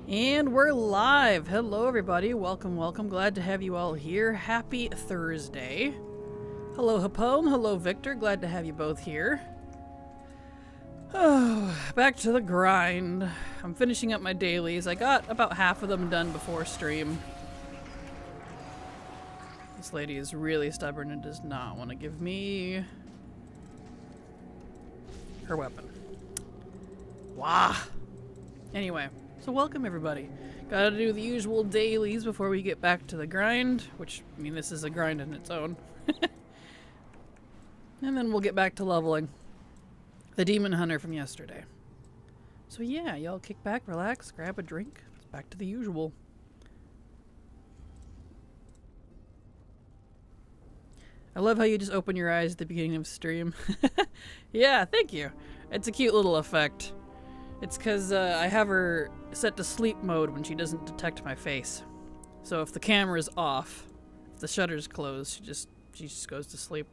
And we're live! Hello everybody, welcome, welcome. Glad to have you all here. Happy Thursday. Hello Hapone, hello Victor, glad to have you both here. Oh, back to the grind. I'm finishing up my dailies. I got about half of them done before stream. This lady is really stubborn and does not want to give me her weapon. Wah! Anyway. So welcome everybody. Gotta do the usual dailies before we get back to the grind, which, I mean, this is a grind in its own. And then we'll get back to leveling the demon hunter from yesterday. So yeah, y'all kick back, relax, grab a drink. It's back to the usual. I love how you just open your eyes at the beginning of stream. Yeah, thank you. It's a cute little effect. It's because I have her set to sleep mode when she doesn't detect my face. So if the camera's off, if the shutter's closed, she just goes to sleep.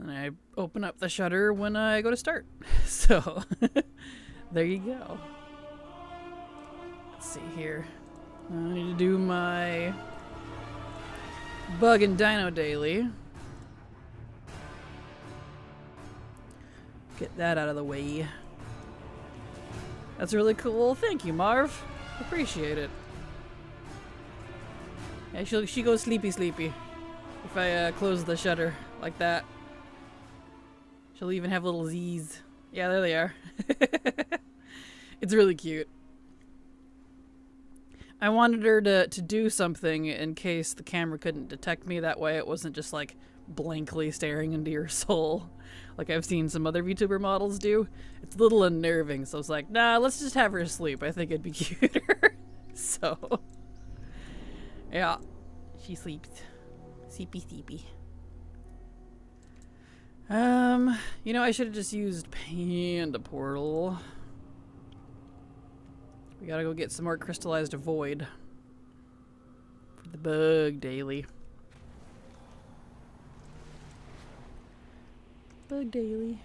And I open up the shutter when I go to start. So there you go. Let's see here. I need to do my bug and dino daily. Get that out of the way. That's really cool. Thank you, Marv. Appreciate it. Yeah, she goes sleepy sleepy if I close the shutter like that. She'll even have little Z's. Yeah, there they are. It's really cute. I wanted her to do something in case the camera couldn't detect me. That way it wasn't just like blankly staring into your soul like I've seen some other VTuber models do. It's a little unnerving, so I was like, nah, let's just have her sleep. I think it'd be cuter. So, yeah, she sleeps. Sleepy, sleepy. You know, I should have just used Panda Portal. We gotta go get some more crystallized void for the bug daily. Bug daily.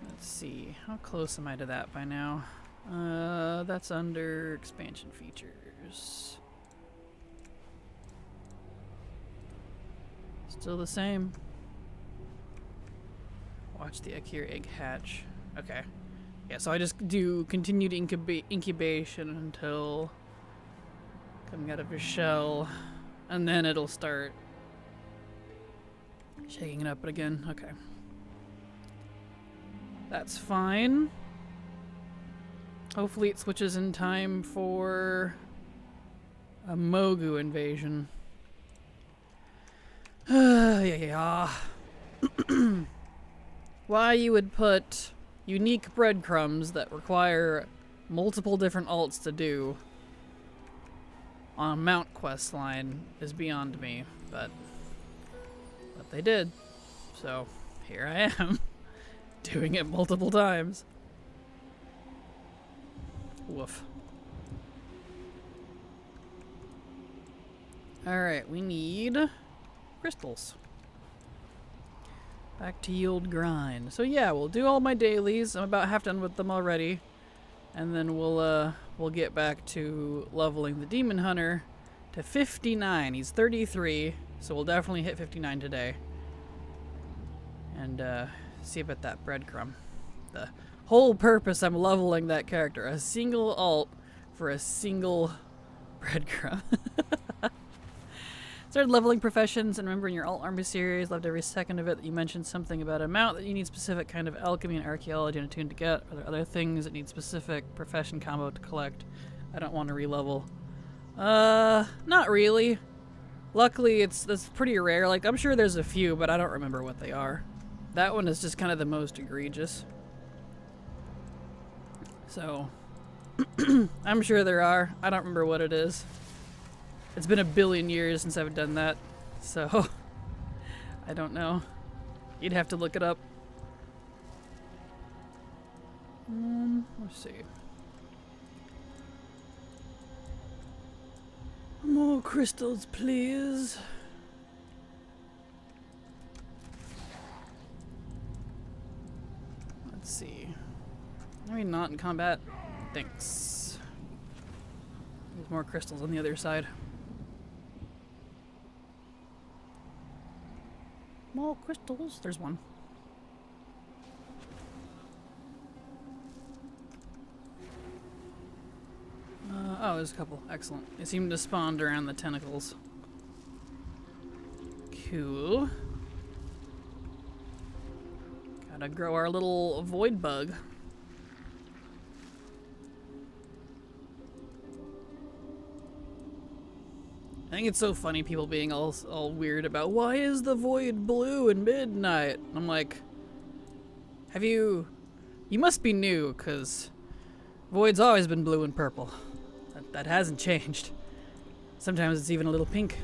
Let's see. How close am I to that by now? That's under expansion features. Still the same. Watch the Akir egg hatch. Okay. Yeah, so I just do continued incubation until coming out of your shell, and then it'll start shaking it up again. Okay. That's fine. Hopefully it switches in time for a Mogu invasion. Yeah. Why you would put unique breadcrumbs that require multiple different alts to do on a mount quest line is beyond me, but they did. So here I am, doing it multiple times. Woof. Alright, we need crystals. Back to ye old grind. So yeah, we'll do all my dailies. I'm about half done with them already. And then we'll get back to leveling the demon hunter to 59. He's 33, so we'll definitely hit 59 today. And see about that breadcrumb. The whole purpose I'm leveling that character. A single alt for a single breadcrumb. Started leveling professions, and remember in your alt army series, loved every second of it, that you mentioned something about a mount that you need specific kind of alchemy and archaeology and attune to get. Are there other things that need specific profession combo to collect? I don't want to re-level. Not really. Luckily, that's pretty rare. Like, I'm sure there's a few, but I don't remember what they are. That one is just kind of the most egregious. So, I'm sure there are. I don't remember what it is. It's been a billion years since I've done that, so I don't know. You'd have to look it up. Let's see. More crystals, please. Let's see. I mean, not in combat. Thanks. There's more crystals on the other side. More crystals. There's one. Oh, there's a couple. Excellent. They seem to spawn around the tentacles. Cool. Gotta grow our little void bug. I think it's so funny people being all weird about why is the void blue in midnight? I'm like, you must be new, because void's always been blue and purple. That hasn't changed. Sometimes it's even a little pink.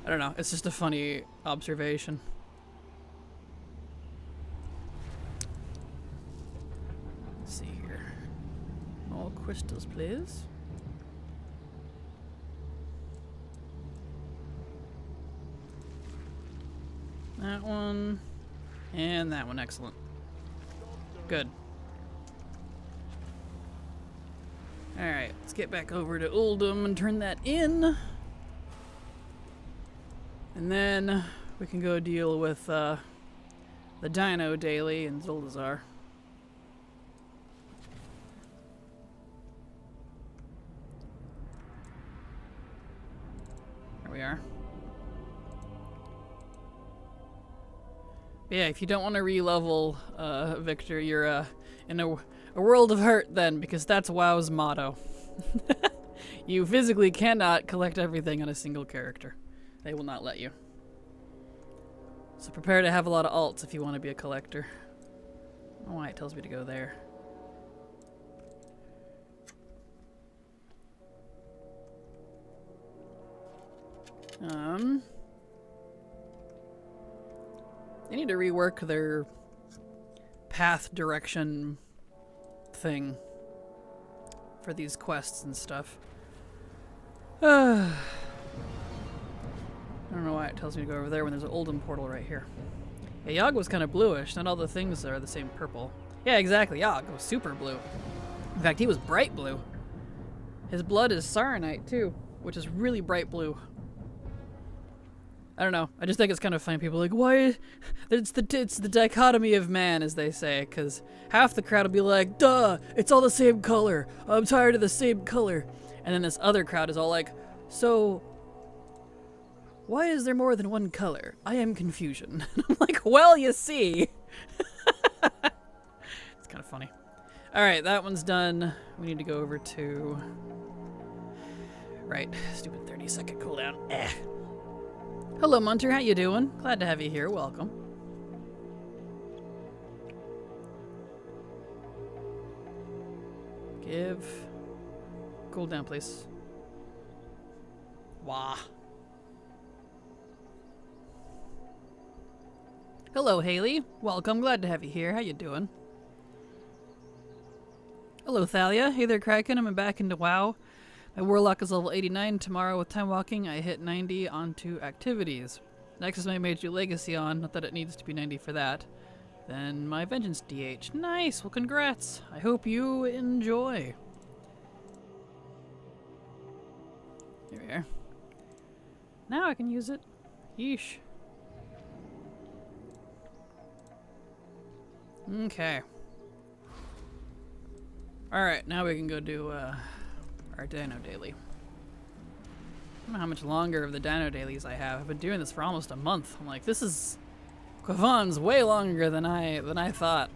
I don't know, it's just a funny observation. Let's see here. More crystals, please. That one. And that one, excellent. Good. Alright, let's get back over to Uldum and turn that in. And then we can go deal with the Dino Daily and Zuldazar. There we are. Yeah, if you don't want to re-level, Victor, you're in a world of hurt then, because that's WoW's motto. You physically cannot collect everything on a single character. They will not let you. So prepare to have a lot of alts if you want to be a collector. I don't know why it tells me to go there. They need to rework their path direction thing for these quests and stuff. I don't know why it tells me to go over there when there's an Uldum portal right here. Yeah, Yogg was kind of bluish. Not all the things are the same purple. Yeah, exactly. Yogg was super blue. In fact, he was bright blue. His blood is Saronite too, which is really bright blue. I don't know. I just think it's kind of funny. People are like, why? It's the dichotomy of man, as they say, because half the crowd will be like, duh, it's all the same color. I'm tired of the same color. And then this other crowd is all like, so why is there more than one color? I am confusion. I'm like, well, you see. It's kind of funny. All right, that one's done. We need to go over to... Right, stupid 30-second cooldown. Hello, Munter. How you doing? Glad to have you here. Welcome. Give... Cool down, please. Wah. Hello, Haley. Welcome. Glad to have you here. How you doing? Hello, Thalia. Hey there, Kraken. I'm back into WoW. My Warlock is level 89. Tomorrow with Time Walking, I hit 90 onto activities. Next is my Mage Legacy on. Not that it needs to be 90 for that. Then my Vengeance DH. Nice. Well, congrats. I hope you enjoy. Here we are. Now I can use it. Yeesh. Okay. Alright, now we can go do our Dino Daily. I don't know how much longer of the Dino Dailies I have. I've been doing this for almost a month. I'm like, this is... Quavan's way longer than I thought.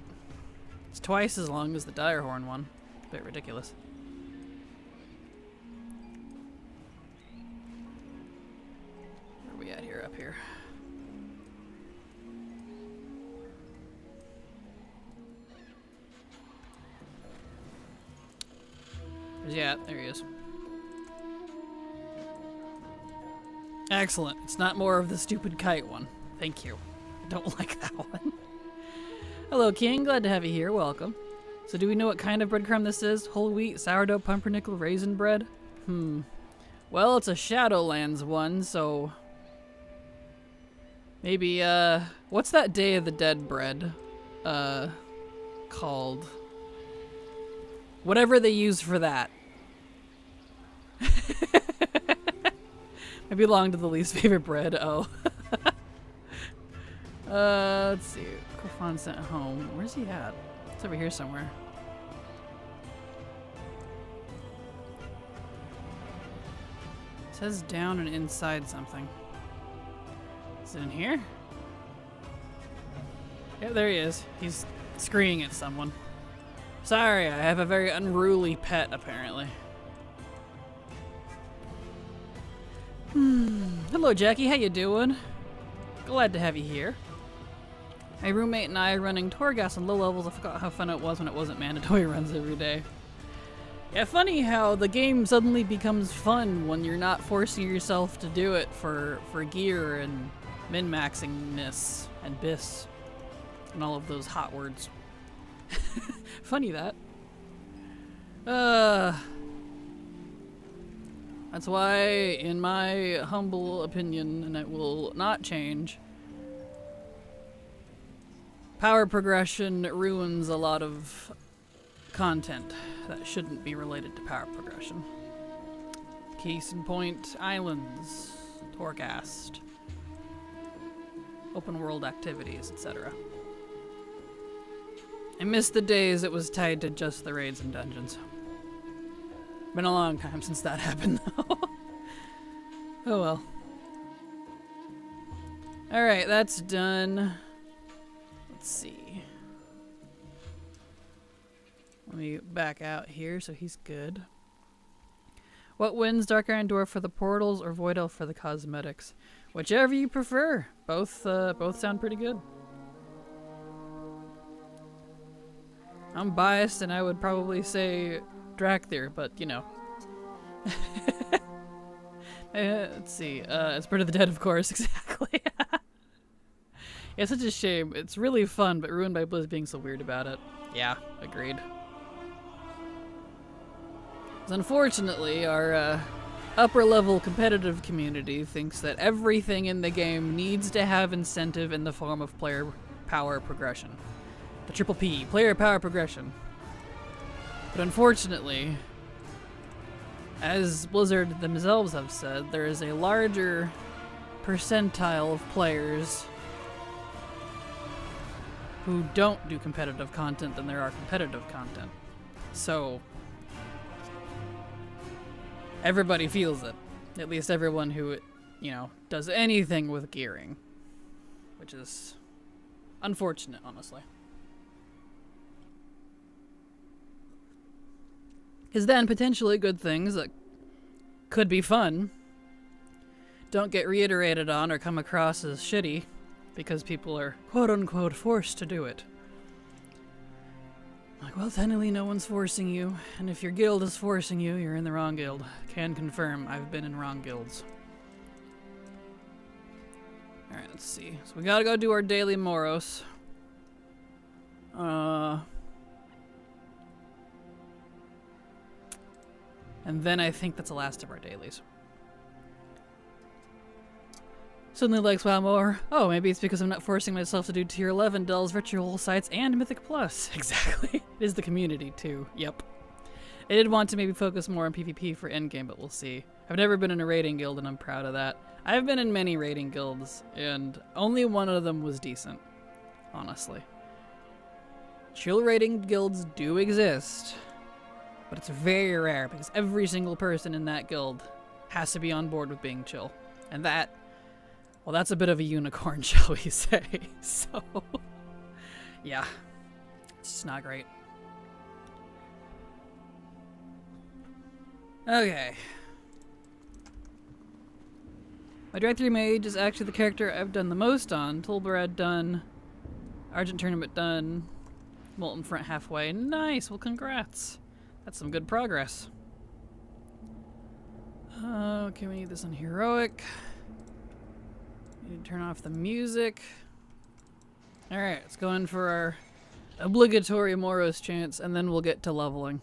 It's twice as long as the Direhorn one. A bit ridiculous. Where are we at here? Up here. Yeah, there he is. Excellent. It's not more of the stupid kite one. Thank you. I don't like that one. Hello, King. Glad to have you here. Welcome. So do we know what kind of breadcrumb this is? Whole wheat, sourdough, pumpernickel, raisin bread? Well, it's a Shadowlands one, so... Maybe, what's that Day of the Dead bread, called? Whatever they use for that. I belong to the least favorite bread. Oh. Let's see. Kofan sent home. Where's he at? It's over here somewhere. It says down and inside something. Is it in here? Yeah, there he is. He's screaming at someone. Sorry, I have a very unruly pet, apparently. Hello, Jackie. How you doing? Glad to have you here. My roommate and I are running Torghast on low levels. I forgot how fun it was when it wasn't mandatory runs every day. Yeah, funny how the game suddenly becomes fun when you're not forcing yourself to do it for gear and min-maxingness and bis and all of those hot words. Funny that. That's why, in my humble opinion, and it will not change, power progression ruins a lot of content that shouldn't be related to power progression. Case in point, islands, Torghast, open world activities, etc. I miss the days it was tied to just the raids and dungeons. Been a long time since that happened, though. Oh well. Alright, that's done. Let's see. Let me back out here so he's good. What wins, Dark Iron Dwarf for the portals or Void Elf for the cosmetics? Whichever you prefer. Both sound pretty good. I'm biased and I would probably say Drakthir, but you know. Let's see. It's Bird of the Dead, of course, exactly. It's such a shame. It's really fun, but ruined by Blizz being so weird about it. Yeah, agreed. 'Cause unfortunately, our upper level competitive community thinks that everything in the game needs to have incentive in the form of player power progression. The triple P, player power progression. But unfortunately, as Blizzard themselves have said, there is a larger percentile of players who don't do competitive content than there are competitive content. So, everybody feels it. At least everyone who, you know, does anything with gearing. Which is unfortunate, honestly. Because then potentially good things that could be fun don't get reiterated on or come across as shitty because people are quote-unquote forced to do it. Like, well, technically no one's forcing you, and if your guild is forcing you, you're in the wrong guild. Can confirm, I've been in wrong guilds. Alright, let's see. So we gotta go do our daily Moros. And then I think that's the last of our dailies. Suddenly likes WoW more. Oh, maybe it's because I'm not forcing myself to do tier 11 dells, virtual sites, and Mythic Plus. Exactly. It is the community, too. Yep. I did want to maybe focus more on PvP for endgame, but we'll see. I've never been in a raiding guild, and I'm proud of that. I've been in many raiding guilds, and only one of them was decent. Honestly. Chill raiding guilds do exist. But it's very rare because every single person in that guild has to be on board with being chill. And that, well, that's a bit of a unicorn, shall we say. So, yeah, it's just not great. Okay. My Directory Mage is actually the character I've done the most on. Tulbarad done. Argent Tournament done. Molten Front halfway. Nice, well congrats. That's some good progress. Okay, we need this on Heroic. We need to turn off the music. Alright, let's go in for our obligatory Moros chance, and then we'll get to leveling.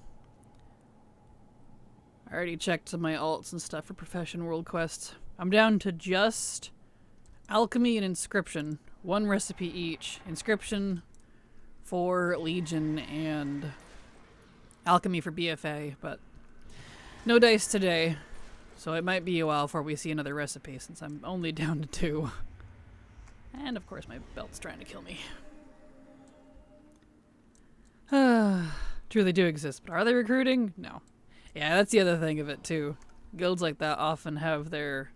I already checked my alts and stuff for Profession World Quests. I'm down to just Alchemy and Inscription. One recipe each. Inscription for Legion and alchemy for BFA, but no dice today. So it might be a while before we see another recipe since I'm only down to 2. And of course my belt's trying to kill me. True, they do exist, but are they recruiting? No. Yeah, that's the other thing of it too. Guilds like that often have their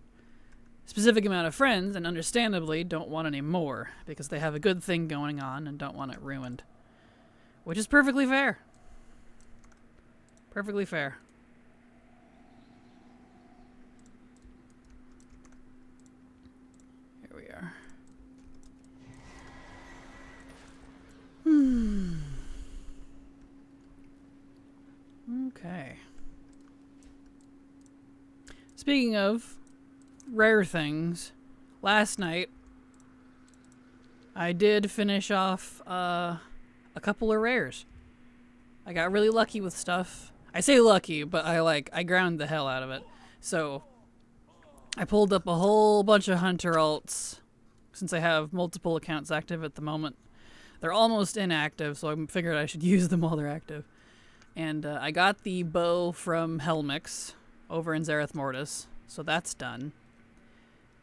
specific amount of friends and understandably don't want any more because they have a good thing going on and don't want it ruined. Which is perfectly fair. Perfectly fair. Here we are. Okay. Speaking of rare things, last night I did finish off a couple of rares. I got really lucky with stuff. I say lucky, but I ground the hell out of it. So I pulled up a whole bunch of hunter alts since I have multiple accounts active at the moment. They're almost inactive, so I figured I should use them while they're active. And I got the bow from Helmix over in Zareth Mortis, so that's done.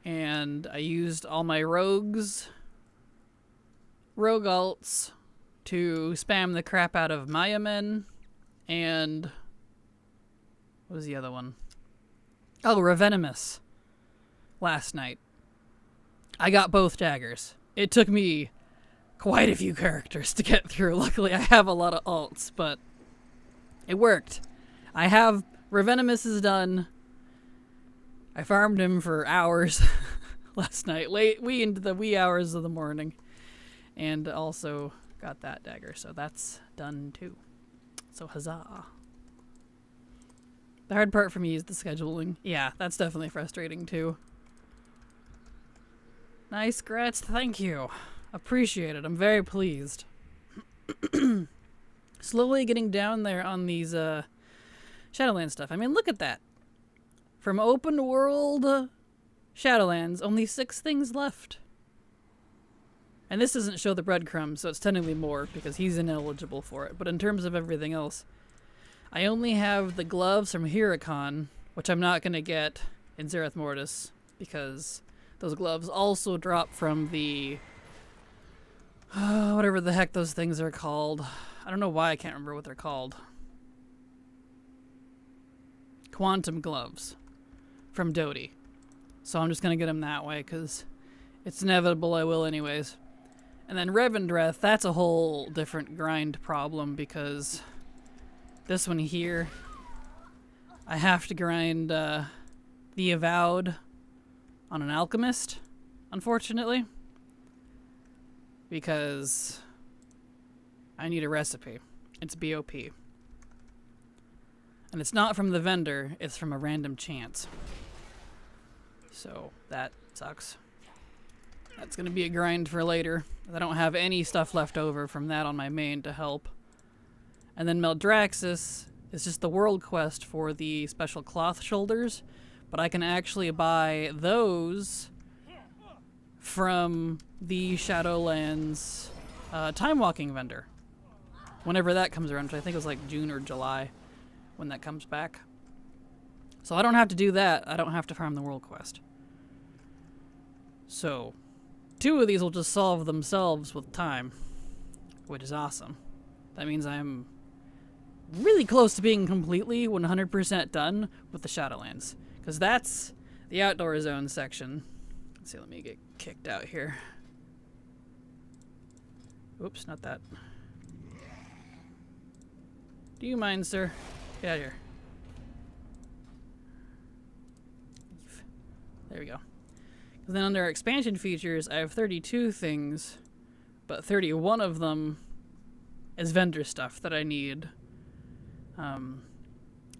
And I used all my rogue alts to spam the crap out of Mayamen and what was the other one? Oh, Revenimus last night. I got both daggers. It took me quite a few characters to get through. Luckily, I have a lot of alts, but it worked. I have Revenimus is done. I farmed him for hours last night, into the wee hours of the morning, and also got that dagger, so that's done too. So huzzah. The hard part for me is the scheduling. Yeah, that's definitely frustrating too. Nice Gretz, thank you. Appreciate it. I'm very pleased. Slowly getting down there on these Shadowlands stuff. I mean, look at that. From open world Shadowlands, only 6 things left. And this doesn't show the breadcrumb, so it's technically more because he's ineligible for it. But in terms of everything else, I only have the gloves from Hurricane, which I'm not going to get in Zareth Mortis because those gloves also drop from the whatever the heck those things are called. I don't know why I can't remember what they're called. Quantum gloves from Dodie. So I'm just going to get them that way because it's inevitable I will anyways. And then Revendreth, that's a whole different grind problem because this one here, I have to grind the Avowed on an Alchemist, unfortunately, because I need a recipe. It's BOP. And it's not from the vendor, it's from a random chance. So that sucks. That's going to be a grind for later. I don't have any stuff left over from that on my main to help. And then Meldraxis is just the world quest for the special cloth shoulders, but I can actually buy those from the Shadowlands time walking vendor. Whenever that comes around, which I think was like June or July when that comes back. So I don't have to do that. I don't have to farm the world quest. So 2 of these will just solve themselves with time, which is awesome. That means I'm really close to being completely 100% done with the Shadowlands, because that's the outdoor zone section. Let's see, let me get kicked out here. Oops, not that. Do you mind, sir? Get out of here. There we go. Then under expansion features, I have 32 things, but 31 of them is vendor stuff that I need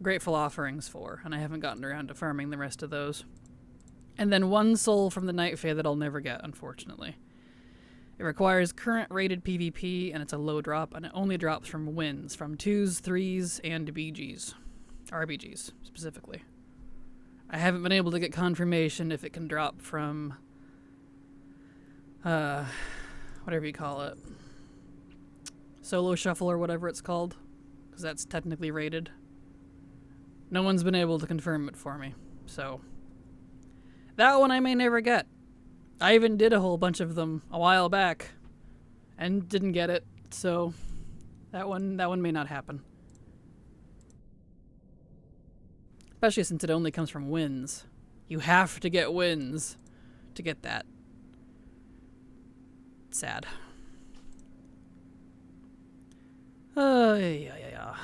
grateful offerings for, and I haven't gotten around to farming the rest of those. And then 1 soul from the Night Fae that I'll never get, unfortunately. It requires current rated PvP, and it's a low drop, and it only drops from wins, from 2s, 3s, and BGs. RBGs, specifically. I haven't been able to get confirmation if it can drop from, whatever you call it. Solo Shuffle or whatever it's called. because that's technically rated. No one's been able to confirm it for me, so that one I may never get. I even did a whole bunch of them a while back and didn't get it, so that one may not happen. Especially since it only comes from wins. You have to get wins to get that. Sad. Yeah.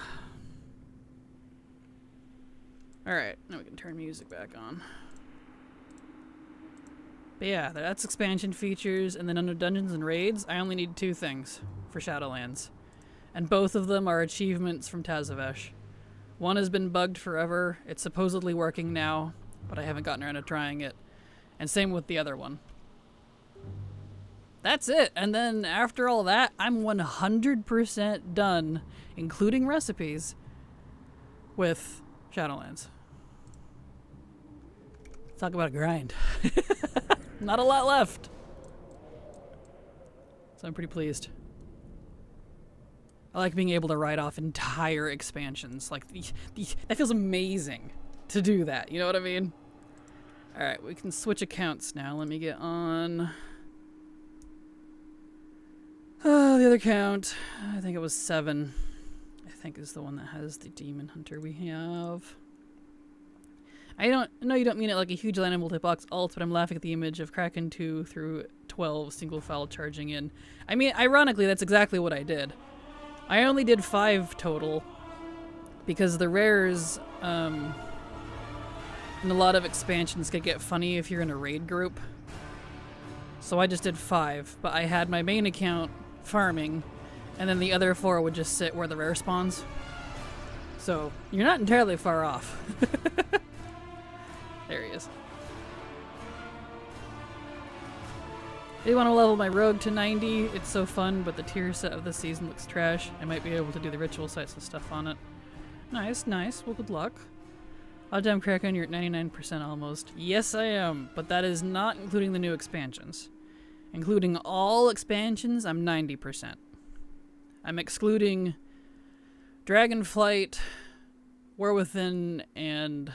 Alright, now we can turn music back on. But yeah, that's expansion features, and then under Dungeons and Raids, I only need 2 things for Shadowlands. And both of them are achievements from Tazavesh. One has been bugged forever, it's supposedly working now, but I haven't gotten around to trying it. And same with the other one. That's it, and then after all that, I'm 100% done, including recipes, with Shadowlands. Talk about a grind. Not a lot left. So I'm pretty pleased. I like being able to write off entire expansions. Like, that feels amazing to do that, you know what I mean? Alright, we can switch accounts now. Let me get on... the other count, I think it was 7. I think is the one that has the Demon Hunter we have. I know you don't mean it like a huge line of multi-box alt, but I'm laughing at the image of Kraken 2 through 12 single file charging in. I mean, ironically, that's exactly what I did. I only did 5 total because the rares in a lot of expansions could get funny if you're in a raid group. So I just did 5, but I had my main account farming, and then the other 4 would just sit where the rare spawns. So you're not entirely far off. There he is. I do want to level my rogue to 90. It's so fun, but the tier set of this season looks trash. I might be able to do the ritual sites and stuff on it. Nice. Well, good luck. Oddtime Kraken, you're at 99% almost. Yes, I am, but that is not including the new expansions. Including all expansions, I'm 90%. I'm excluding Dragonflight, War Within, and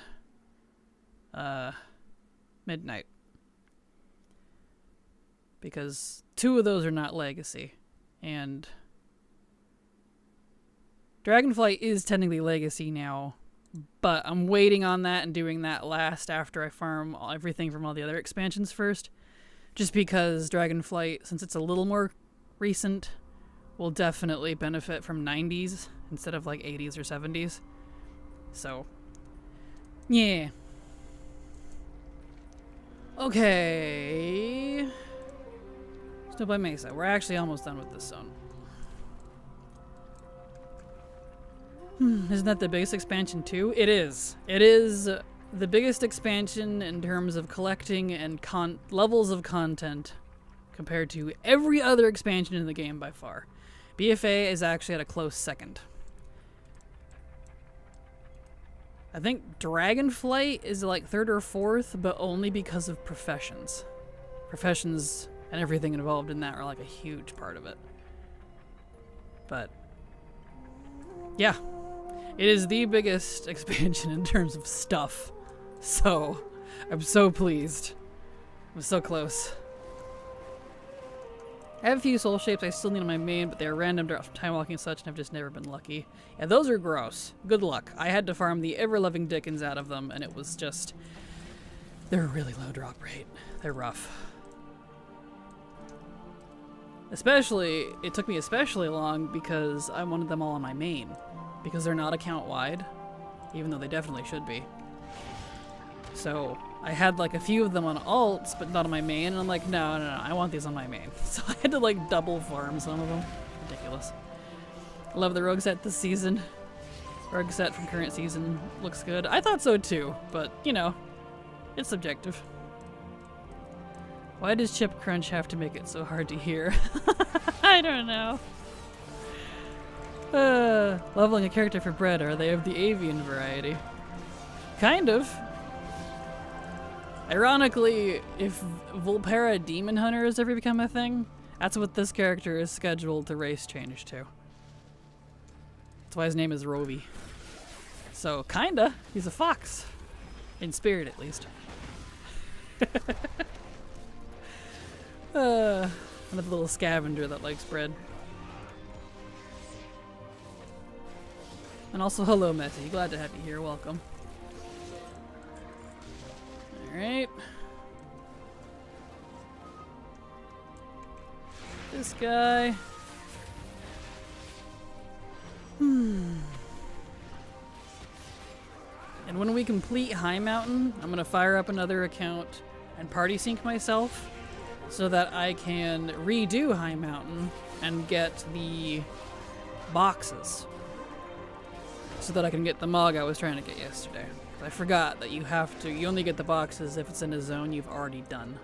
Midnight. Because 2 of those are not Legacy. And Dragonflight is technically Legacy now, but I'm waiting on that and doing that last after I farm everything from all the other expansions first. Just because Dragonflight, since it's a little more recent, will definitely benefit from 90s instead of like 80s or 70s. So, yeah. Okay. Snow by Mesa. We're actually almost done with this zone. Isn't that the biggest expansion too? It is. It is the biggest expansion in terms of collecting and levels of content compared to every other expansion in the game by far. BFA is actually at a close second. I think Dragonflight is like 3rd or 4th, but only because of professions. Professions and everything involved in that are like a huge part of it. But yeah, it is the biggest expansion in terms of stuff. So I'm so pleased. I'm so close. I have a few soul shapes I still need on my main, but they are random drops from time walking and such, and I've just never been lucky. Yeah, those are gross. Good luck. I had to farm the ever-loving dickens out of them, and it was just... they're a really low drop rate. They're rough. Especially, it took me especially long because I wanted them all on my main. Because they're not account-wide, even though they definitely should be. So I had like a few of them on alts, but not on my main, and I'm like, no, I want these on my main. So I had to like double farm some of them. Ridiculous. I love the rogue set this season. Rogue set from current season looks good. I thought so too, but you know, it's subjective. Why does Chip Crunch have to make it so hard to hear? I don't know. Leveling a character for bread, are they of the avian variety? Kind of. Ironically, if Vulpera Demon Hunter has ever become a thing, that's what this character is scheduled to race change to. That's why his name is Rovi. So, kinda. He's a fox. In spirit, at least. Another little scavenger that likes bread. And also, hello, Messy. Glad to have you here. Welcome. Alright. This guy. And when we complete High Mountain, I'm going to fire up another account and party sync myself so that I can redo High Mountain and get the boxes. So that I can get the mug I was trying to get yesterday. I forgot that you only get the boxes if it's in a zone you've already done.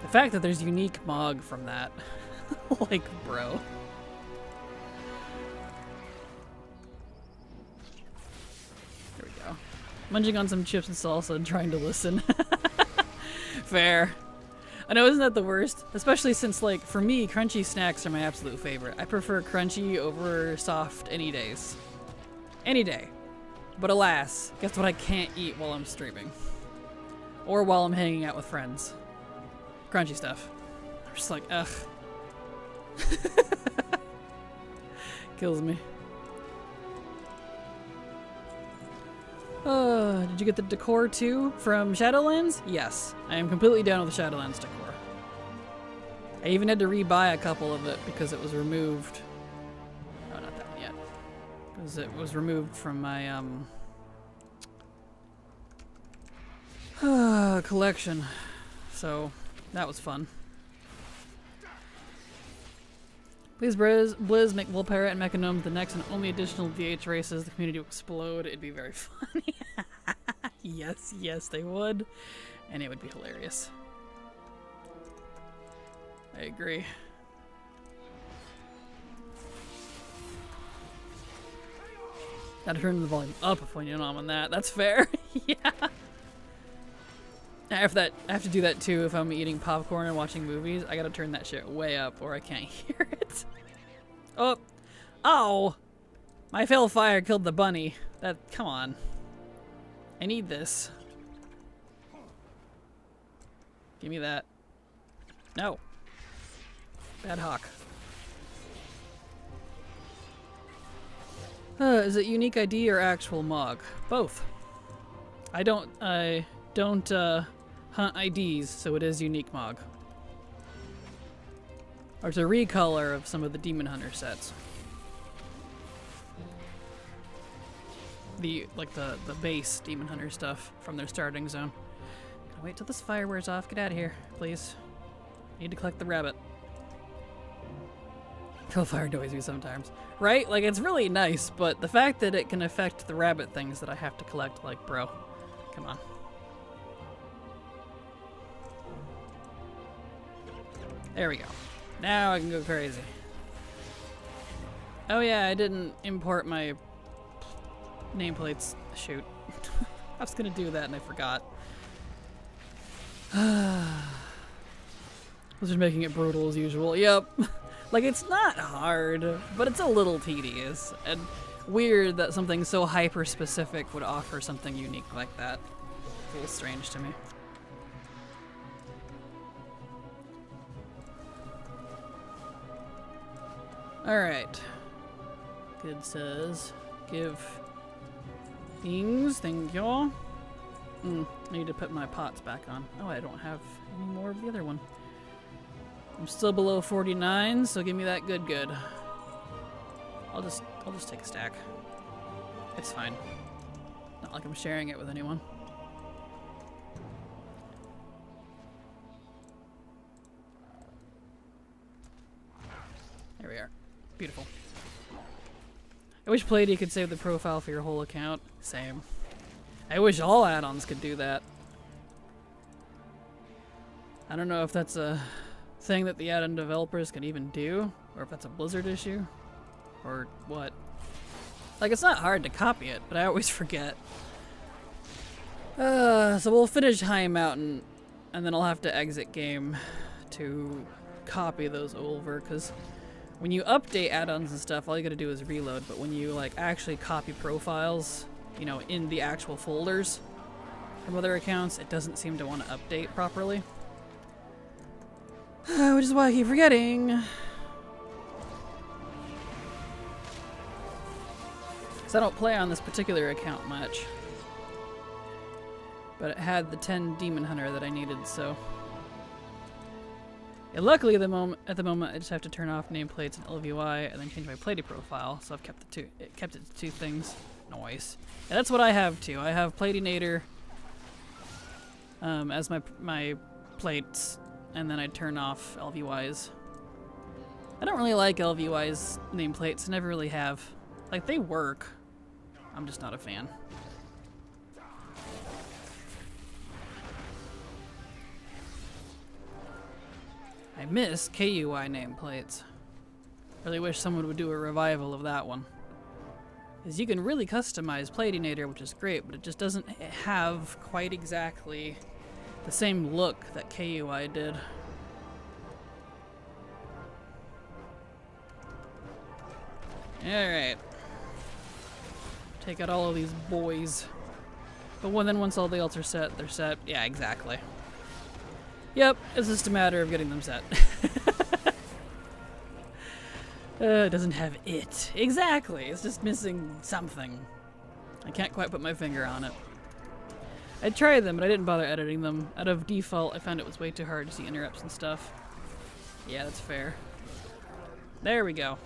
The fact that there's unique mog from that. Like, bro. There we go. Munching on some chips and salsa and trying to listen. Fair. I know, isn't that the worst? Especially since, like, for me, crunchy snacks are my absolute favorite. I prefer crunchy over soft any days. Any day. But alas, guess what I can't eat while I'm streaming? Or while I'm hanging out with friends. Crunchy stuff. I'm just like, ugh. Kills me. Did you get the decor too from Shadowlands? Yes, I am completely down with the Shadowlands decor. I even had to rebuy a couple of it because it was removed. No, not that one yet. Because it was removed from my collection. So that was fun. Please, Blizz, make Volpera and Mechanomes the next and only additional DH races. The community will explode. It'd be very funny. Yes, yes, they would. And it would be hilarious. I agree. Gotta turn the volume up if you know I'm on that. That's fair. Yeah. I have to do that too if I'm eating popcorn and watching movies. I gotta turn that shit way up or I can't hear it. Oh. Oh! My fail fire killed the bunny. Come on. I need this. Give me that. No. Bad hawk. Is it unique ID or actual mog? Both. I don't hunt IDs, so it is unique mog. Or it's a recolor of some of the Demon Hunter sets. The base Demon Hunter stuff from their starting zone. Gotta wait till this fire wears off. Get out of here, please. Need to collect the rabbit. Fire annoys me sometimes. Right? Like, it's really nice, but the fact that it can affect the rabbit things that I have to collect, like, bro. Come on. There we go. Now I can go crazy. Oh yeah, I didn't import my nameplates. Shoot. I was gonna do that and I forgot. I was just making it brutal as usual. Yep. Like, it's not hard, but it's a little tedious and weird that something so hyper-specific would offer something unique like that. It's a little strange to me. Alright. Good says, give things, thank y'all. I need to put my pots back on. Oh, I don't have any more of the other one. I'm still below 49, so give me that good. I'll just take a stack. It's fine. Not like I'm sharing it with anyone. There we are. Beautiful. I wish Pallady could save the profile for your whole account. Same. I wish all add-ons could do that. I don't know if that's a thing that the add-on developers can even do, or if that's a Blizzard issue, or what. Like, it's not hard to copy it, but I always forget. So we'll finish High Mountain, and then I'll have to exit game to copy those over, because When you update add-ons and stuff, all you gotta do is reload, but when you like actually copy profiles, you know, in the actual folders from other accounts, it doesn't seem to want to update properly. Which is why I keep forgetting. Because I don't play on this particular account much. But it had the 10 Demon Hunter that I needed, so... Yeah, luckily at the moment I just have to turn off nameplates and LVUI and then change my platy profile, so I've kept it to two things. Noise. Yeah, that's what I have too. I have Platinator as my plates, and then I turn off LVUIs. I don't really like LVUI's nameplates, never really have. Like, they work. I'm just not a fan. I miss KUI nameplates. Really wish someone would do a revival of that one. Because you can really customize Platinator, which is great, but it just doesn't have quite exactly the same look that KUI did. Alright. Take out all of these boys. But then once all the ults are set, they're set. Yeah, exactly. Yep, it's just a matter of getting them set. It doesn't have it. Exactly, it's just missing something. I can't quite put my finger on it. I tried them, but I didn't bother editing them. Out of default, I found it was way too hard to see interrupts and stuff. Yeah, that's fair. There we go.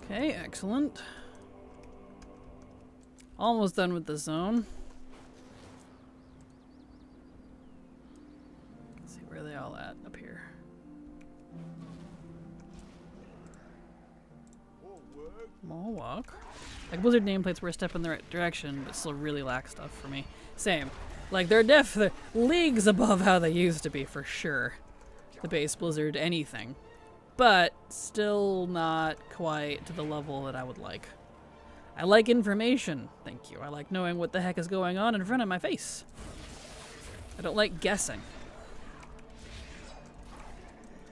Okay, excellent. Almost done with the zone. Let's see where they all at up here. More walk. Like, Blizzard nameplates were a step in the right direction, but still really lack stuff for me. Same. Like, they're leagues above how they used to be, for sure. The base Blizzard anything. But still not quite to the level that I would like. I like information, thank you. I like knowing what the heck is going on in front of my face. I don't like guessing.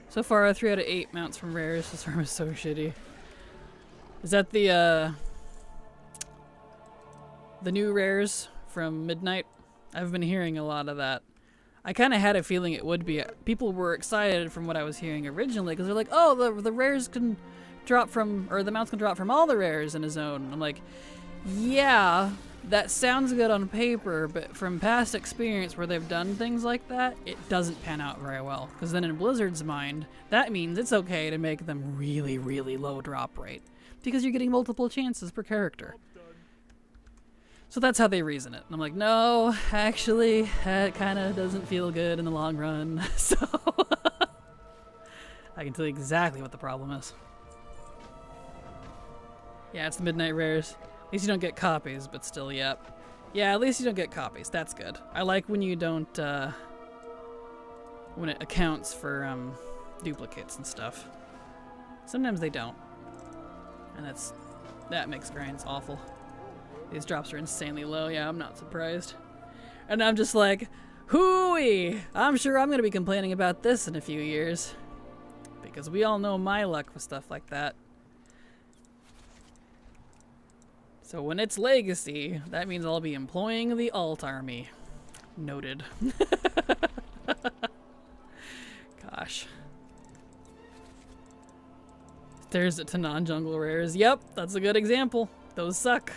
So far, 3 out of 8 mounts from rares. This farm is so shitty. Is that the new rares from Midnight? I've been hearing a lot of that. I kind of had a feeling it would be. People were excited from what I was hearing originally because they're like, oh, the rares can drop from, or the mounts can drop from all the rares in a zone. I'm like, yeah, that sounds good on paper, but from past experience where they've done things like that, it doesn't pan out very well. Because then in Blizzard's mind, that means it's okay to make them really, really low drop rate. Because you're getting multiple chances per character. So that's how they reason it. And I'm like, no, actually, that kind of doesn't feel good in the long run. So I can tell you exactly what the problem is. Yeah, it's the Midnight Rares. At least you don't get copies, but still, yep. Yeah, at least you don't get copies. That's good. I like when you don't, when it accounts for duplicates and stuff. Sometimes they don't. And that makes grinds awful. These drops are insanely low. Yeah, I'm not surprised. And I'm just like, hooey! I'm sure I'm going to be complaining about this in a few years. Because we all know my luck with stuff like that. So when it's Legacy, that means I'll be employing the alt army. Noted. Gosh. There's it to non-jungle rares. Yep, that's a good example. Those suck.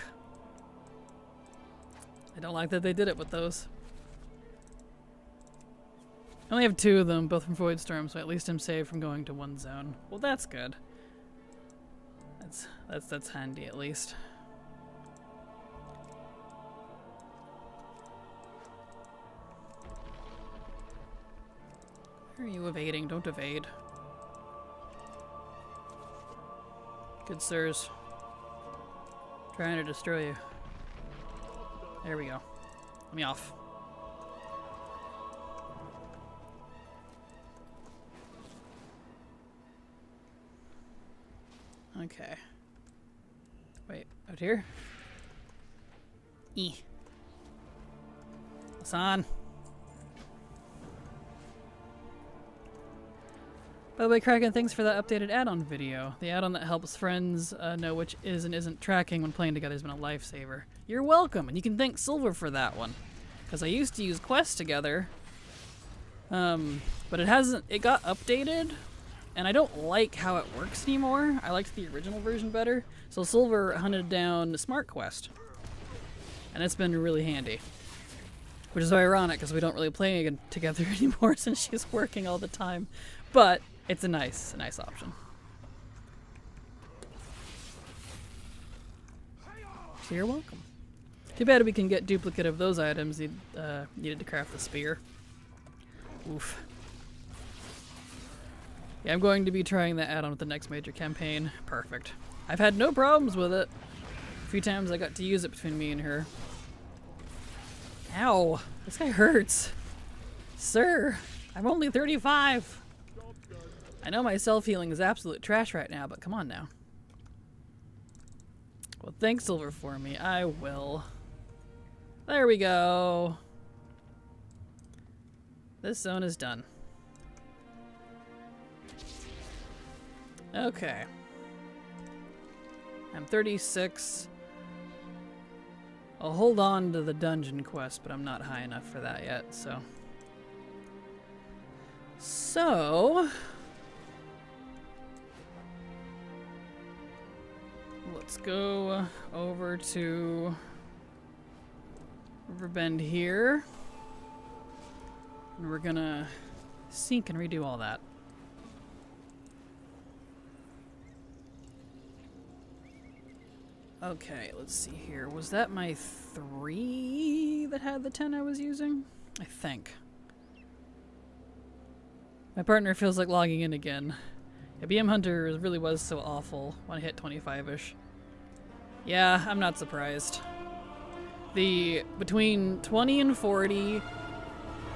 I don't like that they did it with those. I only have 2 of them, both from Voidstorm, so at least I'm saved from going to one zone. Well, that's good. That's handy at least. Why are you evading? Don't evade. Good sirs. Trying to destroy you. There we go. Let me off. Okay. Wait, out here? Hassan. By the way, Kraken, thanks for that updated add-on video. The add-on that helps friends know which is and isn't tracking when playing together has been a lifesaver. You're welcome, and you can thank Silver for that one. Because I used to use quests together, but it got updated, and I don't like how it works anymore. I liked the original version better. So Silver hunted down Smart Quest, and it's been really handy. Which is ironic, because we don't really play together anymore since she's working all the time. But it's a nice option. So you're welcome. Too bad we can get duplicate of those items needed to craft the spear. Oof. Yeah, I'm going to be trying that add-on with the next major campaign. Perfect. I've had no problems with it. A few times I got to use it between me and her. Ow! This guy hurts. Sir, I'm only 35. I know my self-healing is absolute trash right now, but come on now. Well, thanks, Silver, for me. I will. There we go. This zone is done. Okay. I'm 36. I'll hold on to the dungeon quest, but I'm not high enough for that yet, so... Let's go over to Riverbend here. And we're gonna sync and redo all that. Okay, let's see here. Was that my 3 that had the 10 I was using? I think. My partner feels like logging in again. Yeah, BM Hunter really was so awful when I hit 25-ish. Yeah, I'm not surprised. Between 20 and 40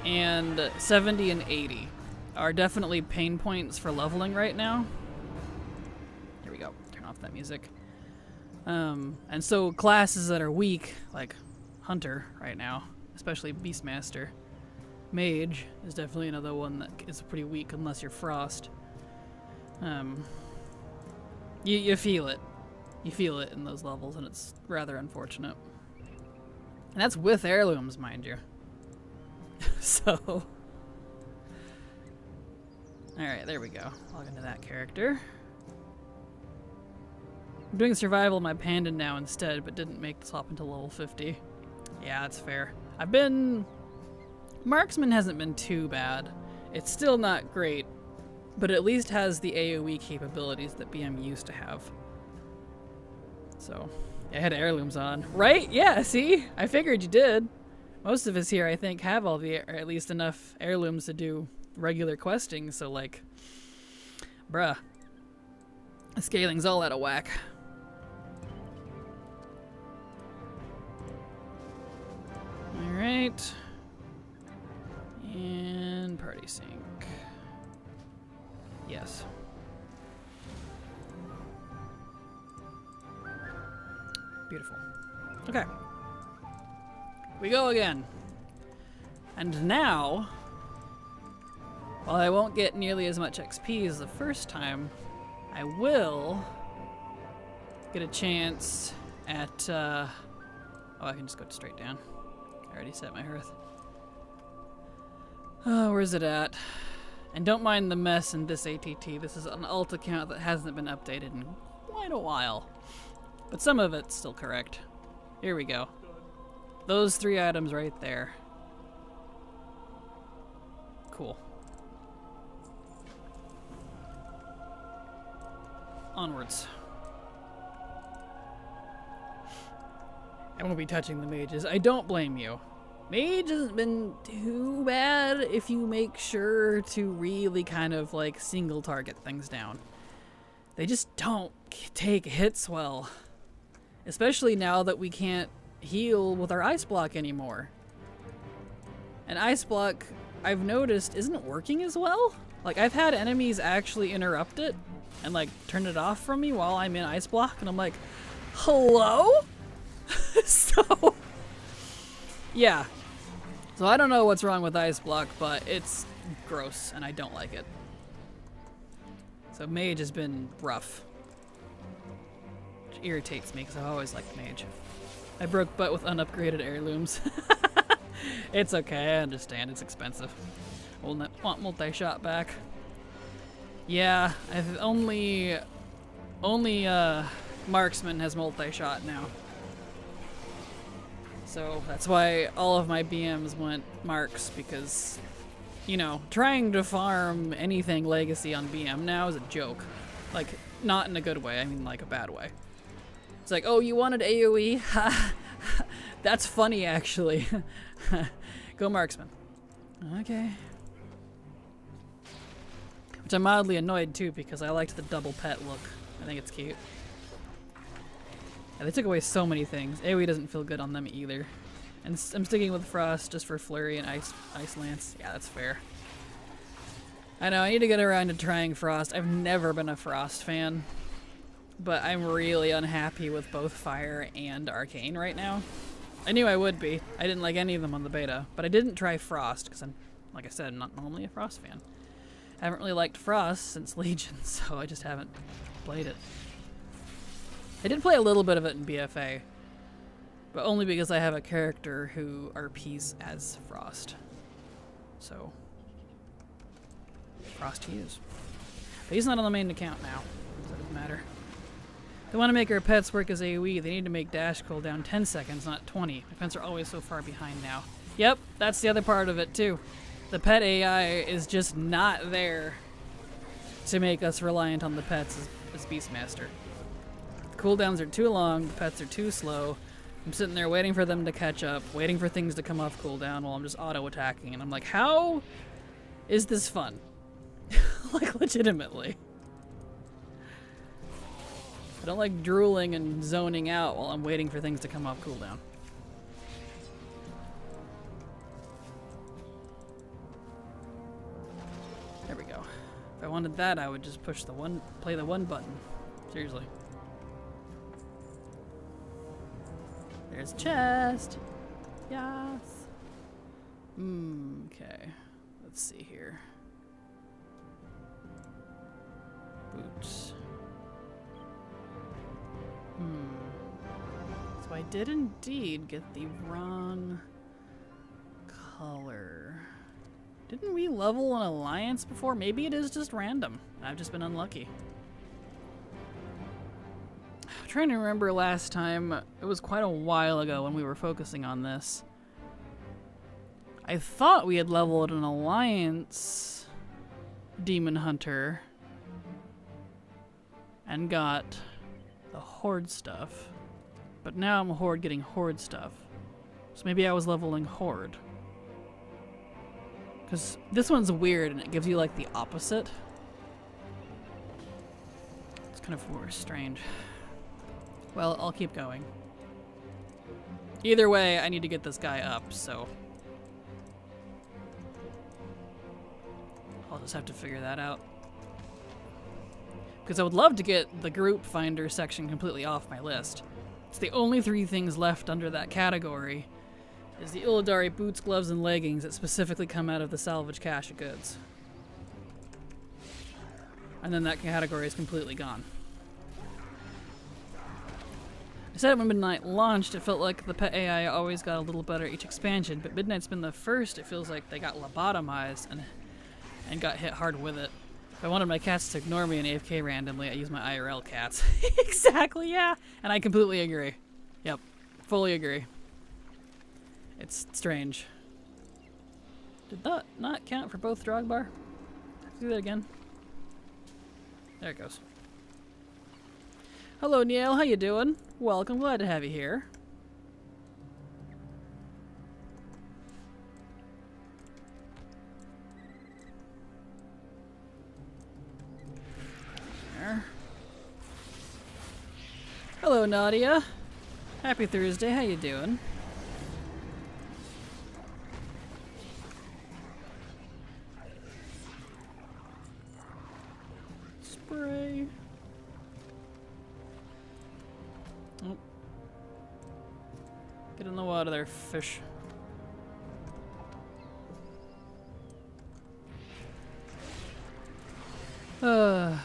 and 70 and 80 are definitely pain points for leveling right now. Here we go. Turn off that music. And so classes that are weak, like Hunter right now, especially Beastmaster. Mage is definitely another one that is pretty weak unless you're Frost. You feel it. You feel it in those levels, and it's rather unfortunate. And that's with heirlooms, mind you. So... Alright, there we go. Log into that character. I'm doing survival my panda now instead, but didn't make the swap until level 50. Yeah, that's fair. Marksman hasn't been too bad. It's still not great, but at least has the AoE capabilities that BM used to have. So, I had heirlooms on. Right? Yeah, see? I figured you did. Most of us here, I think, have or at least enough heirlooms to do regular questing, so like, bruh. The scaling's all out of whack. Alright. And party sync. Yes. Beautiful. Okay. We go again. And now, while I won't get nearly as much XP as the first time, I will get a chance at, oh, I can just go straight down. I already set my hearth. Oh, where's it at? And don't mind the mess in this ATT. This is an alt account that hasn't been updated in quite a while. But some of it's still correct. Here we go. Those 3 items right there. Cool. Onwards. I won't be touching the mages. I don't blame you. Mage hasn't been too bad if you make sure to really kind of like single target things down. They just don't take hits well. Especially now that we can't heal with our ice block anymore. And ice block, I've noticed, isn't working as well. Like, I've had enemies actually interrupt it and like turn it off from me while I'm in ice block, and I'm like, hello? So, yeah. So I don't know what's wrong with Ice Block, but it's gross and I don't like it. So Mage has been rough. Which irritates me because I've always liked Mage. I broke butt with unupgraded heirlooms. It's okay, I understand, it's expensive. We'll want multi-shot back. Yeah, only Marksman has multi-shot now. So that's why all of my BMs went Marks, because, you know, trying to farm anything Legacy on BM now is a joke. Like, not in a good way, I mean like a bad way. It's like, oh, you wanted AoE? That's funny, actually. Go Marksman. Okay. Which I'm mildly annoyed too, because I liked the double pet look. I think it's cute. Yeah, they took away so many things. AoE doesn't feel good on them either. And I'm sticking with Frost just for Flurry and Ice Lance. Yeah, that's fair. I know, I need to get around to trying Frost. I've never been a Frost fan. But I'm really unhappy with both Fire and Arcane right now. I knew I would be. I didn't like any of them on the beta. But I didn't try Frost, because I'm, like I said, not normally a Frost fan. I haven't really liked Frost since Legion, so I just haven't played it. I did play a little bit of it in BFA, but only because I have a character who RPs as Frost. So, Frost he is. But he's not on the main account now, so it doesn't matter. They want to make our pets work as AoE, they need to make dash cooldown 10 seconds, not 20. My pets are always so far behind now. Yep, that's the other part of it too. The pet AI is just not there to make us reliant on the pets as Beastmaster. The cooldowns are too long, the pets are too slow. I'm sitting there waiting for them to catch up, waiting for things to come off cooldown while I'm just auto-attacking, and I'm like, how is this fun? Like, legitimately. I don't like drooling and zoning out while I'm waiting for things to come off cooldown. There we go. If I wanted that, I would just push the one, play the one button. Seriously. There's a chest. Yes. Okay. Let's see here. Boots. So I did indeed get the wrong color. Didn't we level an alliance before? Maybe it is just random. I've just been unlucky. I'm trying to remember last time. It was quite a while ago when we were focusing on this. I thought we had leveled an alliance demon hunter and got the horde stuff. But now I'm a horde getting horde stuff. So maybe I was leveling horde. Because this one's weird and it gives you like the opposite. It's kind of more strange. Well, I'll keep going. Either way, I need to get this guy up, so I'll just have to figure that out. Because I would love to get the group finder section completely off my list. It's the only 3 things left under that category is the Illidari boots, gloves, and leggings that specifically come out of the salvage cache of goods. And then that category is completely gone. I said it when Midnight launched, it felt like the pet AI always got a little better each expansion, but Midnight's been the first, it feels like they got lobotomized and got hit hard with it. If I wanted my cats to ignore me and AFK randomly, I use my IRL cats. Exactly, yeah. And I completely agree. Yep, fully agree. It's strange. Did that not count for both Drogbar? Do that again. There it goes. Hello, Neil. How you doing? Welcome. Glad to have you here. There. Hello, Nadia. Happy Thursday. How you doing? Spray. Oh. Get in the water there, fish. Yeah,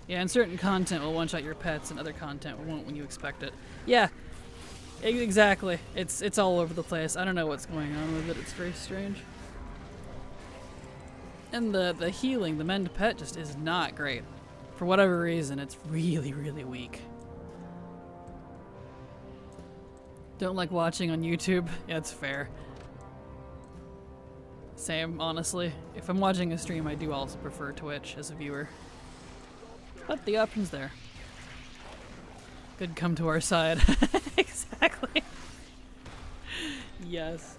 and certain content will one-shot your pets, and other content won't when you expect it. Yeah, exactly. It's all over the place. I don't know what's going on with it. It's very strange. And the healing, the mend pet, just is not great. For whatever reason, it's really, really weak. Don't like watching on YouTube? Yeah, it's fair. Same, honestly. If I'm watching a stream, I do also prefer Twitch as a viewer. But the option's there. Good, come to our side. Exactly. Yes.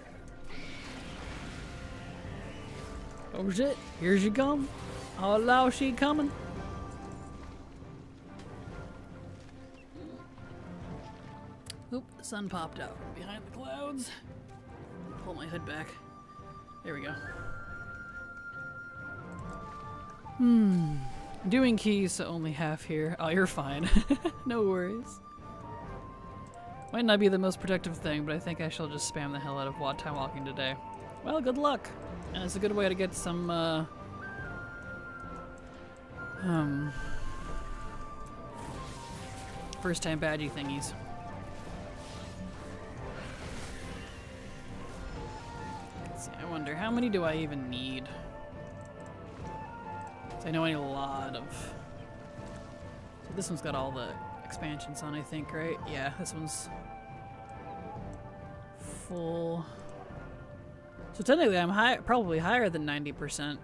Oh shit, here she come. Oh no, she coming. Oop, the sun popped out from behind the clouds. Pull my hood back. There we go. Doing keys, so only half here. Oh, you're fine. No worries. Might not be the most productive thing, but I think I shall just spam the hell out of time walking today. Well, good luck. And it's a good way to get some, first-time badgie thingies. Let's see, I wonder, how many do I even need? So I know I need a lot of... So this one's got all the expansions on, I think, right? Yeah, this one's full. So technically I'm probably higher than 90%.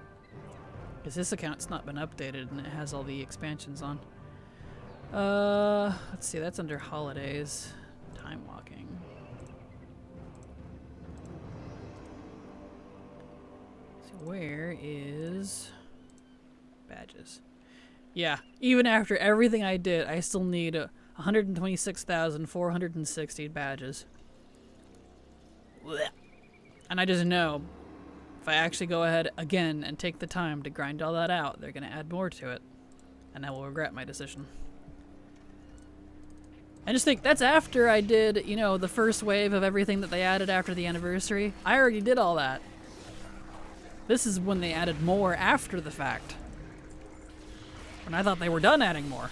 Because this account's not been updated and it has all the expansions on. Let's see, that's under holidays. Time walking. So where is badges? Yeah, even after everything I did, I still need 126,460 badges. Blech. And I just know if I actually go ahead again and take the time to grind all that out, they're going to add more to it. And I will regret my decision. I just think that's after I did, you know, the first wave of everything that they added after the anniversary. I already did all that. This is when they added more after the fact. When I thought they were done adding more.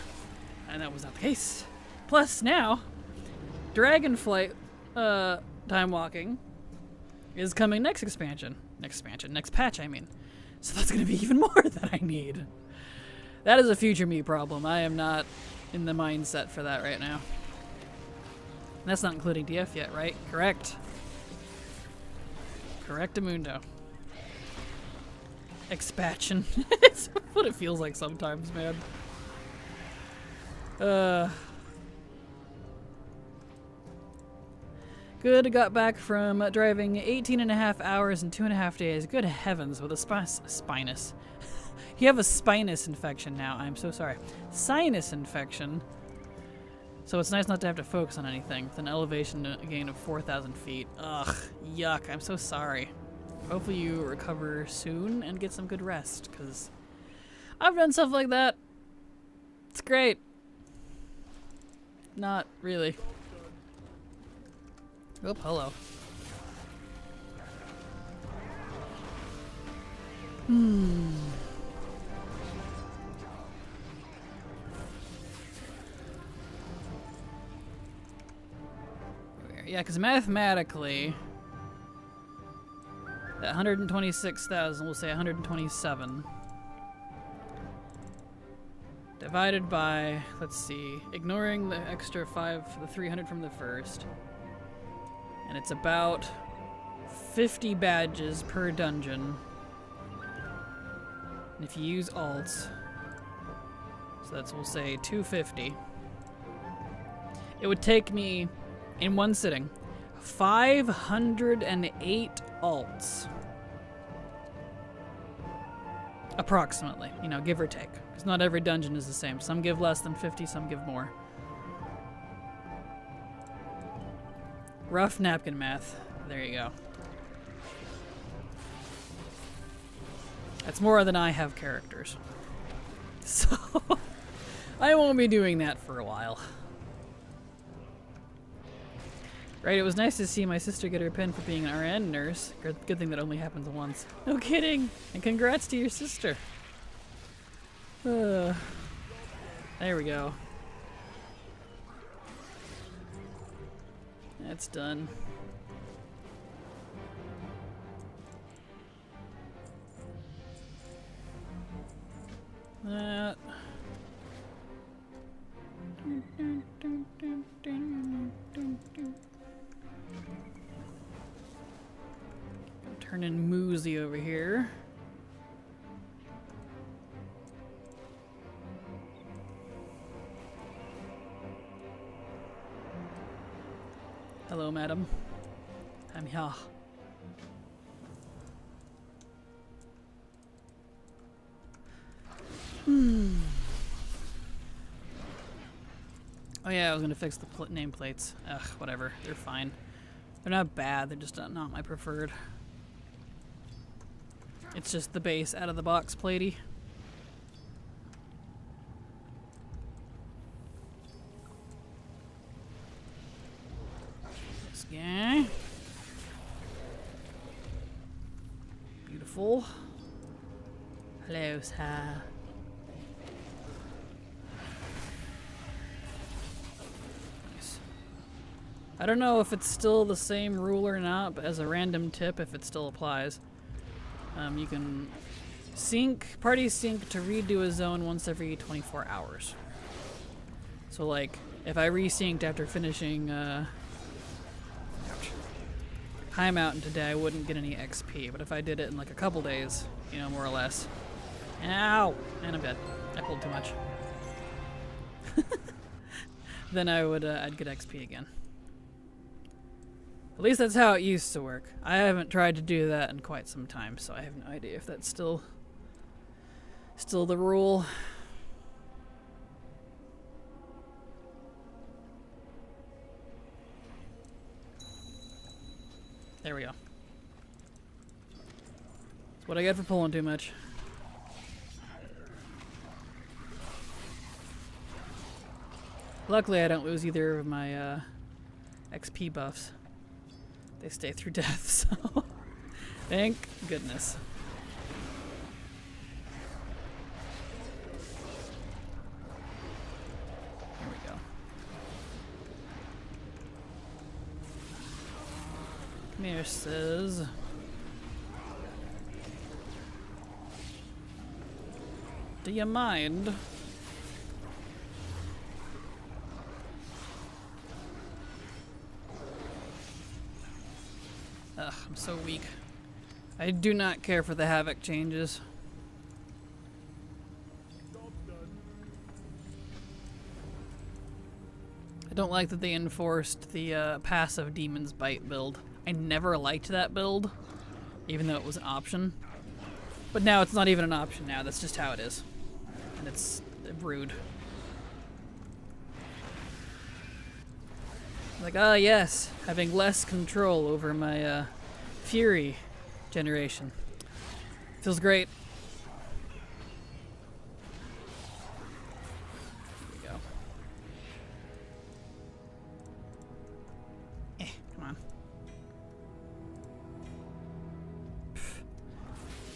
And that was not the case. Plus now, Dragonflight time walking is coming next patch, I mean. So that's going to be even more that I need. That is a future me problem. I am not in the mindset for that right now. And that's not including DF yet, right? Correct. Correctamundo. Expansion. It's what it feels like sometimes, man. Good, got back from driving 18.5 hours and 2.5 days. Good heavens, with a spinous. You have a spinous infection now. I'm so sorry. Sinus infection. So it's nice not to have to focus on anything. With an elevation gain of 4,000 feet. Ugh, yuck. I'm so sorry. Hopefully you recover soon and get some good rest, because I've done stuff like that. It's great. Not really. Oh, hello. Yeah, because mathematically, that 126,000, we'll say 127, divided by, let's see, ignoring the extra 300 from the first, and it's about 50 badges per dungeon. And if you use alts, so that's, we'll say 250, it would take me, in one sitting, 508 alts. Approximately, you know, give or take. Because not every dungeon is the same. Some give less than 50, some give more. Rough napkin math. There you go. That's more than I have characters. So, I won't be doing that for a while. Right, it was nice to see my sister get her pin for being an RN nurse. Good thing that only happens once. No kidding! And congrats to your sister. There we go. That's done. That. Turn in Moozy over here. Hello, madam. I'm here. Oh yeah, I was gonna fix the nameplates. Ugh, whatever. They're fine. They're not bad. They're just not my preferred. It's just the base out of the box platey. This guy. Beautiful. Hello, sir. Nice. I don't know if it's still the same rule or not, but as a random tip, if it still applies. You can party sync to redo a zone once every 24 hours. So like, if I resynced after finishing High Mountain today, I wouldn't get any XP. But if I did it in like a couple days, you know, more or less. Ow! And I'm dead. I pulled too much. Then I'd get XP again. At least that's how it used to work. I haven't tried to do that in quite some time, so I have no idea if that's still the rule. There we go. That's what I get for pulling too much. Luckily, I don't lose either of my XP buffs. They stay through death, so thank goodness. There we go. Come here, sis. Do you mind? Ugh, I'm so weak. I do not care for the Havoc changes. I don't like that they enforced the passive Demon's Bite build. I never liked that build, even though it was an option. But now it's not even an option now, that's just how it is. And it's rude. Like, ah yes, having less control over my Fury generation. Feels great. There we go. Come on.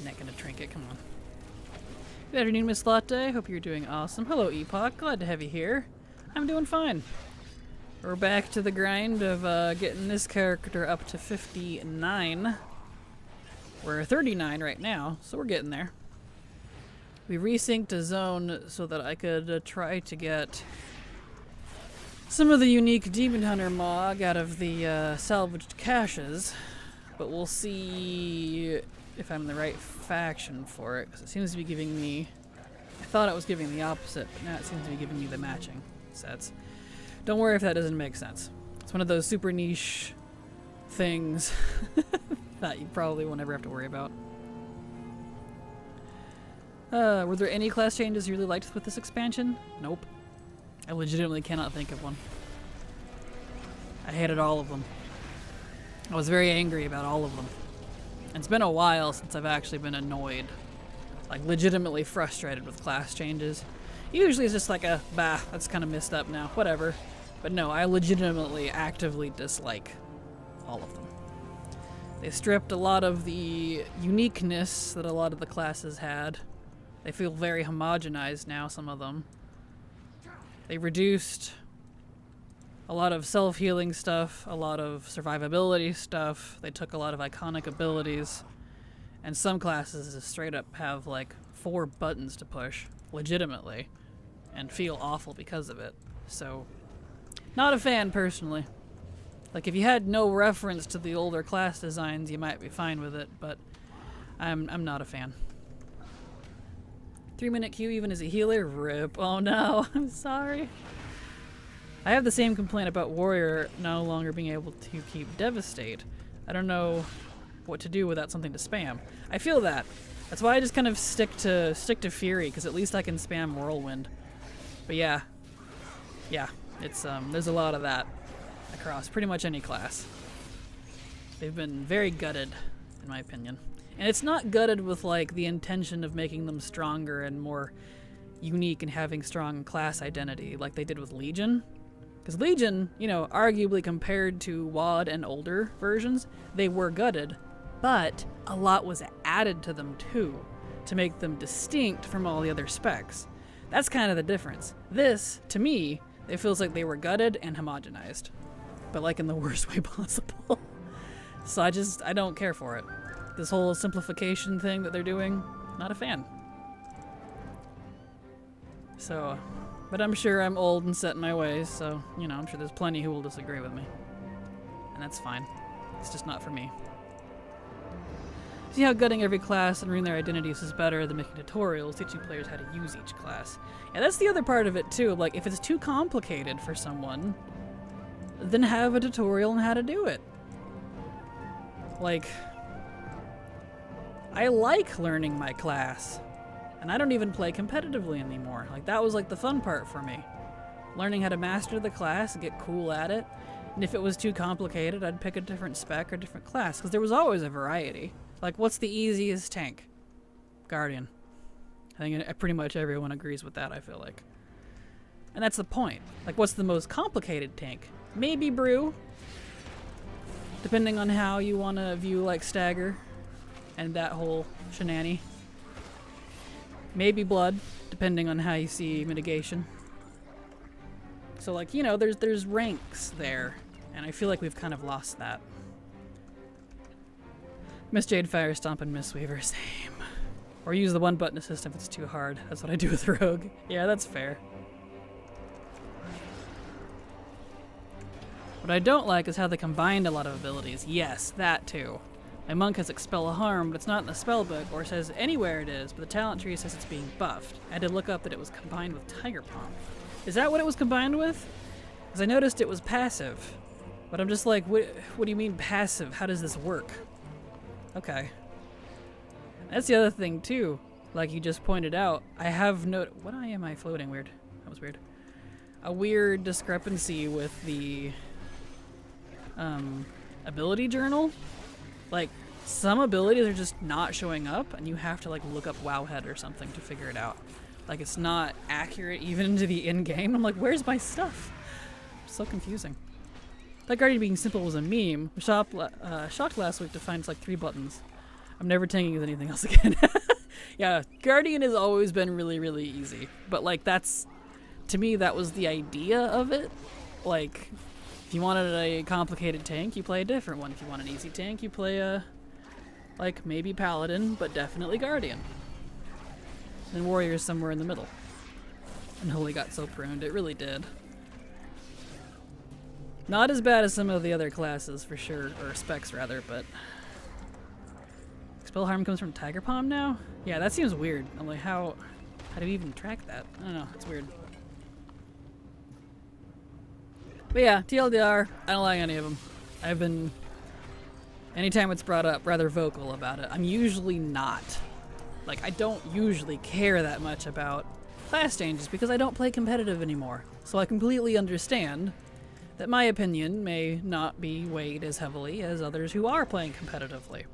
Not gonna trinket, come on. Good afternoon, Miss Latte. Hope you're doing awesome. Hello, Epoch. Glad to have you here. I'm doing fine. We're back to the grind of getting this character up to 59. We're 39 right now, so we're getting there. We resynced a zone so that I could try to get some of the unique Demon Hunter Mog out of the salvaged caches, but we'll see if I'm in the right faction for it, because it seems to be giving me... I thought it was giving the opposite, but now it seems to be giving me the matching sets. Don't worry if that doesn't make sense. It's one of those super niche things that you probably won't ever have to worry about. Were there any class changes you really liked with this expansion? Nope. I legitimately cannot think of one. I hated all of them. I was very angry about all of them. And it's been a while since I've actually been annoyed. Like, legitimately frustrated with class changes. Usually it's just like a, bah, that's kind of messed up now, whatever. But no, I legitimately actively dislike all of them. They stripped a lot of the uniqueness that a lot of the classes had. They feel very homogenized now, some of them. They reduced a lot of self-healing stuff, a lot of survivability stuff. They took a lot of iconic abilities. And some classes just straight up have like 4 buttons to push, legitimately, and feel awful because of it. So, not a fan personally. Like, if you had no reference to the older class designs, you might be fine with it, but I'm not a fan. 3-minute queue even as a healer? Rip. Oh no, I'm sorry. I have the same complaint about Warrior no longer being able to keep Devastate. I don't know what to do without something to spam. I feel that. That's why I just kind of stick to Fury, because at least I can spam Whirlwind. But yeah, it's there's a lot of that across pretty much any class. They've been very gutted, in my opinion. And it's not gutted with like the intention of making them stronger and more unique and having strong class identity like they did with Legion. Because Legion, you know, arguably compared to WoD and older versions, they were gutted, but a lot was added to them too, to make them distinct from all the other specs. That's kind of the difference. This, to me, it feels like they were gutted and homogenized, but like in the worst way possible. So I don't care for it. This whole simplification thing that they're doing, not a fan. So, but I'm sure I'm old and set in my ways, so, you know, I'm sure there's plenty who will disagree with me. And that's fine. It's just not for me. See how gutting every class and ruining their identities is better than making tutorials teaching players how to use each class. Yeah, that's the other part of it too. Like, if it's too complicated for someone, then have a tutorial on how to do it. Like, I like learning my class, and I don't even play competitively anymore. Like, that was like the fun part for me. Learning how to master the class and get cool at it. And if it was too complicated, I'd pick a different spec or different class, because there was always a variety. Like, what's the easiest tank? Guardian. I think pretty much everyone agrees with that, I feel like. And that's the point. Like, what's the most complicated tank? Maybe Brew, depending on how you want to view, like, Stagger and that whole shenanigans. Maybe Blood, depending on how you see mitigation. So, like, you know, there's ranks there, and I feel like we've kind of lost that. Miss Jade, Fire Stomp, and Miss Weaver, same. Or use the one button assist if it's too hard. That's what I do with Rogue. Yeah, that's fair. What I don't like is how they combined a lot of abilities. Yes, that too. My monk has Expel a Harm, but it's not in the spellbook, or says anywhere it is, but the talent tree says it's being buffed. I had to look up that it was combined with Tiger Palm. Is that what it was combined with? Because I noticed it was passive. But I'm just like, what do you mean passive? How does this work? Okay. That's the other thing too. Like you just pointed out, I have why am I floating weird? That was weird. A weird discrepancy with the ability journal. Like, some abilities are just not showing up, and you have to like look up Wowhead or something to figure it out. Like, it's not accurate even into the in-game. I'm like, where's my stuff? It's so confusing. That Guardian being simple was a meme. Shocked last week to find it's like 3 buttons. I'm never tanking with anything else again. Yeah, Guardian has always been really, really easy. But like, that's, to me, that was the idea of it. Like, if you wanted a complicated tank, you play a different one. If you want an easy tank, you play a, like, maybe Paladin, but definitely Guardian. And Warrior is somewhere in the middle. And Holy got so pruned, it really did. Not as bad as some of the other classes, for sure, or specs rather, but... Expel Harm comes from Tiger Palm now? Yeah, that seems weird. I'm like, how do you even track that? I don't know, it's weird. But yeah, TLDR, I don't like any of them. I've been, anytime it's brought up, rather vocal about it. I'm usually not. Like, I don't usually care that much about class changes because I don't play competitive anymore. So I completely understand that my opinion may not be weighed as heavily as others who are playing competitively.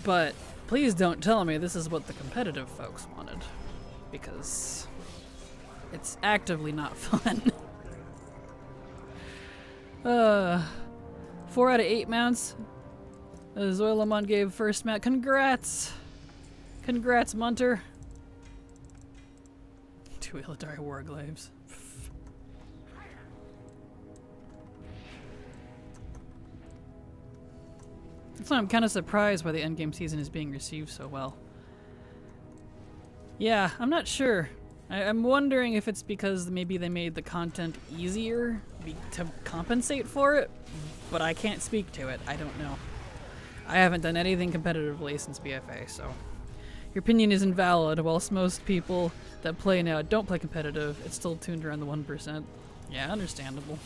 But please don't tell me this is what the competitive folks wanted, because it's actively not fun. 4 out of 8 mounts. Zoilamon gave first mount. Congrats! Congrats, Munter. 2 Illidari Warglaves. That's why I'm kind of surprised why the endgame season is being received so well. Yeah, I'm not sure. I'm wondering if it's because maybe they made the content easier to compensate for it, but I can't speak to it. I don't know. I haven't done anything competitively since BFA, so your opinion is invalid. Whilst most people that play now don't play competitive, it's still tuned around the 1%. Yeah, understandable.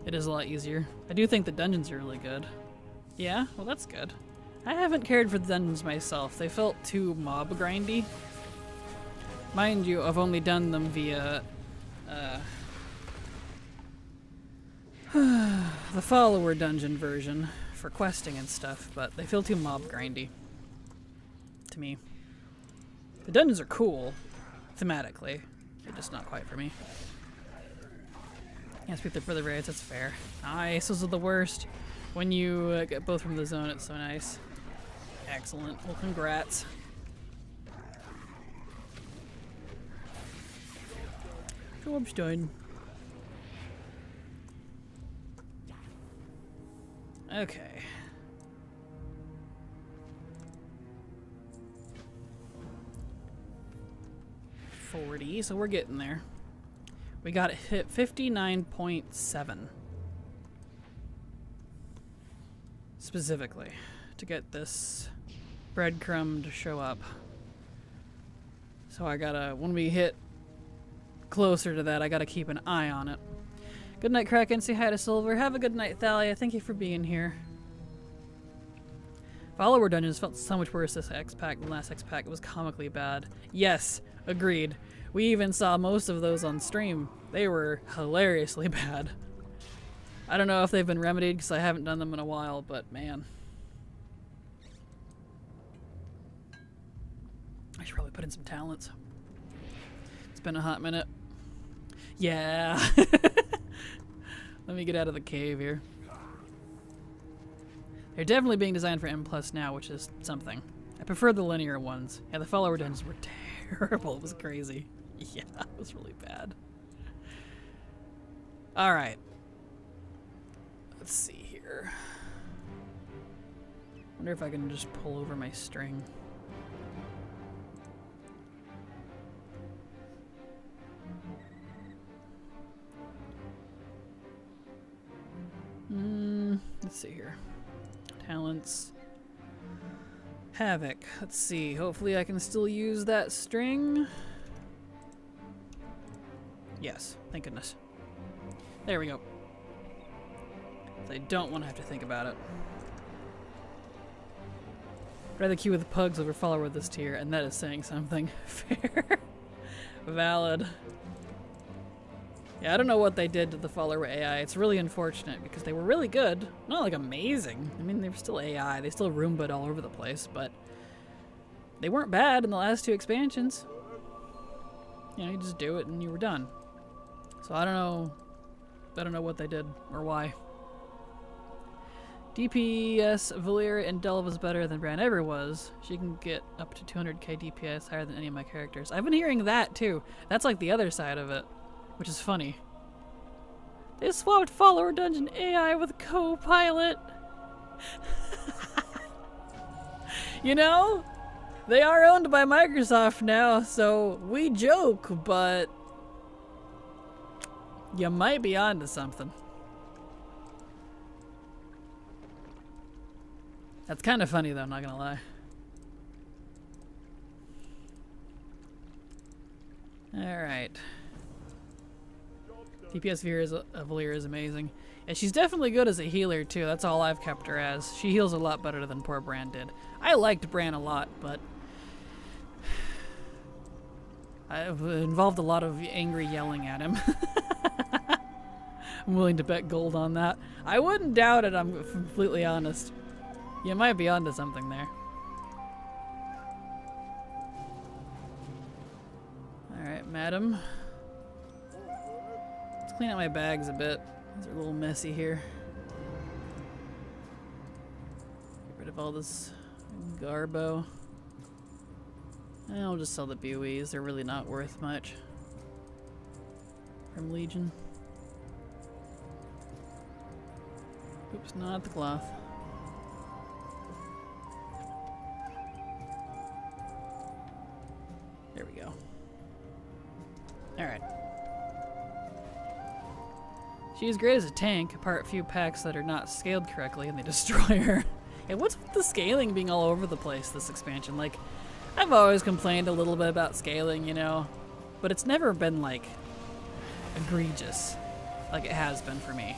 It is a lot easier. I do think the dungeons are really good. Yeah? Well, that's good. I haven't cared for the dungeons myself. They felt too mob grindy. Mind you, I've only done them via the follower dungeon version for questing and stuff, but they feel too mob grindy to me. The dungeons are cool thematically. They're just not quite for me. Can't speak for the raids, that's fair. Nice, those are the worst. When you get both from the zone, it's so nice. Excellent. Well, congrats. Job's done. Okay. $40, so we're getting there. We got it hit 59.7. Specifically, to get this breadcrumb to show up. So I gotta, when we hit closer to that, I gotta keep an eye on it. Good night, Kraken. Say hi to Silver. Have a good night, Thalia. Thank you for being here. Follower dungeons felt so much worse this X-Pack than last X-Pack. It was comically bad. Yes, agreed. We even saw most of those on stream. They were hilariously bad. I don't know if they've been remedied because I haven't done them in a while, but man. I should probably put in some talents. It's been a hot minute. Yeah. Let me get out of the cave here. They're definitely being designed for M+ now, which is something. I prefer the linear ones. Yeah, the follower dungeons were terrible. It was crazy. Yeah, it was really bad. Alright. Let's see here. Wonder if I can just pull over my string. Let's see here. Talents. Havoc. Let's see. Hopefully I can still use that string. Yes. Thank goodness. There we go. I don't want to have to think about it. Rather queue with pugs over follower with this tier, and that is saying something. Fair. Valid. Yeah, I don't know what they did to the follower AI. It's really unfortunate because they were really good. Not like amazing. I mean, they were still AI. They still Roomba'd all over the place, but they weren't bad in the last 2 expansions. You know, you just do it and you were done. So I don't know what they did or why. DPS Valyria and Delve is better than Bran ever was. She can get up to 200k DPS higher than any of my characters. I've been hearing that too. That's like the other side of it, which is funny. They swapped follower dungeon AI with co-pilot. You know, they are owned by Microsoft now, so we joke, but you might be onto something. That's kind of funny though, I'm not gonna lie. Alright. DPS Valyria is amazing. And she's definitely good as a healer too, that's all I've kept her as. She heals a lot better than poor Bran did. I liked Bran a lot, but I've involved a lot of angry yelling at him. I'm willing to bet gold on that. I wouldn't doubt it, I'm completely honest. You might be onto something there. Alright, madam. Let's clean out my bags a bit. These are a little messy here. all this garbo. I'll just sell the buoys. They're really not worth much. From Legion. Oops, not the cloth. There we go. Alright. She's great as a tank, apart a few packs that are not scaled correctly and they destroy her. And what's with the scaling being all over the place this expansion? Like, I've always complained a little bit about scaling, you know, but it's never been like egregious like it has been for me.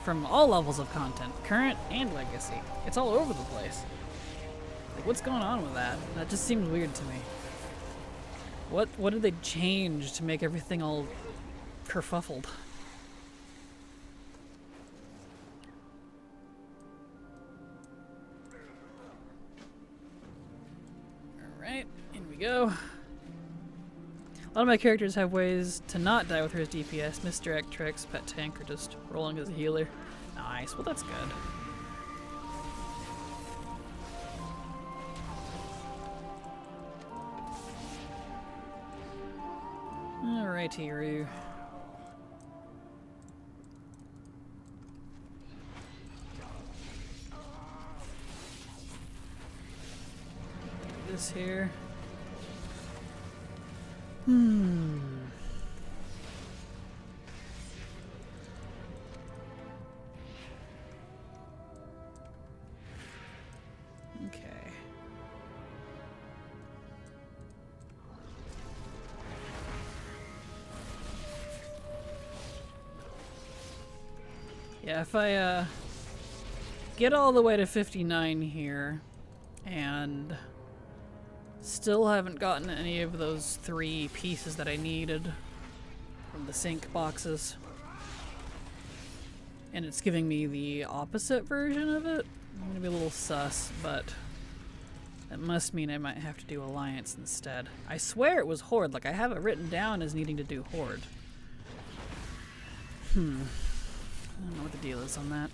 From all levels of content, current and legacy. It's all over the place. Like, what's going on with that? That just seems weird to me. What did they change to make everything all kerfuffled? Alright, in we go. A lot of my characters have ways to not die with her as DPS, misdirect tricks, pet tank, or just rolling as a healer. Nice, well that's good. Alrighty, Roo. This here. Okay. Yeah, if I get all the way to 59 here and still haven't gotten any of those 3 pieces that I needed from the sync boxes, and it's giving me the opposite version of it, I'm gonna be a little sus, but that must mean I might have to do Alliance instead. I swear it was Horde, like I have it written down as needing to do Horde. I don't know what the deal is on that.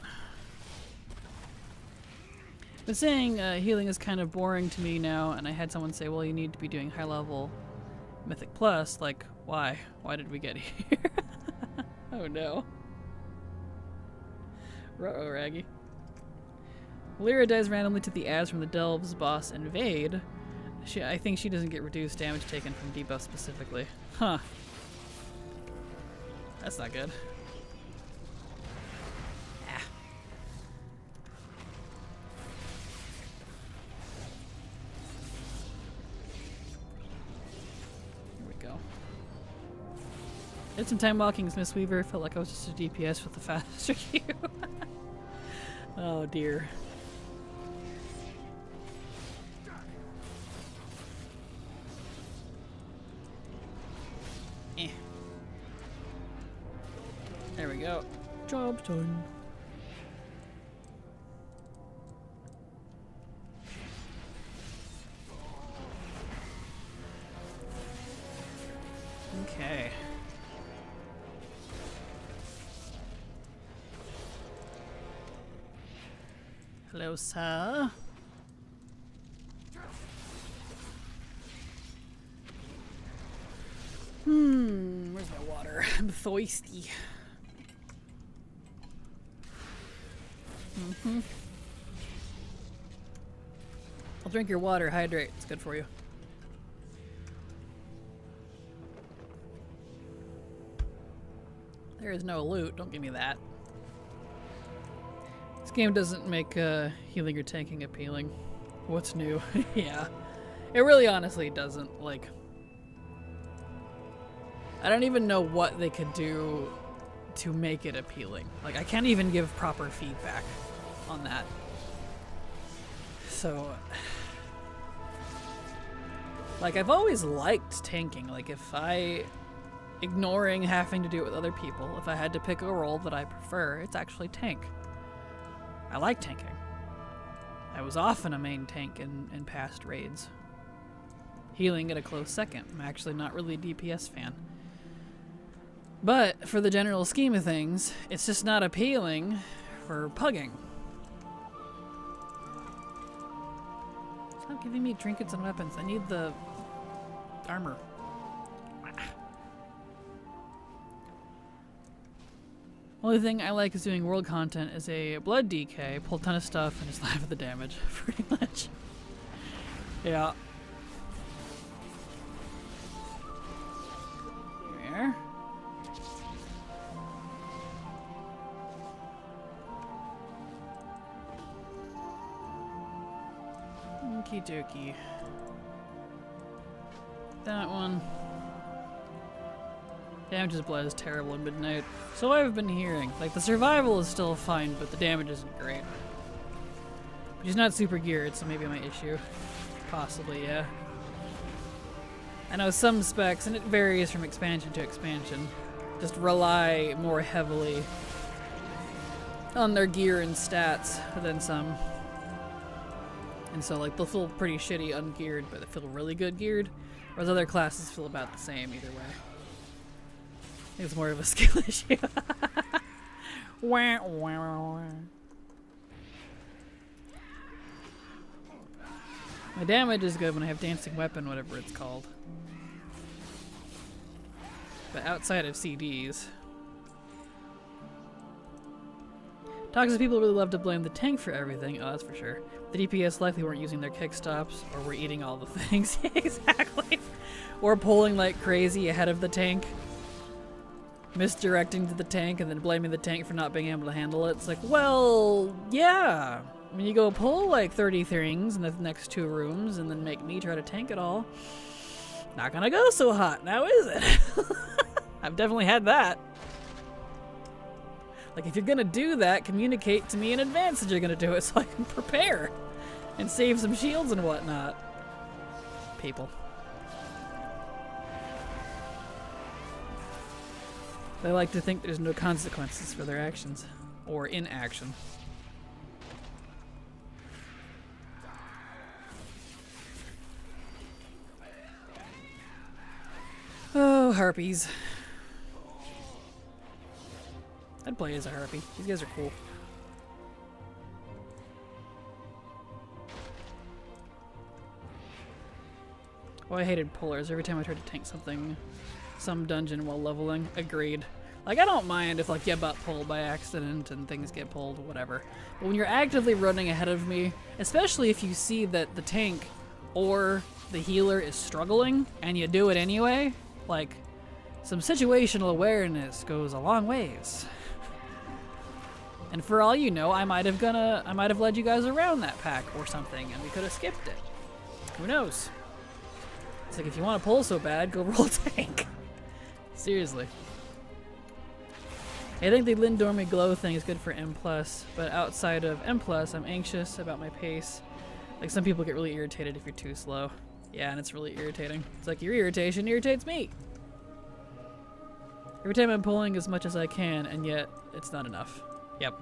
But saying healing is kind of boring to me now, and I had someone say, well, you need to be doing high level Mythic Plus. Like, why? Why did we get here? Oh no. Ruh-oh, Raggy. Lyra dies randomly to the ads from the Delves boss Invade. I think she doesn't get reduced damage taken from debuff specifically. Huh. That's not good. Did some time walking as Mistweaver. Felt like I was just a DPS with a faster Q. Oh dear. Eh. There we go. Job's done. Okay. Hello, sir. Where's my water? I'm thirsty. I'll drink your water, hydrate. It's good for you. There is no loot, don't give me that. This game doesn't make healing or tanking appealing. What's new? Yeah. It really honestly doesn't. Like, I don't even know what they could do to make it appealing. Like, I can't even give proper feedback on that. So, like, I've always liked tanking. Like, if I, ignoring having to do it with other people, if I had to pick a role that I prefer, it's actually tank. I like tanking. I was often a main tank in past raids. Healing at a close second. I'm actually not really a DPS fan. But for the general scheme of things, it's just not appealing for pugging. Stop giving me trinkets and weapons. I need the armor. Only thing I like is doing world content is a blood DK, pull a ton of stuff, and just laugh at the damage, pretty much. Yeah. There. Okie dokie. That one. Damage's blood is terrible at midnight. So I've been hearing. Like, the survival is still fine, but the damage isn't great. But he's not super geared, so maybe my issue. Possibly, yeah. I know some specs, and it varies from expansion to expansion, just rely more heavily on their gear and stats than some. And so, like, they'll feel pretty shitty ungeared, but they feel really good geared. Whereas other classes feel about the same either way. I think it's more of a skill issue. Wah, wah, wah. My damage is good when I have dancing weapon, whatever it's called. But outside of CDs. Toxic people really love to blame the tank for everything. Oh, that's for sure. The DPS likely weren't using their kick stops, or were eating all the things. Exactly. Or pulling like crazy ahead of the tank. Misdirecting to the tank and then blaming the tank for not being able to handle it. It's like, well, yeah. When you go pull like 30 things in the next 2 rooms and then make me try to tank it all, not gonna go so hot, now is it? I've definitely had that. Like, if you're gonna do that, communicate to me in advance that you're gonna do it so I can prepare and save some shields and whatnot. People. They like to think there's no consequences for their actions or inaction. Oh, harpies. I'd play as a harpy. These guys are cool. Oh, I hated pullers. Every time I tried to tank some dungeon while leveling. Agreed. Like, I don't mind if, like, you butt pull by accident and things get pulled, whatever. But when you're actively running ahead of me, especially if you see that the tank or the healer is struggling and you do it anyway, like, some situational awareness goes a long ways. And for all you know, I might have led you guys around that pack or something, and we could have skipped it. Who knows? It's like, if you want to pull so bad, go roll tank. Seriously. I think the Lindormy glow thing is good for M+, but outside of M+, I'm anxious about my pace. Like, some people get really irritated if you're too slow. Yeah, and it's really irritating. It's like, your irritation irritates me. Every time I'm pulling as much as I can, and yet it's not enough. Yep.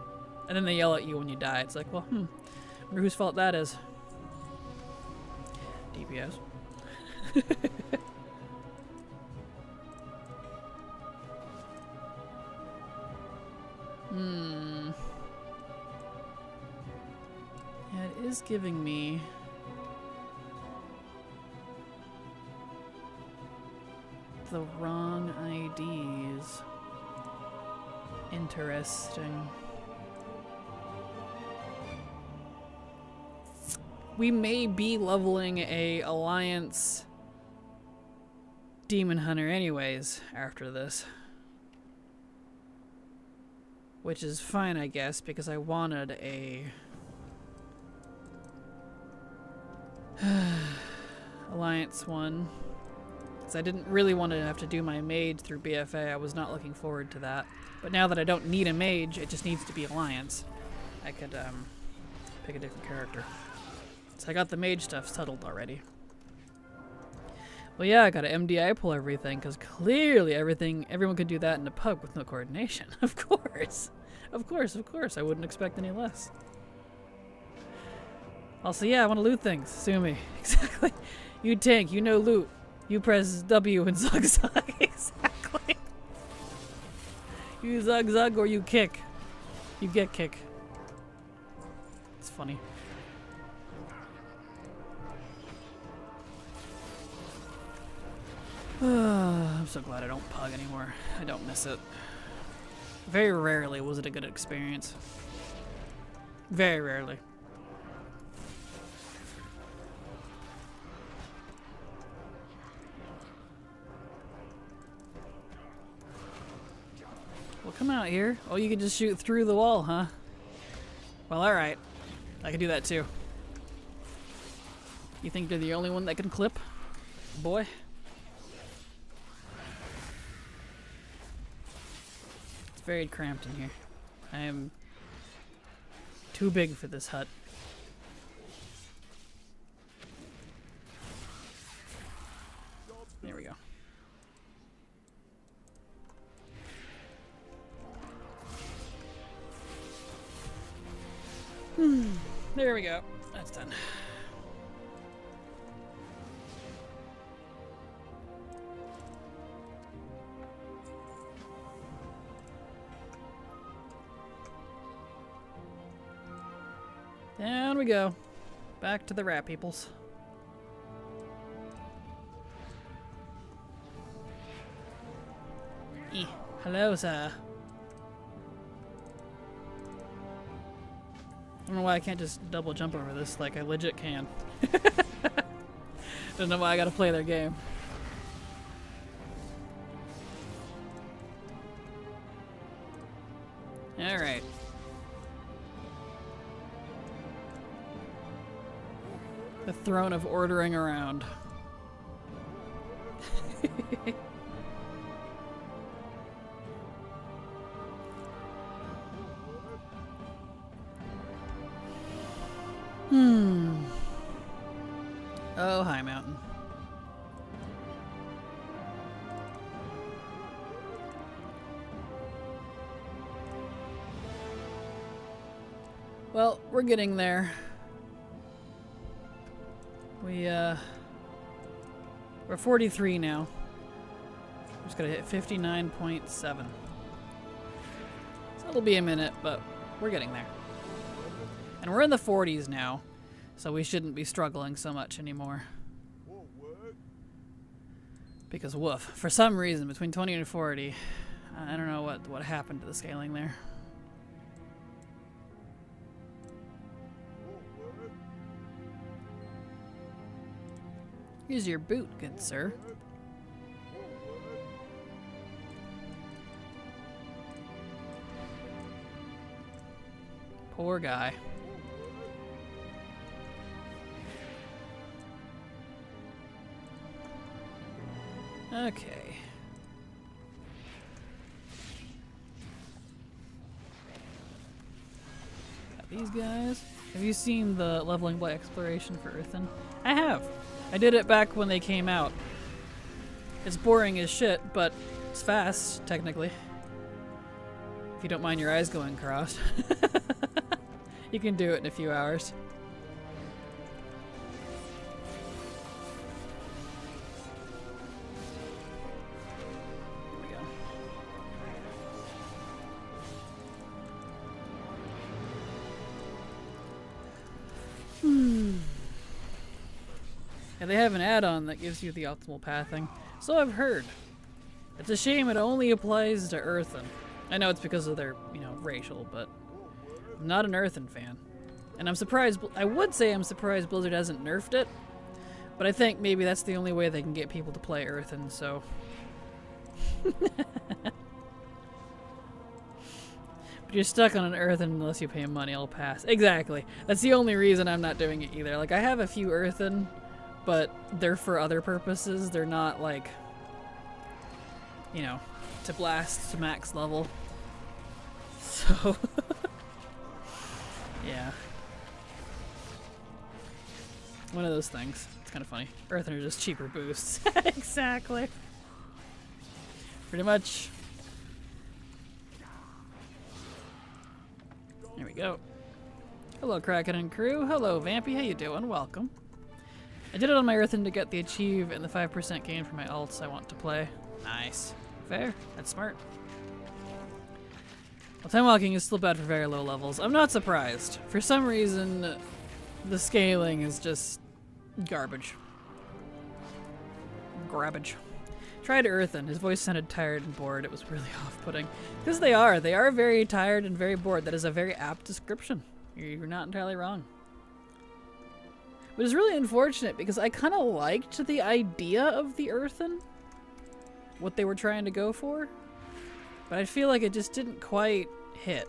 And then they yell at you when you die. It's like, well, wonder whose fault that is. DPS. Yeah, it is giving me the wrong IDs. Interesting. We may be leveling a Alliance Demon Hunter anyways after this. Which is fine, I guess, because I wanted a Alliance one. Because I didn't really want to have to do my mage through BFA. I was not looking forward to that. But now that I don't need a mage, it just needs to be Alliance. I could pick a different character. So I got the mage stuff settled already. Well, yeah, I got to MDI pull everything, because clearly everyone could do that in a pub with no coordination. Of course. Of course, of course. I wouldn't expect any less. Also, yeah, I want to loot things. Sue me. Exactly. You tank, you know loot. You press W and zug zug. Exactly. You zug zug or you kick. You get kick. It's funny. I'm so glad I don't pug anymore. I don't miss it. Very rarely was it a good experience. Very rarely. Well, come out here. Oh, you can just shoot through the wall, huh? Well, alright. I can do that too. You think you're the only one that can clip? Boy. It's very cramped in here. I am too big for this hut. There we go. There we go. That's done. Down we go. Back to the rat peoples. Hello, sir. I don't know why I can't just double jump over this like I legit can. Don't know why I gotta play their game. Alright. The throne of ordering around. Oh, hi, mountain. Well, we're getting there. We're 43 now. We're just gonna hit 59.7. So it'll be a minute, but we're getting there. And we're in the 40s now, so we shouldn't be struggling so much anymore. Because woof, for some reason between 20 and 40, I don't know what happened to the scaling there. Here's your boot, good sir. Poor guy. Okay. Got these guys. Have you seen the leveling by exploration for Earthen? I have. I did it back when they came out. It's boring as shit, but it's fast, technically. If you don't mind your eyes going crossed. You can do it in a few hours. Yeah, they have an add-on that gives you the optimal pathing. So I've heard. It's a shame it only applies to Earthen. I know it's because of their, racial, but I'm not an Earthen fan. And I'm surprised, I would say I'm surprised Blizzard hasn't nerfed it, but I think maybe that's the only way they can get people to play Earthen, so. But you're stuck on an Earthen unless you pay money, I'll pass. Exactly. That's the only reason I'm not doing it either. Like, I have a few Earthen, but they're for other purposes. They're not like, to blast to max level. So, yeah. One of those things. It's kind of funny. Earthen are just cheaper boosts. Exactly. Pretty much. There we go. Hello, Kraken and crew. Hello, Vampy. How you doing? Welcome. I did it on my Earthen to get the achieve and the 5% gain for my alts I want to play. Nice. Fair. That's smart. Well, time walking is still bad for very low levels. I'm not surprised. For some reason, the scaling is just garbage. Grabbage. Tried Earthen. His voice sounded tired and bored. It was really off-putting. Because they are. They are very tired and very bored. That is a very apt description. You're not entirely wrong. But it's really unfortunate because I kind of liked the idea of the Earthen. What they were trying to go for. But I feel like it just didn't quite hit.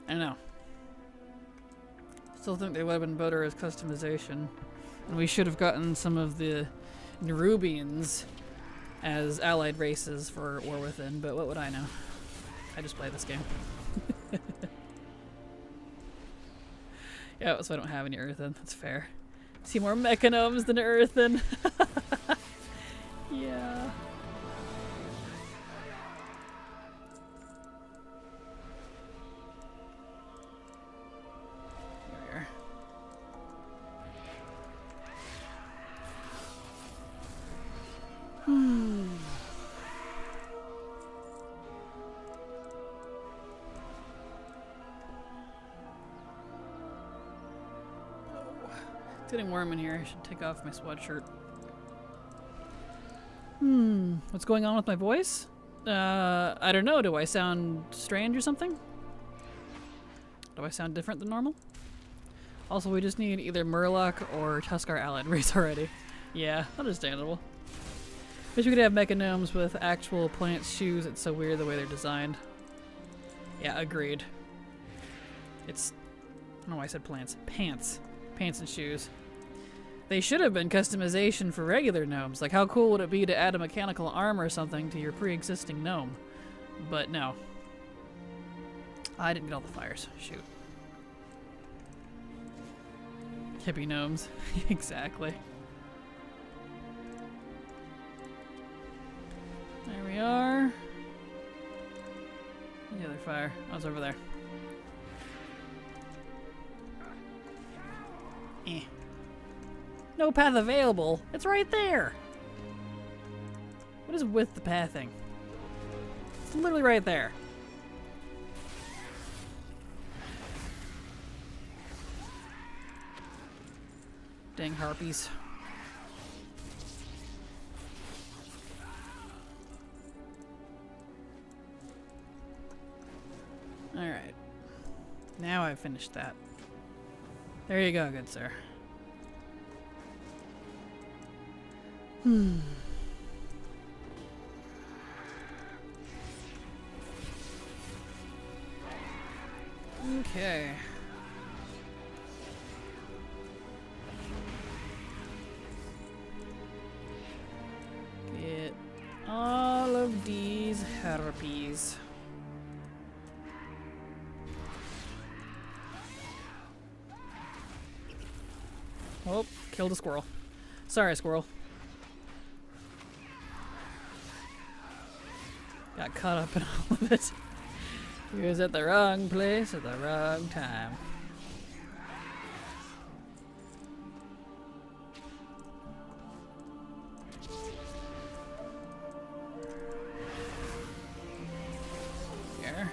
I don't know. Still think they would have been better as customization. And we should have gotten some of the Nerubians as allied races for War Within, but what would I know? I just play this game. Yeah, so I don't have any Earthen. That's fair. See more Mechanomes than Earthen. Yeah. Here we are. It's getting warm in here. I should take off my sweatshirt. What's going on with my voice? I don't know. Do I sound strange or something? Do I sound different than normal? Also, we just need either Murloc or Tuskar allied race already. Yeah, understandable. Wish we could have Mechanomes with actual plant shoes. It's so weird the way they're designed. Yeah, agreed. It's... I don't know why I said plants. Pants. Pants and shoes. They should have been customization for regular gnomes. Like, how cool would it be to add a mechanical arm or something to your pre-existing gnome? But no. I didn't get all the fires. Shoot. Hippie gnomes. Exactly. There we are. The other fire. Oh, it's over there. Eh. No path available. It's right there. What is with the pathing? It's literally right there. Dang harpies. Alright. Now I've finished that. There you go, good sir. Okay. Get all of these harpies. Oh, killed a squirrel. Sorry, squirrel. Got caught up in all of it. He was at the wrong place at the wrong time. Here.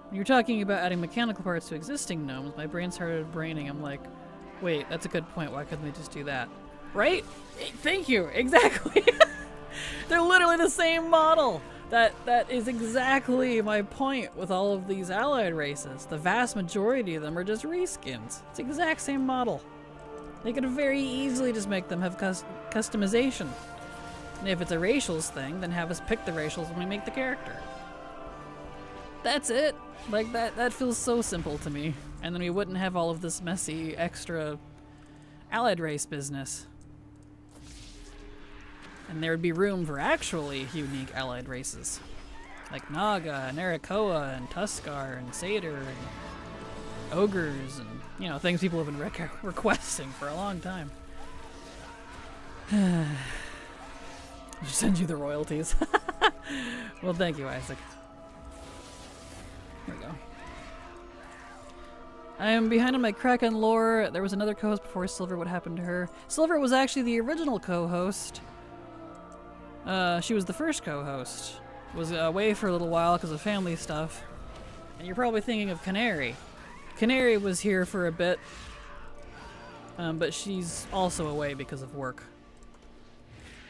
When you were talking about adding mechanical parts to existing gnomes, my brain started braining. I'm like, wait, that's a good point. Why couldn't they just do that? Right? Thank you. Exactly. They're literally the same model. That is exactly my point with all of these allied races. The vast majority of them are just reskins. It's the exact same model. They could very easily just make them have customization. And if it's a racials thing, then have us pick the racials when we make the character. That's it. Like, that feels so simple to me. And then we wouldn't have all of this messy extra allied race business. And there would be room for actually unique allied races. Like Naga and Arakoa and Tuskar and Satyr and Ogres and, you know, things people have been requesting for a long time. I should send you the royalties. Well, thank you, Isaac. There we go. I am behind on my Kraken lore. There was another co-host before Silver. What happened to her? Silver was actually the original co-host. She was the first co-host. Was away for a little while because of family stuff. And you're probably thinking of Canary. Canary was here for a bit, but she's also away because of work.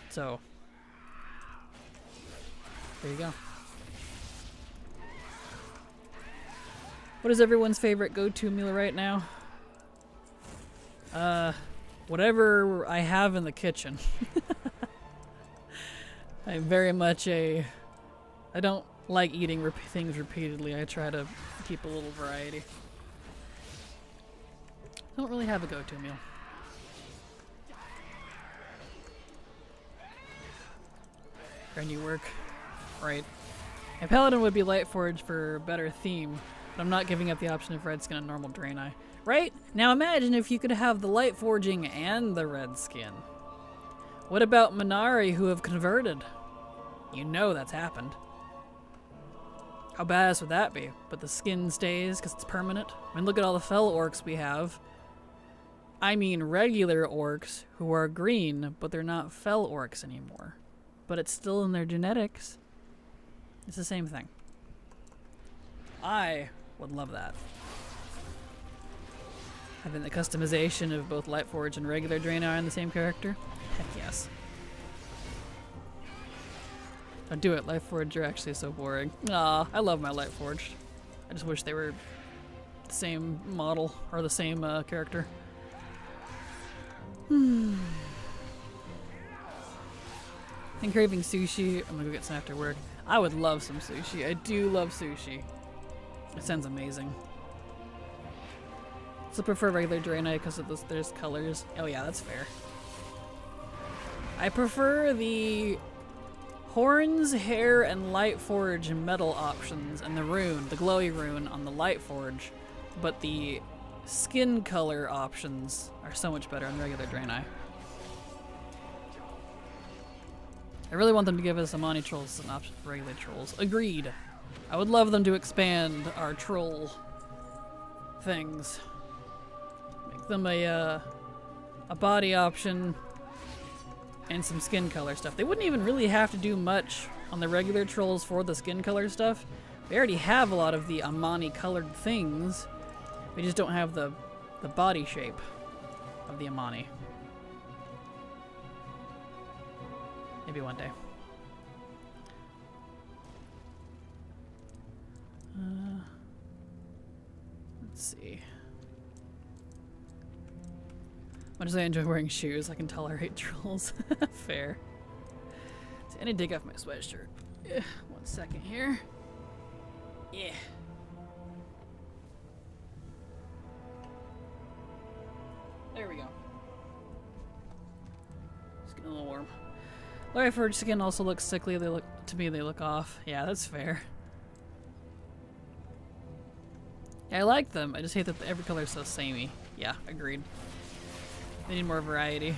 So, there you go. What is everyone's favorite go-to meal right now? Whatever I have in the kitchen. I'm very much I don't like eating things repeatedly. I try to keep a little variety. I don't really have a go-to meal. Brand new work. Right. My paladin would be Lightforged for a better theme, but I'm not giving up the option of red skin and normal Draenei. Right? Now imagine if you could have the light forging and the red skin. What about Minari who have converted? You know that's happened. How badass would that be? But the skin stays because it's permanent. I mean, look at all the fell orcs we have. I mean regular orcs who are green, but they're not fell orcs anymore. But it's still in their genetics. It's the same thing. I would love that. Having the customization of both Lightforged and regular Draenei on the same character? Heck yes. Don't do it, Lightforged are actually so boring. Aw, I love my Lightforged. I just wish they were the same model, or the same character. I'm craving sushi. I'm gonna go get some after work. I would love some sushi. I do love sushi. It sounds amazing. So I prefer regular Draenei because of there's colors. Oh yeah, that's fair. I prefer the horns, hair, and Lightforge metal options and the rune, the glowy rune on the Lightforge, but the skin color options are so much better on regular Draenei. I really want them to give us Amani trolls as an option for regular trolls. Agreed. I would love them to expand our troll things. Make them a body option and some skin color stuff. They wouldn't even really have to do much on the regular trolls for the skin color stuff. We already have a lot of the Amani colored things. We just don't have the body shape of the Amani. Maybe one day. Let's see. Much as I enjoy wearing shoes, I can tolerate trolls. Fair. So I need to dig off my sweatshirt. Yeah, 1 second here. Yeah. There we go. It's getting a little warm. Lightforged skin also looks sickly. They look off. Yeah, that's fair. Yeah, I like them. I just hate that every color is so samey. Yeah, agreed. They need more variety.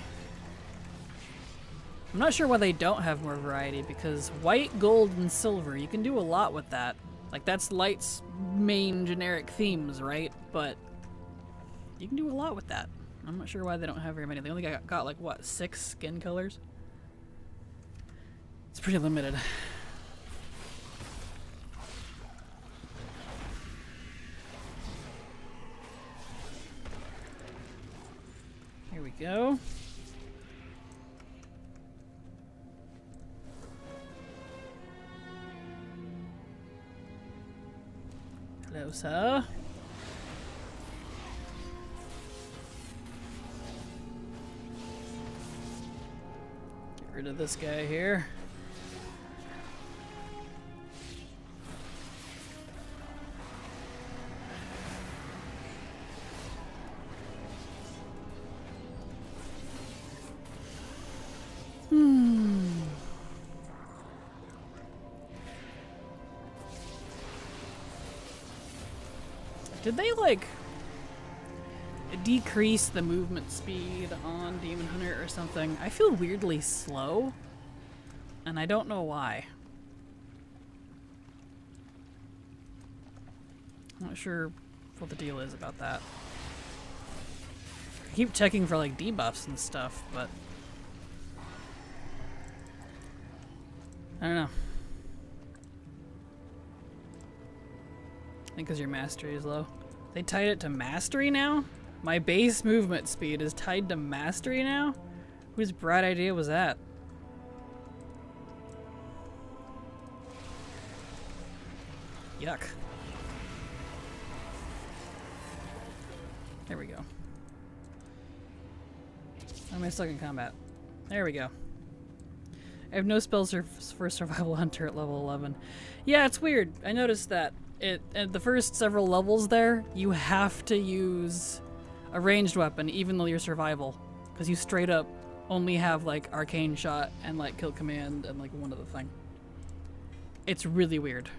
I'm not sure why they don't have more variety, because white, gold, and silver, you can do a lot with that. Like, that's Light's main generic themes, right? But you can do a lot with that. I'm not sure why they don't have very many. They only got like, what, 6 skin colors? It's pretty limited. Here we go. Hello, sir. Get rid of this guy here. Did they, like, decrease the movement speed on Demon Hunter or something? I feel weirdly slow, and I don't know why. I'm not sure what the deal is about that. I keep checking for, like, debuffs and stuff, but I don't know. I think because your mastery is low. They tied it to mastery now? My base movement speed is tied to mastery now? Whose bright idea was that? Yuck. There we go. Am I stuck in combat? There we go. I have no spells for Survival Hunter at level 11. Yeah, it's weird. I noticed that. At the first several levels there, you have to use a ranged weapon even though you're survival. Because you straight up only have like arcane shot and like kill command and like one other thing. It's really weird.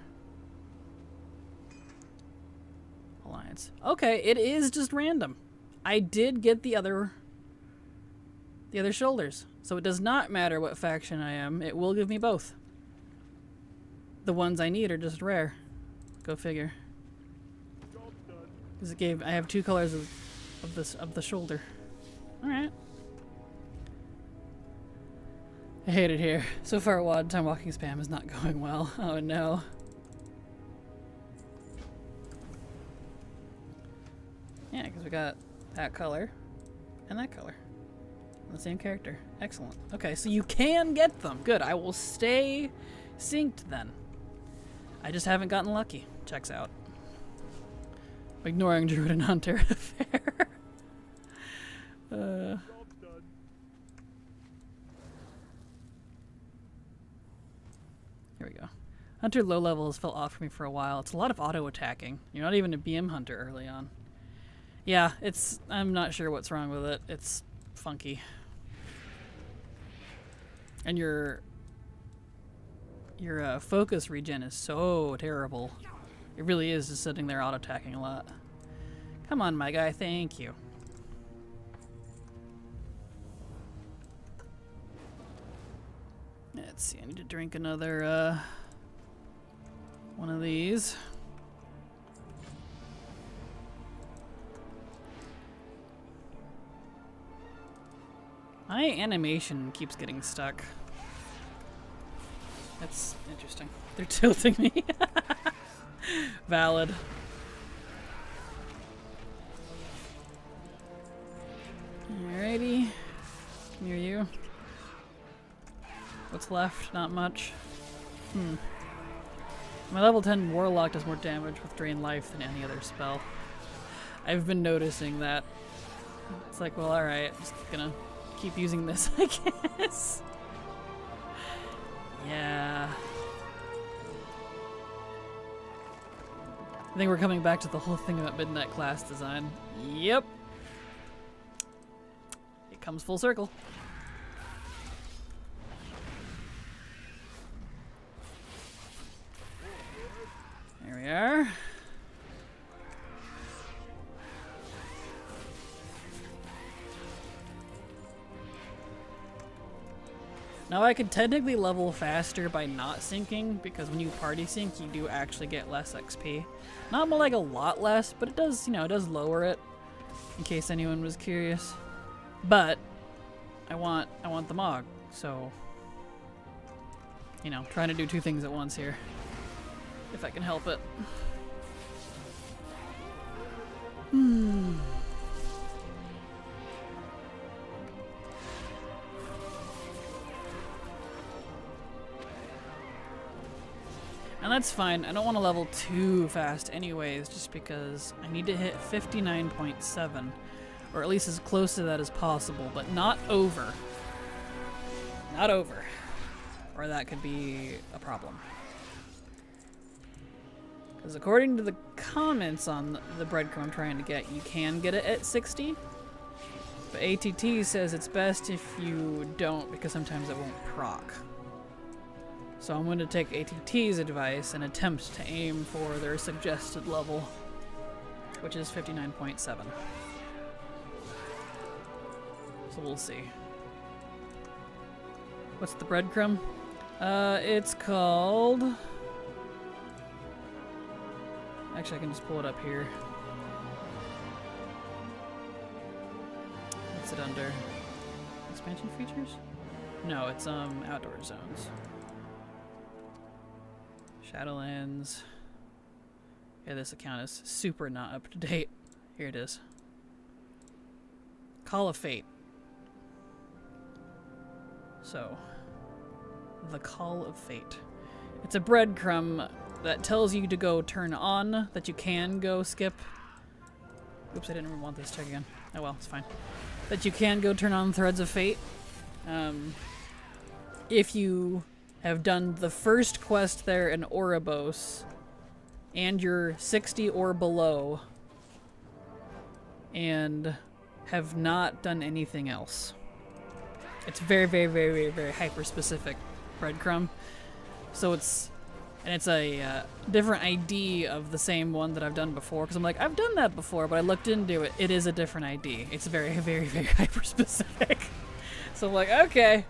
Alliance. Okay, it is just random. I did get the other shoulders. So it does not matter what faction I am, it will give me both. The ones I need are just rare. Go figure. Because it gave I have 2 colors of the shoulder. Alright. I hate it here. So far WoD time walking spam is not going well. Oh no. Yeah, because we got that color and that color. The same character. Excellent. Okay, so you can get them. Good. I will stay synced then. I just haven't gotten lucky. Checks out. Ignoring Druid and Hunter. Fair. Here we go. Hunter low levels fell off for me for a while. It's a lot of auto attacking. You're not even a BM Hunter early on. Yeah, I'm not sure what's wrong with it. It's funky. And your focus regen is so terrible. It really is just sitting there auto-attacking a lot. Come on, my guy. Thank you. Let's see. I need to drink another one of these. My animation keeps getting stuck. That's interesting. They're tilting me. Valid. Alrighty. Near you. What's left? Not much. My level 10 Warlock does more damage with Drain Life than any other spell. I've been noticing that. It's like, well, alright. I'm just gonna keep using this, I guess. Yeah. I think we're coming back to the whole thing about Midnight class design. Yep. It comes full circle. There we are. Now I could technically level faster by not syncing, because when you party sync, you do actually get less XP. Not more like a lot less, but it does, you know, it does lower it, in case anyone was curious. But I want the Mog, so you know, trying to do 2 things at once here, if I can help it. And that's fine. I don't want to level too fast anyways, just because I need to hit 59.7, or at least as close to that as possible, but not over. Not over. Or that could be a problem. Because according to the comments on the breadcrumb I'm trying to get, you can get it at 60. But ATT says it's best if you don't, because sometimes it won't proc. So I'm going to take ATT's advice and attempt to aim for their suggested level, which is 59.7. So we'll see. What's the breadcrumb? It's called... Actually, I can just pull it up here. What's it under? Expansion features? No, it's outdoor zones. Shadowlands. Yeah, this account is super not up to date. Here it is. Call of Fate. So, the Call of Fate. It's a breadcrumb that tells you to go turn on, that you can go skip. Oops, I didn't even want this check again. Oh well, it's fine. That you can go turn on Threads of Fate. If you have done the first quest there in Oribos, and you're 60 or below, and have not done anything else. It's very, very, very, very, very hyper-specific breadcrumb. So it's a different ID of the same one that I've done before, because I'm like, I've done that before, but I looked into it. It is a different ID. It's very, very, very hyper-specific. So I'm like, okay.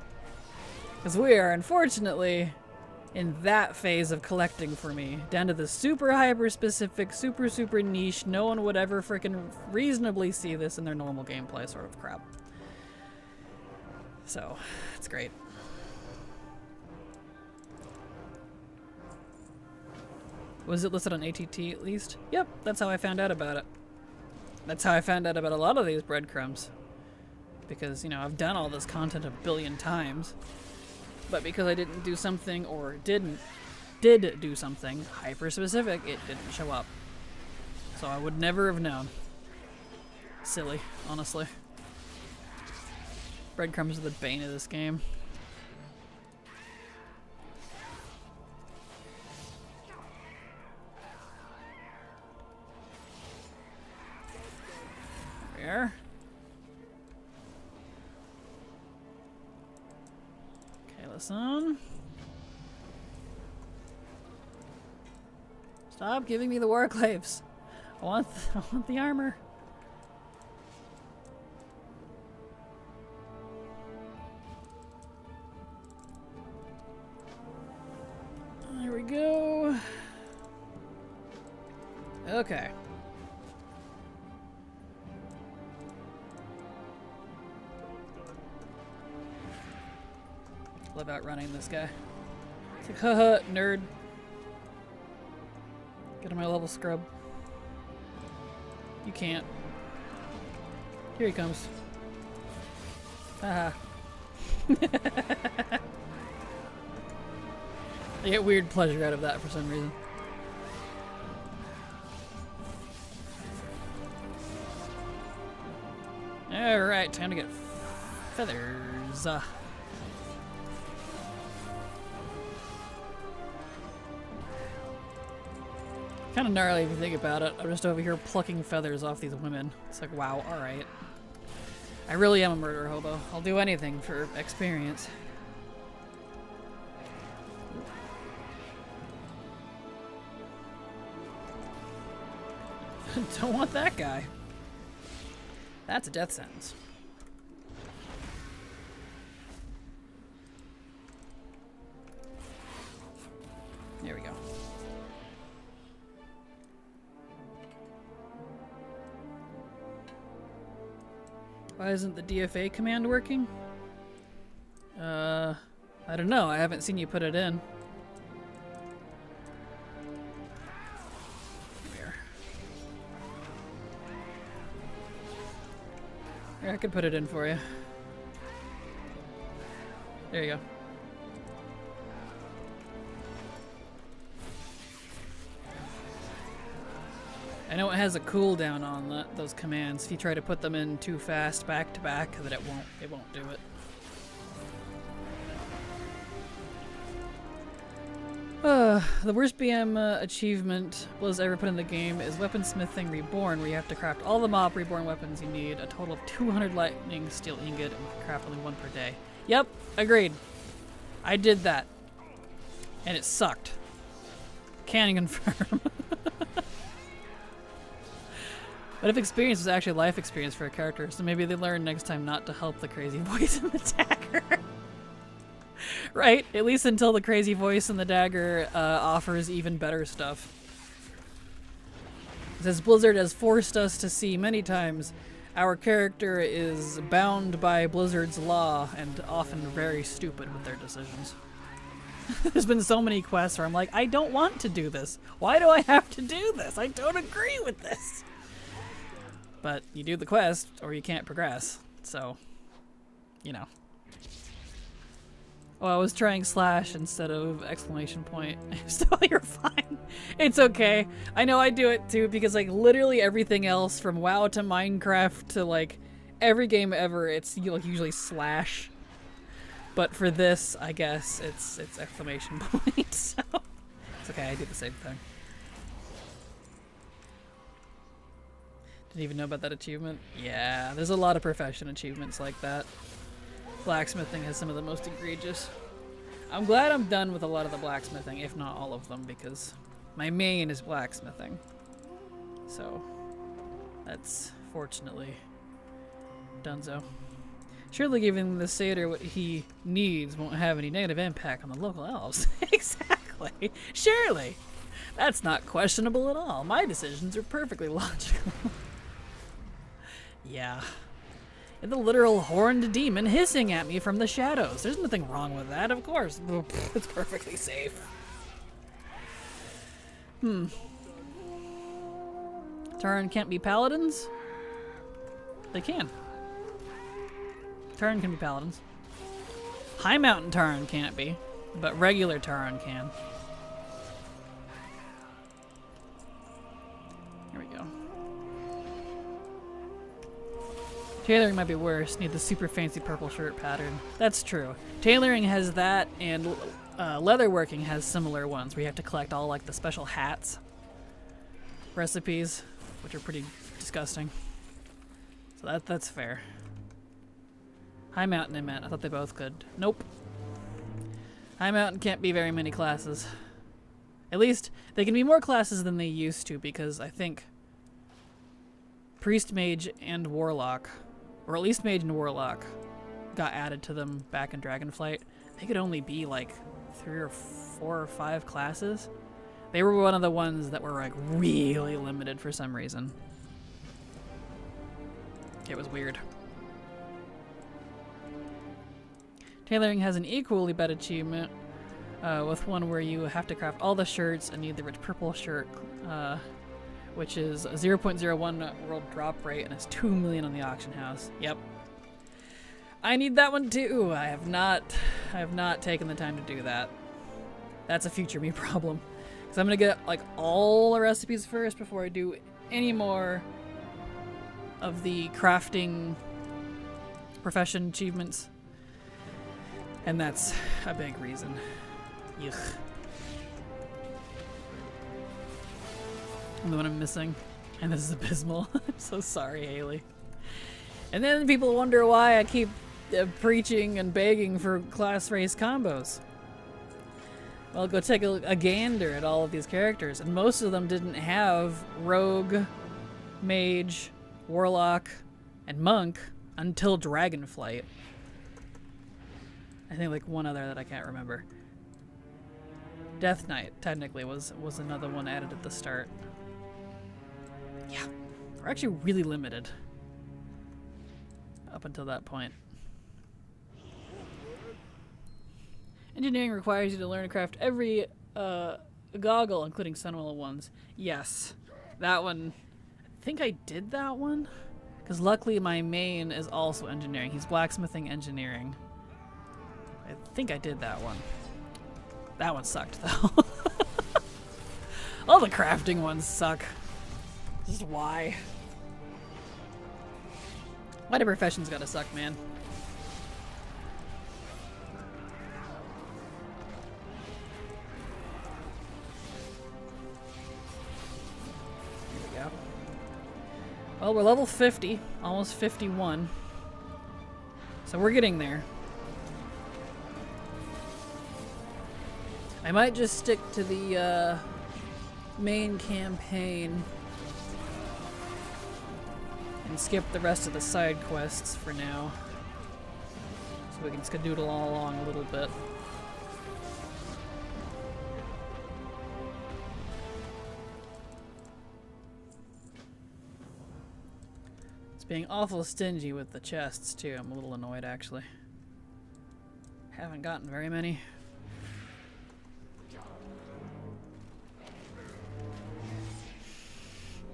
Because we are, unfortunately, in that phase of collecting for me. Down to the super hyper-specific, super, super niche, no one would ever freaking reasonably see this in their normal gameplay sort of crap. So, it's great. Was it listed on ATT at least? Yep, that's how I found out about it. That's how I found out about a lot of these breadcrumbs. Because, you know, I've done all this content a billion times. But because I didn't do something, or did do something hyper-specific, it didn't show up. So I would never have known. Silly, honestly. Breadcrumbs are the bane of this game. There. Okay, listen. Stop giving me the warclaves. I want the armor. There we go. Okay. Love outrunning this guy. It's like, haha, nerd. Get on my level, scrub. You can't. Here he comes. Haha. I get weird pleasure out of that for some reason. Alright, time to get feathers. Kind of gnarly if you think about it. I'm just over here plucking feathers off these women. It's like, wow, alright. I really am a murder hobo. I'll do anything for experience. Don't want that guy. That's a death sentence. There we go. Why isn't the DFA command working? I don't know. I haven't seen you put it in. Here, I could put it in for you. There you go. I know it has a cooldown on those commands. If you try to put them in too fast back to back, that it won't do it. The worst BM achievement Blizz ever put in the game is Weaponsmithing Reborn, where you have to craft all the mob reborn weapons you need, a total of 200 lightning steel ingot, and you can craft only one per day. Yep, agreed. I did that. And it sucked. Can confirm. What if experience was actually life experience for a character? So maybe they learn next time not to help the crazy voice in the dagger. Right? At least until the crazy voice in the dagger offers even better stuff. It says Blizzard has forced us to see many times our character is bound by Blizzard's law and often very stupid with their decisions. There's been so many quests where I'm like, I don't want to do this. Why do I have to do this? I don't agree with this. But you do the quest or you can't progress. So, you know. Oh, I was trying slash instead of exclamation point. So you're fine. It's okay. I know I do it too because like literally everything else from WoW to Minecraft to like every game ever, it's like usually slash. But for this, I guess it's exclamation point. So it's okay. I do the same thing. Didn't even know about that achievement. Yeah, there's a lot of profession achievements like that. Blacksmithing has some of the most egregious. I'm glad I'm done with a lot of the blacksmithing, if not all of them, because my main is blacksmithing. So, that's fortunately donezo. Surely giving the satyr what he needs won't have any negative impact on the local elves. Exactly. Surely. That's not questionable at all. My decisions are perfectly logical. Yeah. The literal horned demon hissing at me from the shadows. There's nothing wrong with that, of course. It's perfectly safe. Tauren can't be paladins? They can. Tauren can be paladins. High Mountain Tauren can't be, but regular Tauren can. Here we go. Tailoring might be worse. Need the super fancy purple shirt pattern. That's true. Tailoring has that, and leatherworking has similar ones where you have to collect all like the special hats recipes, which are pretty disgusting. So that's fair. High Mountain, I meant. I thought they both could. Nope. High Mountain can't be very many classes. At least they can be more classes than they used to, because I think Priest, Mage, and Warlock, or at least Mage and Warlock, got added to them back in Dragonflight. They could only be like 3 or 4 or 5 classes. They were one of the ones that were like really limited for some reason. It was weird. Tailoring has an equally bad achievement with one where you have to craft all the shirts and need the rich purple shirt, which is a 0.01 world drop rate and it's 2 million on the auction house. Yep. I need that one too. I have not taken the time to do that. That's a future me problem. Because I'm gonna get like all the recipes first before I do any more of the crafting profession achievements. And that's a big reason. Yuck. I'm the one I'm missing. And this is abysmal. I'm so sorry, Haley. And then people wonder why I keep preaching and begging for class race combos. Well, go take a gander at all of these characters, and most of them didn't have Rogue, Mage, Warlock, and Monk until Dragonflight. I think like one other that I can't remember. Death Knight, technically, was another one added at the start. Yeah, we're actually really limited up until that point. Engineering requires you to learn to craft every goggle, including Sunwell ones. Yes, that one. I think I did that one, because luckily my main is also engineering. He's blacksmithing engineering. I think I did that one. That one sucked though. All the crafting ones suck. Just why? Why do professions gotta suck, man? Well, we're level 50, almost 51. So we're getting there. I might just stick to the main campaign and skip the rest of the side quests for now. So we can skedoodle all along a little bit. Being awful stingy with the chests too. I'm a little annoyed actually. Haven't gotten very many.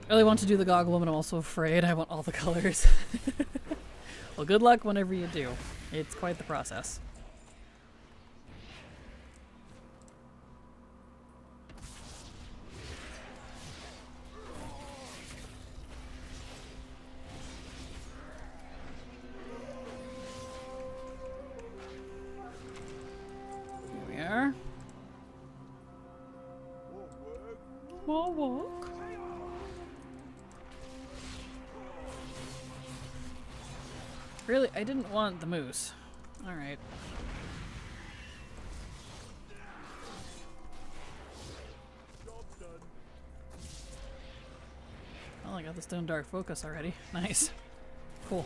I really want to do the goggle, but I'm also afraid I want all the colors. Well, good luck whenever you do. It's quite the process. Here we are. More walk. Really? I didn't want the moose. Alright. Oh, I got the stone dark focus already. Nice. Cool.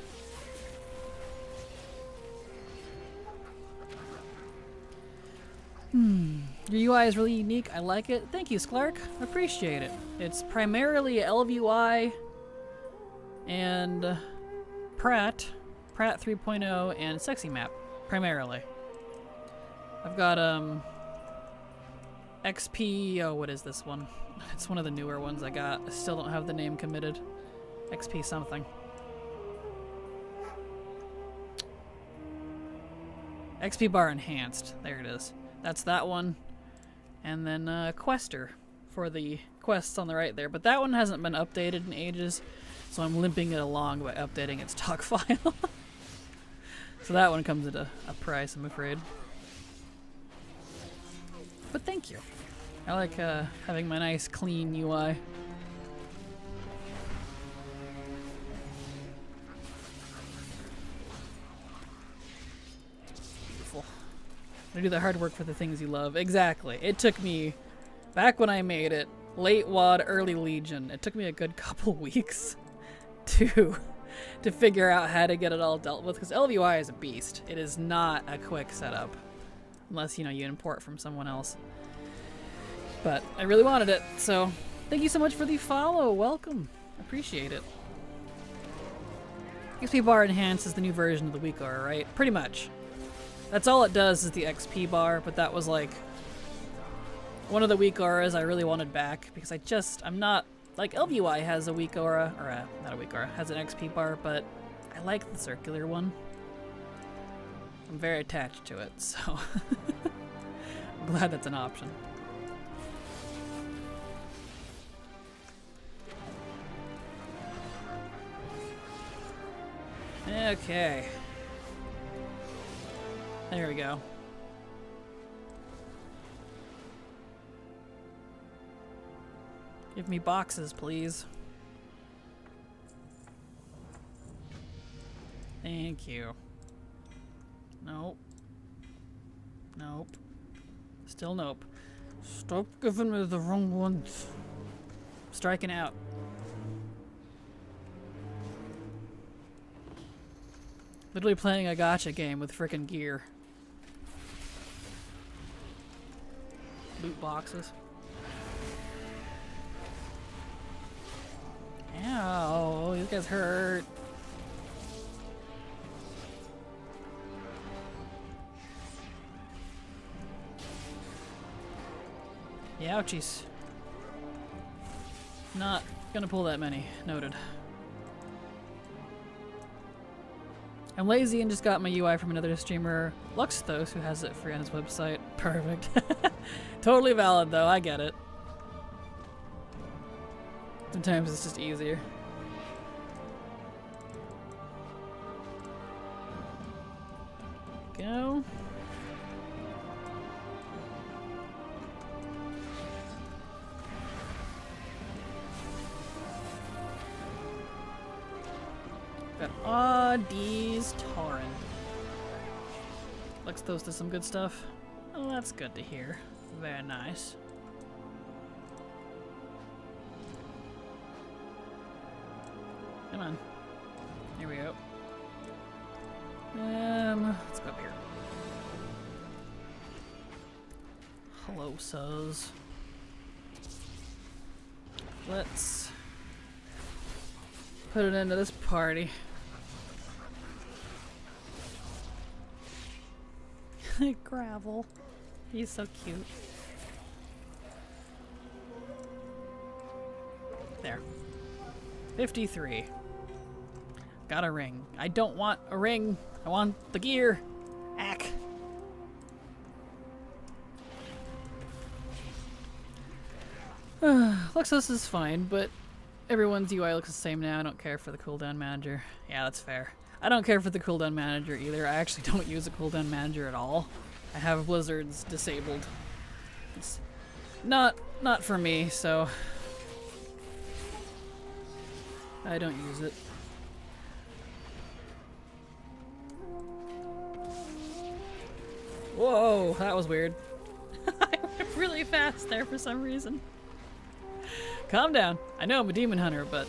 Your UI is really unique. I like it. Thank you, Sklark. Appreciate it. It's primarily LVUI and Pratt 3.0 and Sexy Map, primarily. I've got XP, oh, what is this one? It's one of the newer ones I got. I still don't have the name committed. XP something. XP bar enhanced. There it is. That's that one. And then Quester for the quests on the right there. But that one hasn't been updated in ages, so I'm limping it along by updating its talk file. So that one comes at a price, I'm afraid. But thank you. I like having my nice, clean UI. Beautiful. I do the hard work for the things you love. Exactly. It took me, back when I made it, late WoD, early Legion, it took me a good couple weeks to figure out how to get it all dealt with, because LVUI is a beast. It is not a quick setup, unless, you know, you import from someone else. But I really wanted it, so thank you so much for the follow. Welcome. Appreciate it. XP bar enhanced is the new version of the weak aura, right? Pretty much. That's all it does is the XP bar, but that was like one of the weak auras I really wanted back, because I'm not, like, LVUI has a weak aura, or not a weak aura, has an XP bar, but I like the circular one. I'm very attached to it, so I'm glad that's an option. Okay. There we go. Give me boxes, please. Thank you. Nope. Nope. Still nope. Stop giving me the wrong ones. Striking out. Literally playing a gacha game with frickin' gear. Loot boxes. Ow, these guys hurt. Yeah, ouchies. Not gonna pull that many. Noted. I'm lazy and just got my UI from another streamer, Luxthos, who has it free on his website. Perfect. Totally valid though, I get it. Sometimes it's just easier. Go. Got Addons Profiles. Luxthos does some good stuff. Oh, that's good to hear. Very nice. Come on. Here we go. Let's go up here. Hello, Suz. Let's put it into this party. Gravel. He's so cute. There. 53. Got a ring. I don't want a ring. I want the gear. Ack. Looks this is fine, but everyone's UI looks the same now. I don't care for the cooldown manager. Yeah, that's fair. I don't care for the cooldown manager either. I actually don't use a cooldown manager at all. I have blizzards disabled. It's not for me, so I don't use it. Whoa, that was weird. I went really fast there for some reason. Calm down. I know I'm a demon hunter, but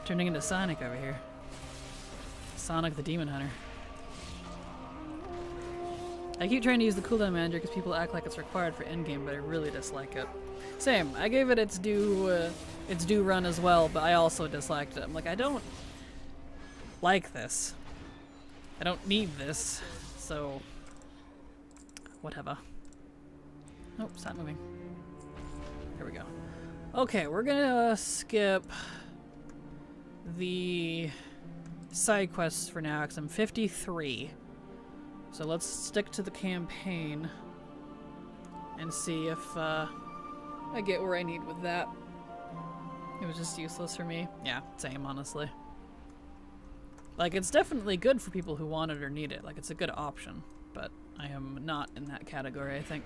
turning into Sonic over here. Sonic the Demon Hunter. I keep trying to use the cooldown manager because people act like it's required for endgame, but I really dislike it. Same. I gave it its due run as well, but I also disliked it. I'm like, I don't like this. I don't need this, so whatever. Oh, stop moving. Here we go. Okay, we're gonna skip the side quests for now because I'm 53. So let's stick to the campaign and see if I get where I need with that. It was just useless for me. Yeah, same, honestly. Like, it's definitely good for people who want it or need it. Like, it's a good option, but I am not in that category, I think.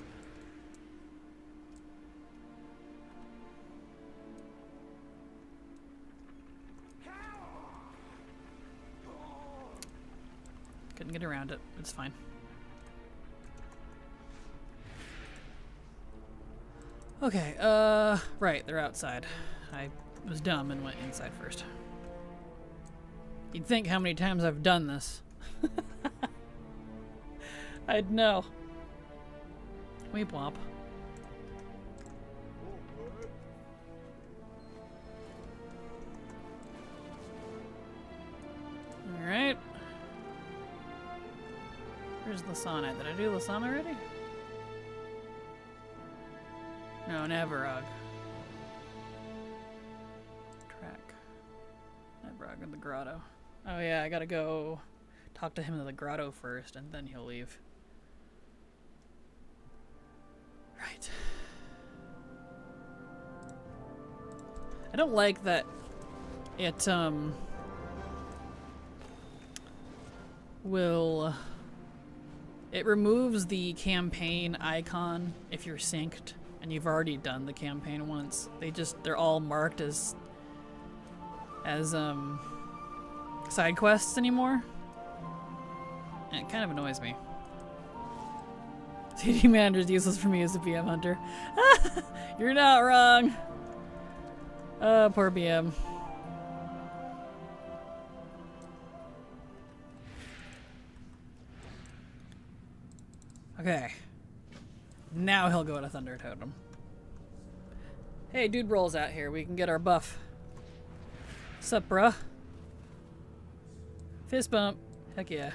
Couldn't get around it. It's fine. Okay, right, they're outside. I was dumb and went inside first. You'd think how many times I've done this. I'd know. Weep womp. Alright. Where's Latte? Did I do Latte already? No, Navarog. Track. Navarog in the grotto. Oh yeah, I gotta go talk to him in the grotto first, and then he'll leave. Right. I don't like that it, it removes the campaign icon if you're synced and you've already done the campaign once. They're all marked as side quests anymore. And it kind of annoys me. CD manager's useless for me as a BM hunter. You're not wrong. Poor BM. Okay. Now he'll go to Thunder Totem. Hey, dude rolls out here. We can get our buff. Sup, bruh? Fist bump. Heck yeah.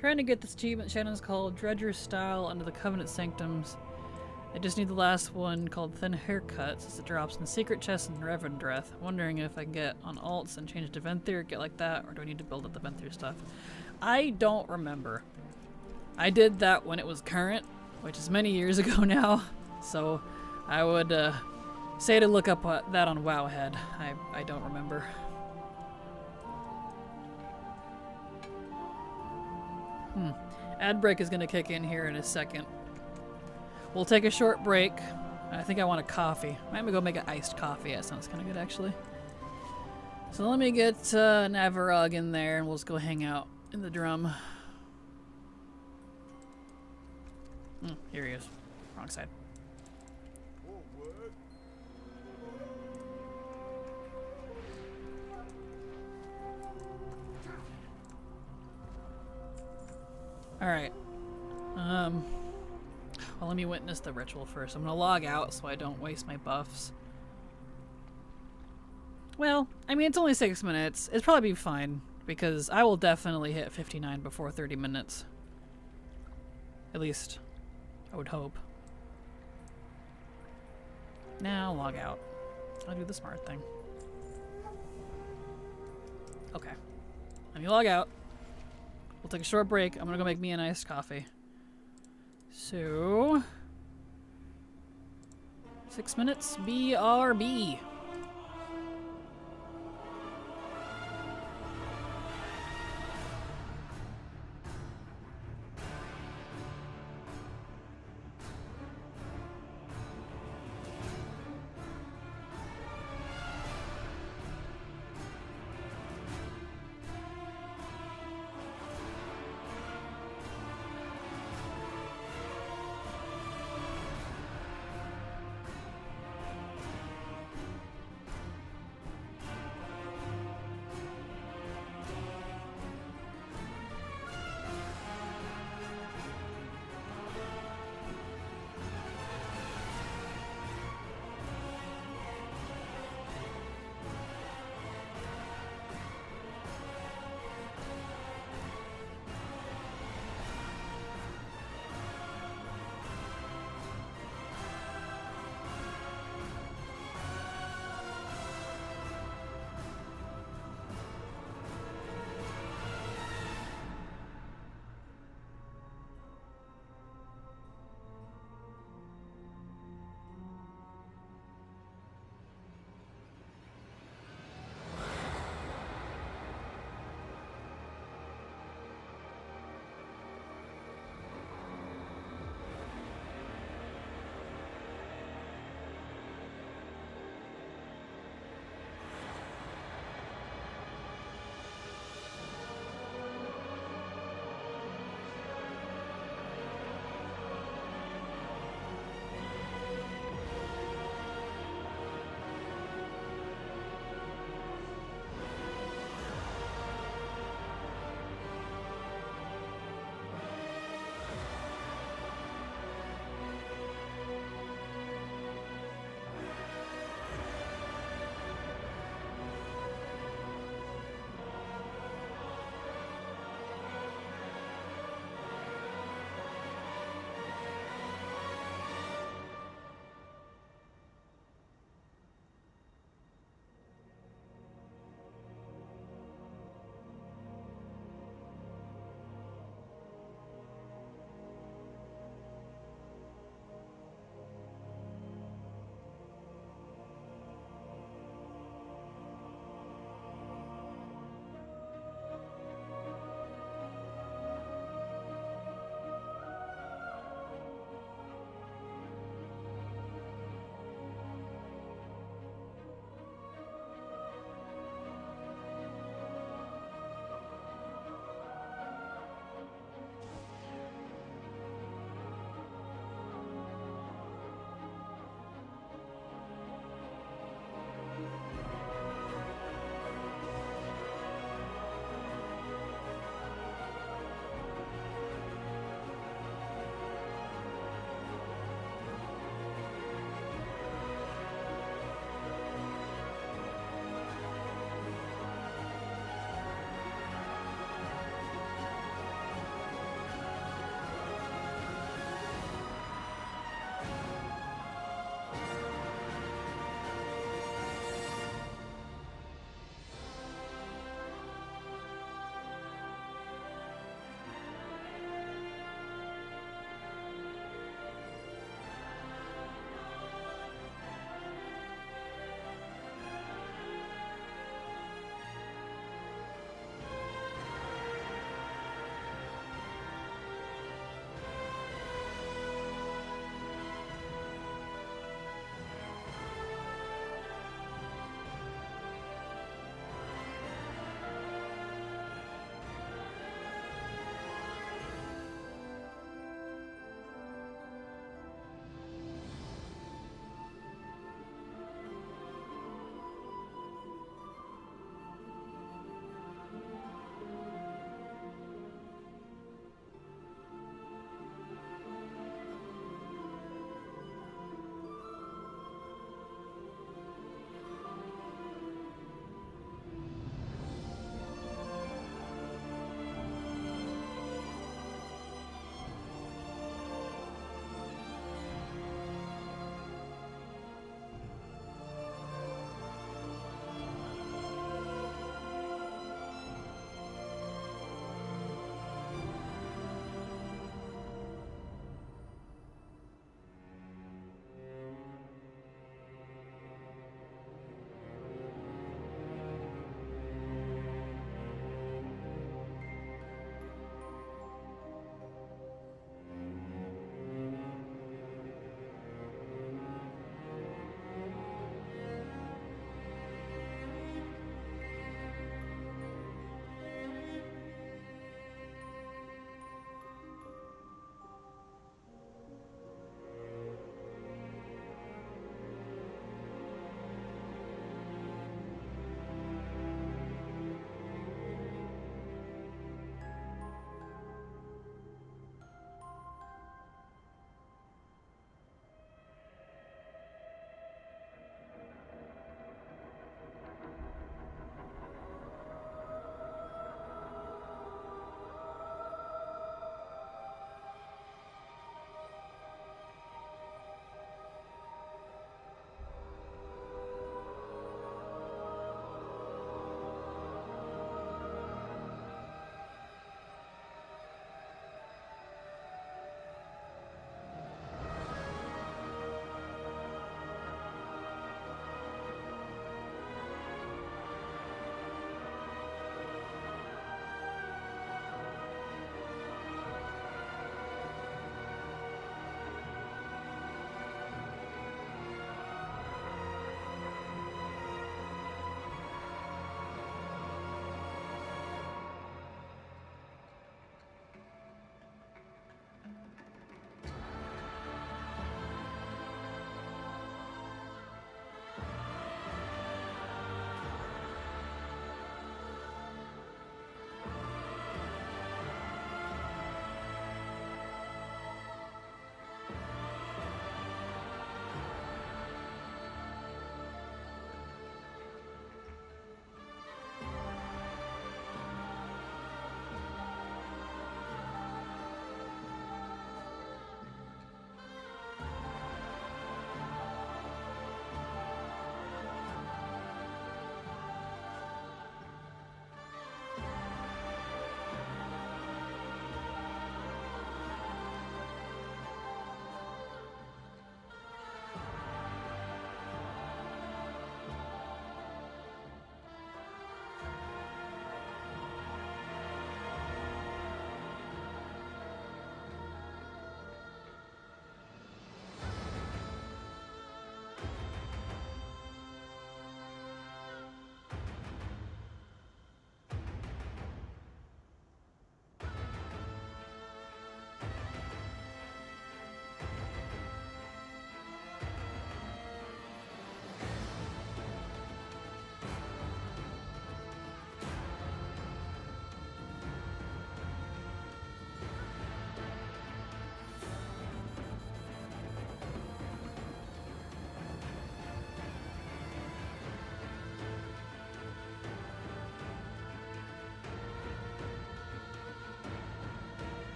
Trying to get this achievement Shannon's called Dredger's Style under the Covenant Sanctums. I just need the last one called Thin Haircut since it drops in Secret Chest and Reverend Breath. Wondering if I can get on alts and change to Venthyr, get like that, or do I need to build up the Venthyr stuff? I don't remember. I did that when it was current, which is many years ago now, so I would say to look up that on Wowhead. I don't remember. Ad break is going to kick in here in a second. We'll take a short break. I think I want a coffee. Might go make an iced coffee. That sounds kind of good, actually. So let me get Navarog in there, and we'll just go hang out in the drum. Here he is. Wrong side. Alright. Well, let me witness the ritual first. I'm gonna log out so I don't waste my buffs. Well, I mean, it's only 6 minutes. It'll probably be fine, because I will definitely hit 59 before 30 minutes. At least, I would hope. Now, log out. I'll do the smart thing. Okay. Let me log out. We'll take a short break. I'm gonna go make me an iced coffee. So... 6 minutes, BRB.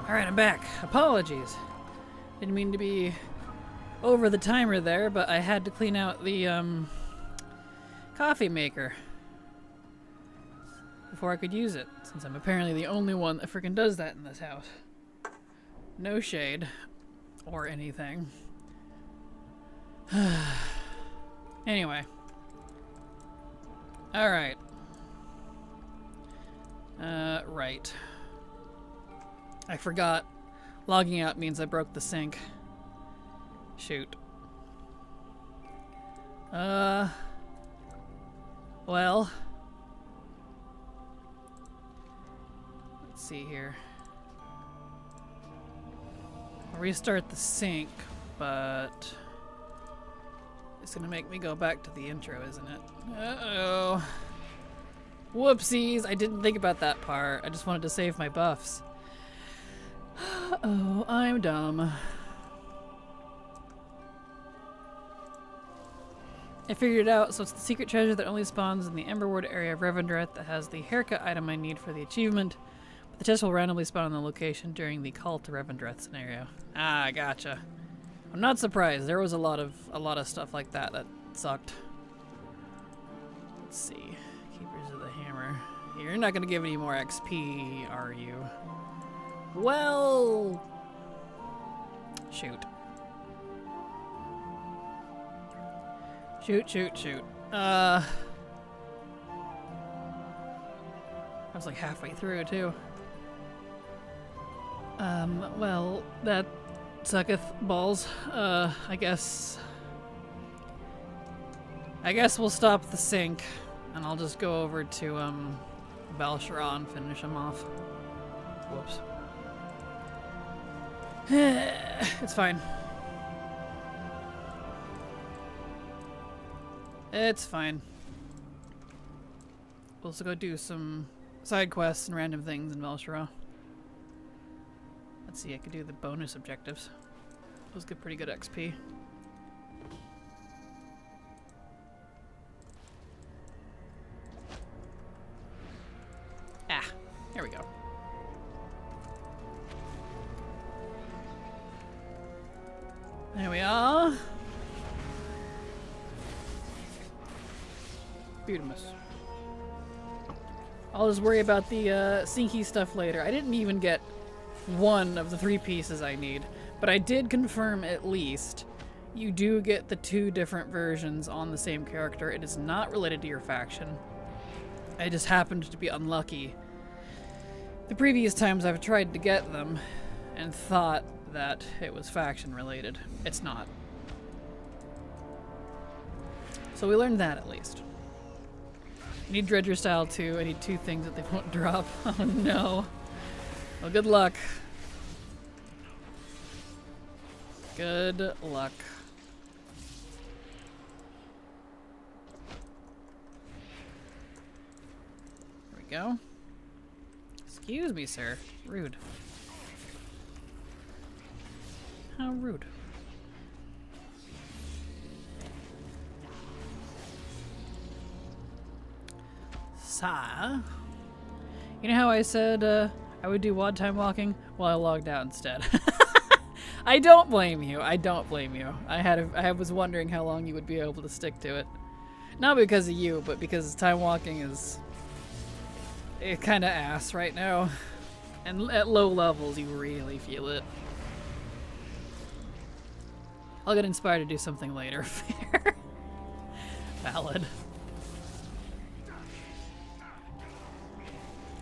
Alright, I'm back. Apologies. Didn't mean to be over the timer there, but I had to clean out the coffee maker before I could use it, since I'm apparently the only one that freaking does that in this house. No shade or anything. Anyway. Alright. Right. I forgot. Logging out means I broke the sink. Shoot. Well. Let's see here. I'll restart the sink, but it's gonna make me go back to the intro, isn't it? Uh-oh. Whoopsies, I didn't think about that part. I just wanted to save my buffs. Oh, I'm dumb. I figured it out, so it's the secret treasure that only spawns in the Emberward area of Revendreth that has the haircut item I need for the achievement. But the chest will randomly spawn on the location during the Call to Revendreth scenario. Ah, gotcha. I'm not surprised. There was a lot of stuff like that that sucked. Let's see. Keepers of the Hammer. You're not gonna give any more XP, are you? Well, shoot. Shoot. I was like halfway through it too. Well, that sucketh balls. I guess we'll stop the sink and I'll just go over to, Val'sharah and finish him off. Whoops. It's fine. It's fine. We'll also go do some side quests and random things in Val'sharah. Let's see, I could do the bonus objectives. Those get pretty good XP. Ah, there we go. There we are. Beautimus. I'll just worry about the sinky stuff later. I didn't even get one of the 3 pieces I need, but I did confirm at least you do get the 2 different versions on the same character. It is not related to your faction. I just happened to be unlucky the previous times I've tried to get them and thought that it was faction related. It's not. So we learned that at least. I need Dredger Style too. I need 2 things that they won't drop. Oh no. Well, good luck. Good luck. There we go. Excuse me, sir. Rude. How rude. Sa. You know how I said I would do WOD time walking? Well, I logged out instead. I don't blame you. I don't blame you. I was wondering how long you would be able to stick to it. Not because of you, but because time walking is kind of ass right now. And at low levels, you really feel it. I'll get inspired to do something later. Fair. Valid.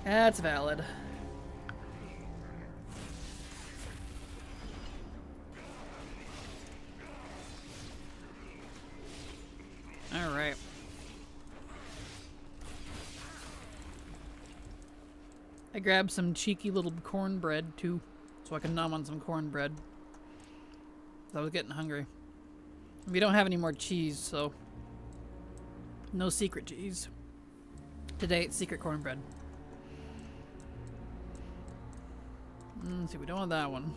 That's valid. Alright. I grabbed some cheeky little cornbread too, so I can nom on some cornbread. I was getting hungry. We don't have any more cheese, so no secret cheese. Today it's secret cornbread. Let's see, we don't want that one.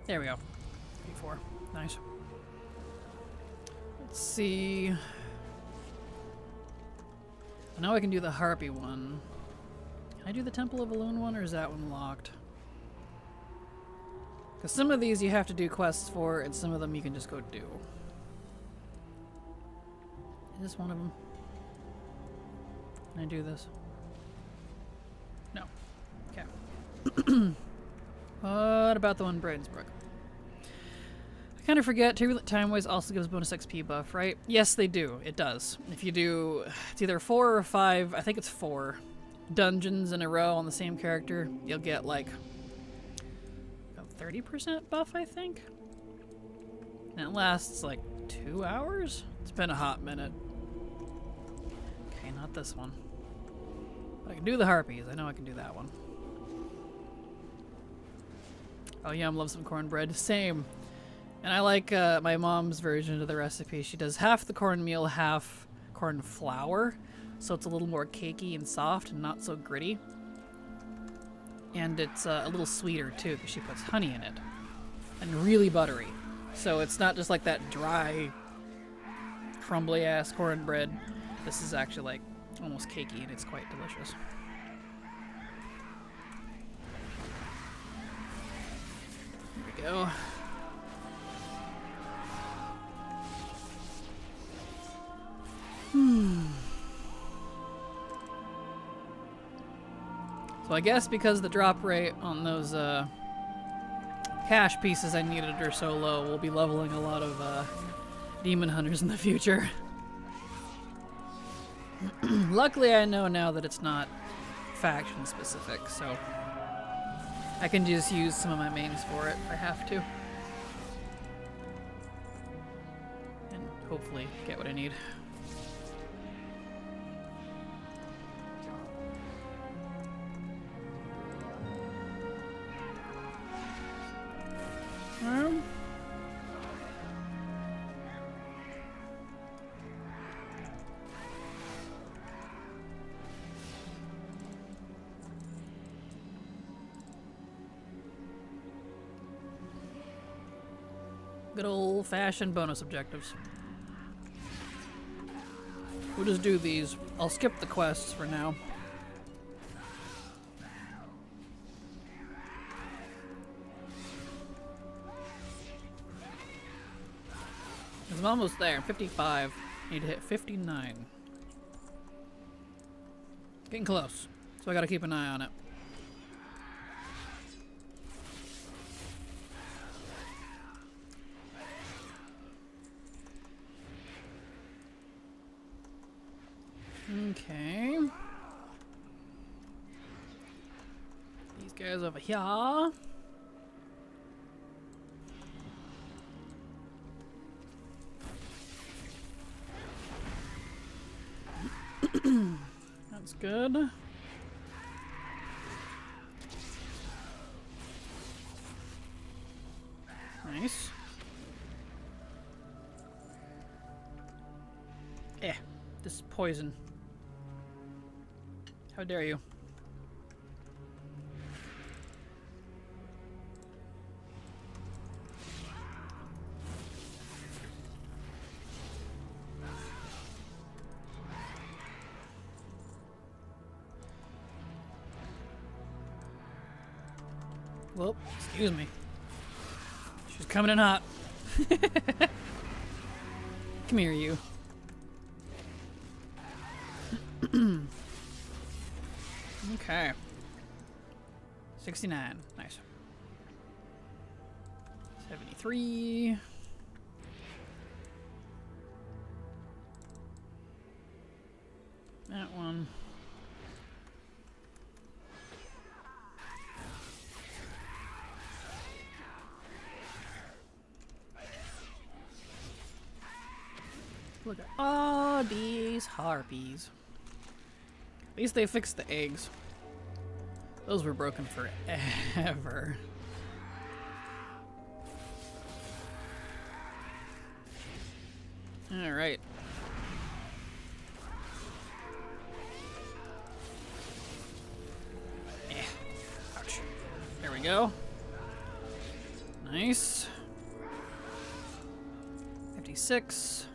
There we go. 4. Nice. Let's see. I know I can do the Harpy one. Can I do the Temple of Elune one, or is that one locked? Because some of these you have to do quests for, and some of them you can just go do. Is this one of them? Can I do this? No. Okay. What about the one in Bradensbrook? I kind of forget. Turbulent Time Waste also gives bonus XP buff, right? Yes, they do. It does. If you do, it's either 4 or 5, I think it's 4 dungeons in a row on the same character, you'll get like a 30% buff, I think. And it lasts like 2 hours? It's been a hot minute. Okay, not this one. But I can do the Harpies. I know I can do that one. Oh, Yum loves some cornbread. Same. And I like my mom's version of the recipe. She does half the cornmeal, half corn flour. So it's a little more cakey and soft and not so gritty. And it's a little sweeter too, because she puts honey in it. And really buttery. So it's not just like that dry, crumbly ass cornbread. This is actually like almost cakey, and it's quite delicious. Here we go. So I guess because the drop rate on those cash pieces I needed are so low, we'll be leveling a lot of demon hunters in the future. Luckily I know now that it's not faction specific, so I can just use some of my mains for it if I have to. And hopefully get what I need. Good old-fashioned bonus objectives. We'll just do these. I'll skip the quests for now. I'm almost there. 55. Need to hit 59. Getting close. So I gotta keep an eye on it. Okay. These guys over here. That's good. Nice. This poison. How dare you? Well, excuse me. She's coming in hot. Come here, you. Okay. 69. Nice. 73. That one. Look at all these harpies. At least they fixed the eggs. Those were broken forever. All right. Ouch. There we go. Nice. 56.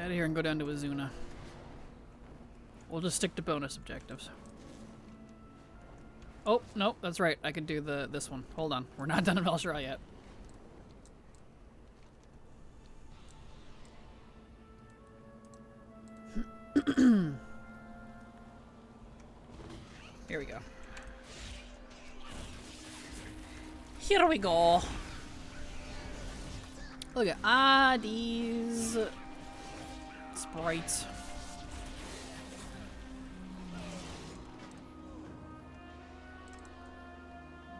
out of here and go down to Azuna. We'll just stick to bonus objectives. Oh, no, that's right. I can do this one. Hold on. We're not done in Velshra yet. Here we go. Here we go. Look at these sprites.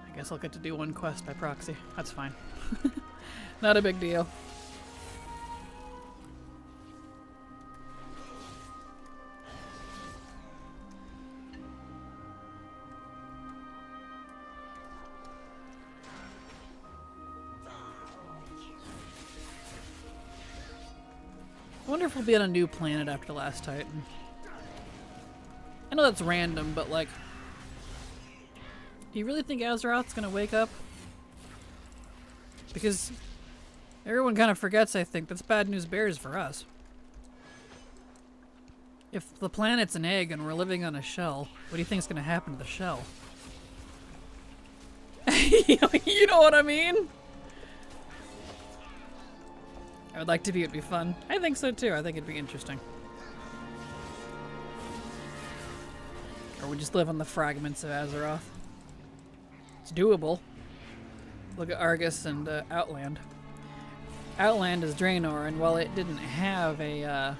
I guess I'll get to do one quest by proxy. That's fine. Not a big deal. I wonder if we'll be on a new planet after Last Titan. I know that's random, but like, do you really think Azeroth's gonna wake up? Because everyone kind of forgets, I think, that's bad news bears for us. If the planet's an egg and we're living on a shell, what do you think's gonna happen to the shell? You know what I mean? I would like to be, it'd be fun. I think so too. I think it'd be interesting. Or we just live on the fragments of Azeroth. It's doable. Look at Argus and Outland. Outland is Draenor, and while it didn't have a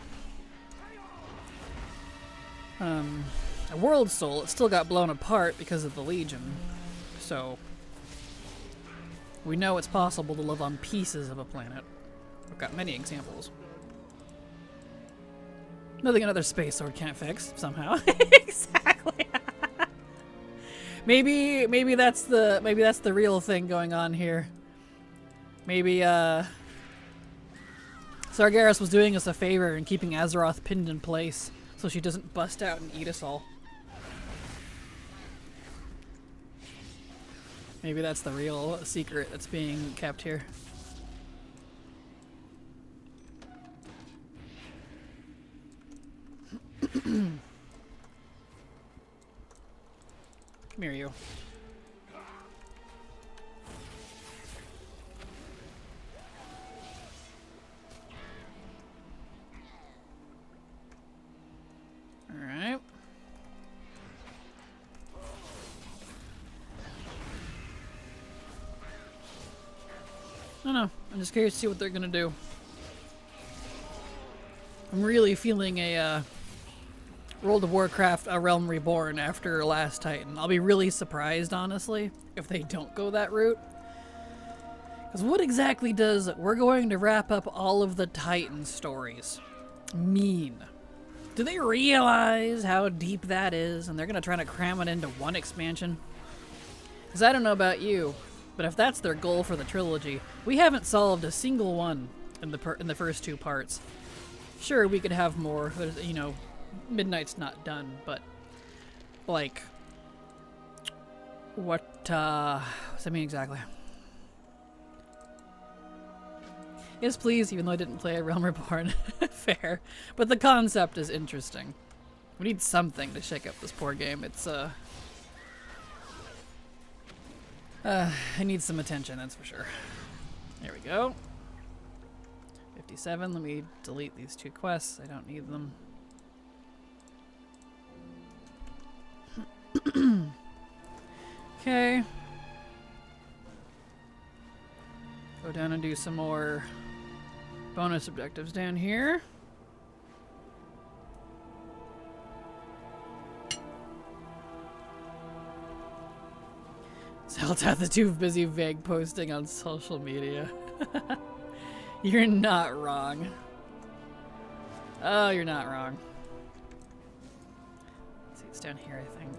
world soul, it still got blown apart because of the Legion. So we know it's possible to live on pieces of a planet. We've got many examples. Nothing another space sword can't fix somehow. Exactly. maybe that's the real thing going on here. Maybe Sargeras was doing us a favor and keeping Azeroth pinned in place so she doesn't bust out and eat us all. Maybe that's the real secret that's being kept here. Come here, you. Alright. No, I'm just curious to see what they're gonna do. I'm really feeling a World of Warcraft A Realm Reborn after Last Titan. I'll be really surprised, honestly, if they don't go that route. Because what exactly does "we're going to wrap up all of the Titan stories" mean? Do they realize how deep that is and they're going to try to cram it into one expansion? Because I don't know about you, but if that's their goal for the trilogy, we haven't solved a single one in the first two parts. Sure, we could have more. There's, you know, Midnight's not done, but like, what does that mean exactly? Yes, please, even though I didn't play A Realm Reborn. Fair. But the concept is interesting. We need something to shake up this poor game. It's, it needs some attention, that's for sure. There we go. 57, let me delete these two quests. I don't need them. Okay. Go down and do some more bonus objectives down here. Zeldath is too busy vague posting on social media. You're not wrong. Oh, you're not wrong. Let's see, it's down here, I think.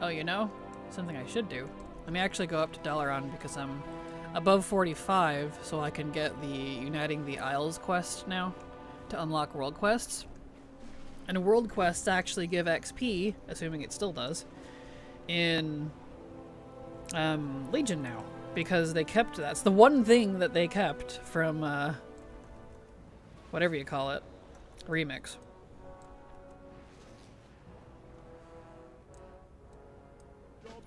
Oh, you know? Something I should do. Let me actually go up to Dalaran because I'm above 45, so I can get the Uniting the Isles quest now to unlock world quests. And world quests actually give XP, assuming it still does, in Legion now. Because they kept, that's the one thing that they kept from whatever you call it, remix.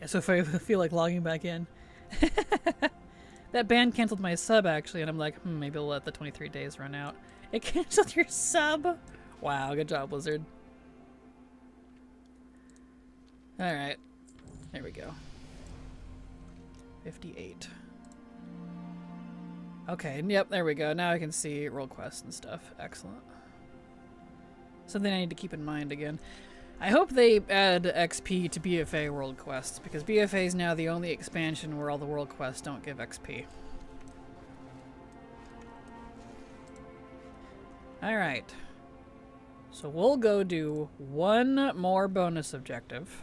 Yeah, so if I feel like logging back in. That band canceled my sub, actually, and I'm like, maybe I'll let the 23 days run out. It canceled your sub? Wow, good job, Blizzard. Alright. There we go. 58. Okay, yep, there we go. Now I can see world quests and stuff. Excellent. Something I need to keep in mind again. I hope they add XP to BFA world quests, because BFA is now the only expansion where all the world quests don't give XP. Alright. So we'll go do one more bonus objective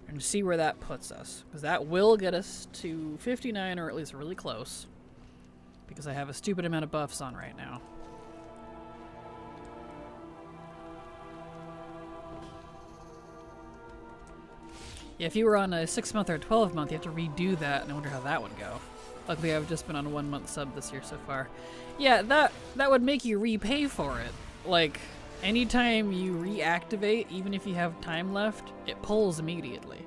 and see where that puts us, because that will get us to 59, or at least really close, because I have a stupid amount of buffs on right now. Yeah, if you were on a 6-month or a 12-month, you have to redo that, and I wonder how that would go. Luckily, I've just been on a 1-month sub this year so far. Yeah, that would make you repay for it. Like, anytime you reactivate, even if you have time left, it pulls immediately.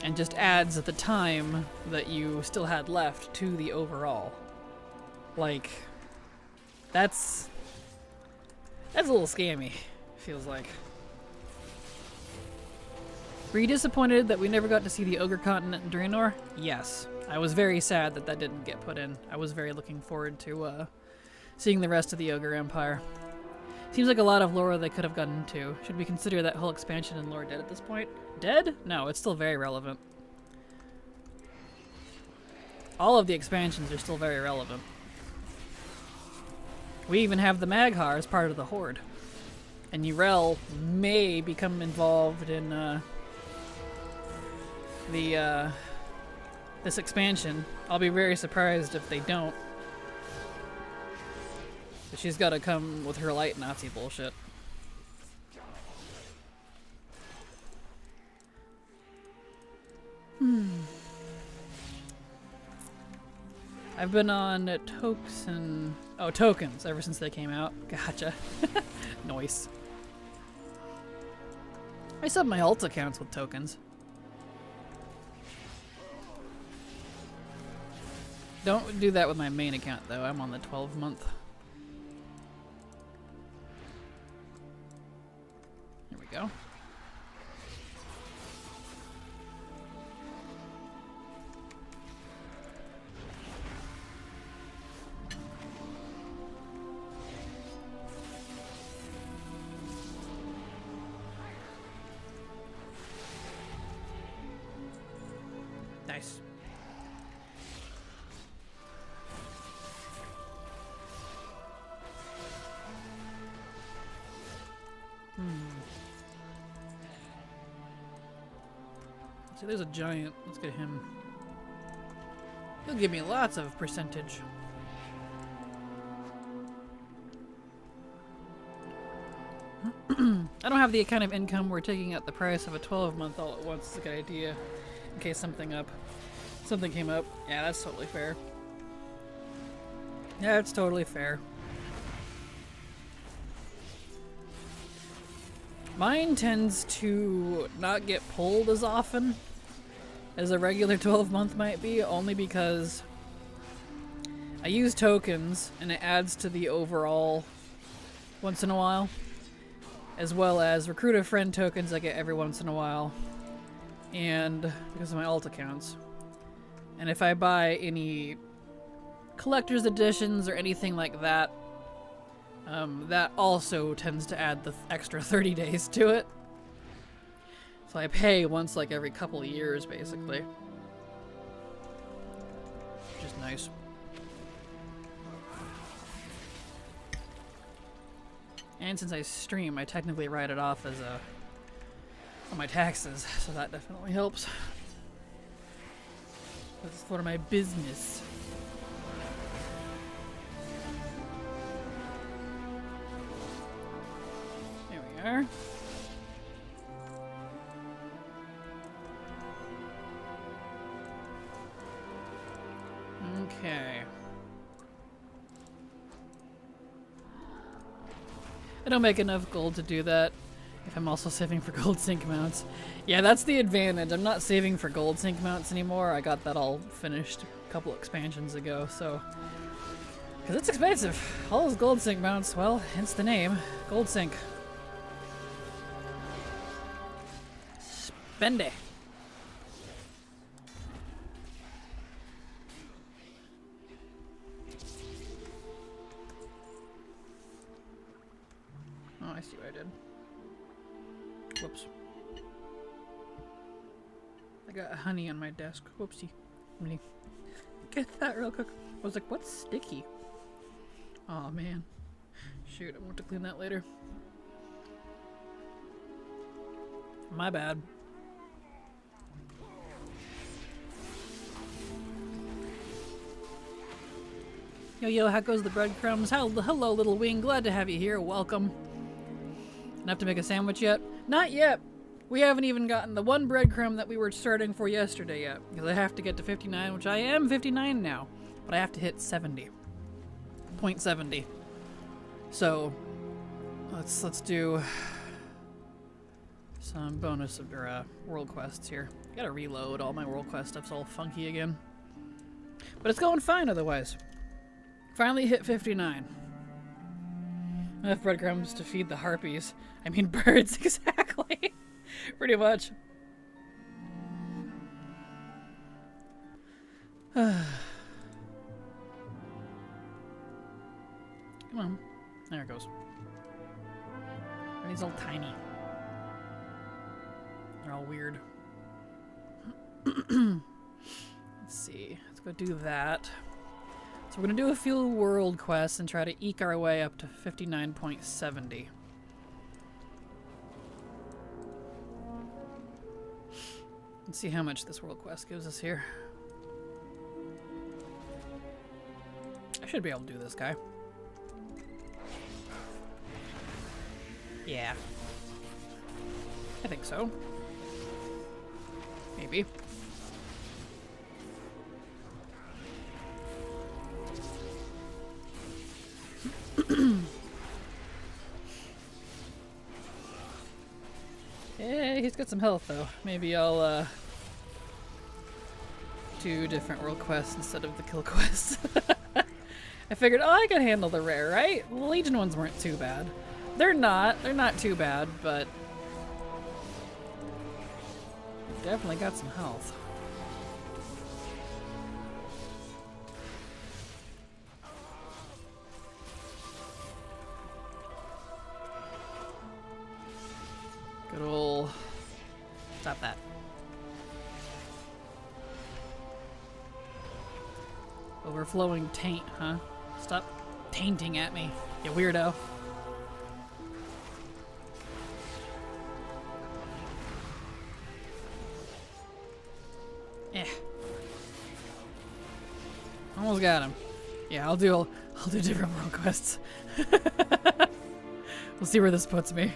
And just adds the time that you still had left to the overall. Like, that's a little scammy, feels like. Were you disappointed that we never got to see the Ogre Continent in Draenor? Yes. I was very sad that that didn't get put in. I was very looking forward to seeing the rest of the Ogre Empire. Seems like a lot of lore they could have gotten into. Should we consider that whole expansion in lore dead at this point? Dead? No, it's still very relevant. All of the expansions are still very relevant. We even have the Maghar as part of the Horde. And Yrel may become involved in this expansion. I'll be very surprised if they don't. But she's got to come with her light Nazi bullshit. I've been on tokens ever since they came out. Gotcha. Nice. I sub my alt accounts with tokens. Don't do that with my main account though. I'm on the 12-month. Here we go. Nice. See, there's a giant. Let's get him. He'll give me lots of percentage. I don't have the kind of income where taking out the price of a 12-month all at once is a good idea. In case something came up. Yeah, that's totally fair. Yeah, it's totally fair. Mine tends to not get pulled as often as a regular 12-month might be, only because I use tokens and it adds to the overall once in a while, as well as recruit a friend tokens I get every once in a while, and because of my alt accounts. And if I buy any collector's editions or anything like that, that also tends to add the extra 30 days to it. So I pay once like every couple of years, basically. Which is nice. And since I stream, I technically write it off as on my taxes, so that definitely helps. That's for my business. There we are. Okay. I don't make enough gold to do that if I'm also saving for gold sync mounts. Yeah, that's the advantage. I'm not saving for gold sync mounts anymore. I got that all finished a couple expansions ago, so... Because it's expensive. All those gold sync mounts, well, hence the name. Gold sync. Spend it. Oh, I see what I did. Whoops. I got honey on my desk. Whoopsie. Let me get that real quick. I was like, what's sticky? Oh man. Shoot, I want to clean that later. My bad. Yo, yo, how goes the breadcrumbs? Hello, little wing. Glad to have you here. Welcome. Enough to make a sandwich yet? Not yet. We haven't even gotten the one breadcrumb that we were starting for yesterday yet. Because I have to get to 59, which I am 59 now. But I have to hit 70. 0.70. So, let's do some bonus or world quests here. Gotta reload. All my world quest stuff's all funky again. But it's going fine otherwise. Finally hit 59. Enough breadcrumbs to feed the harpies. I mean birds, exactly. Pretty much. Come on. There it goes. And he's all tiny. They're all weird. Let's see. Let's go do that. So we're going to do a few world quests and try to eke our way up to 59.70. Let's see how much this world quest gives us here. I should be able to do this guy. Yeah. I think so. Maybe. Yeah, he's got some health though. Maybe I'll do different world quests instead of the kill quests. I figured, oh, I can handle the rare, right? The Legion ones weren't too bad. They're not too bad, but definitely got some health. Good ol'... Stop that. Overflowing taint, huh? Stop tainting at me, you weirdo. Eh. Almost got him. Yeah, I'll do different world quests. We'll see where this puts me.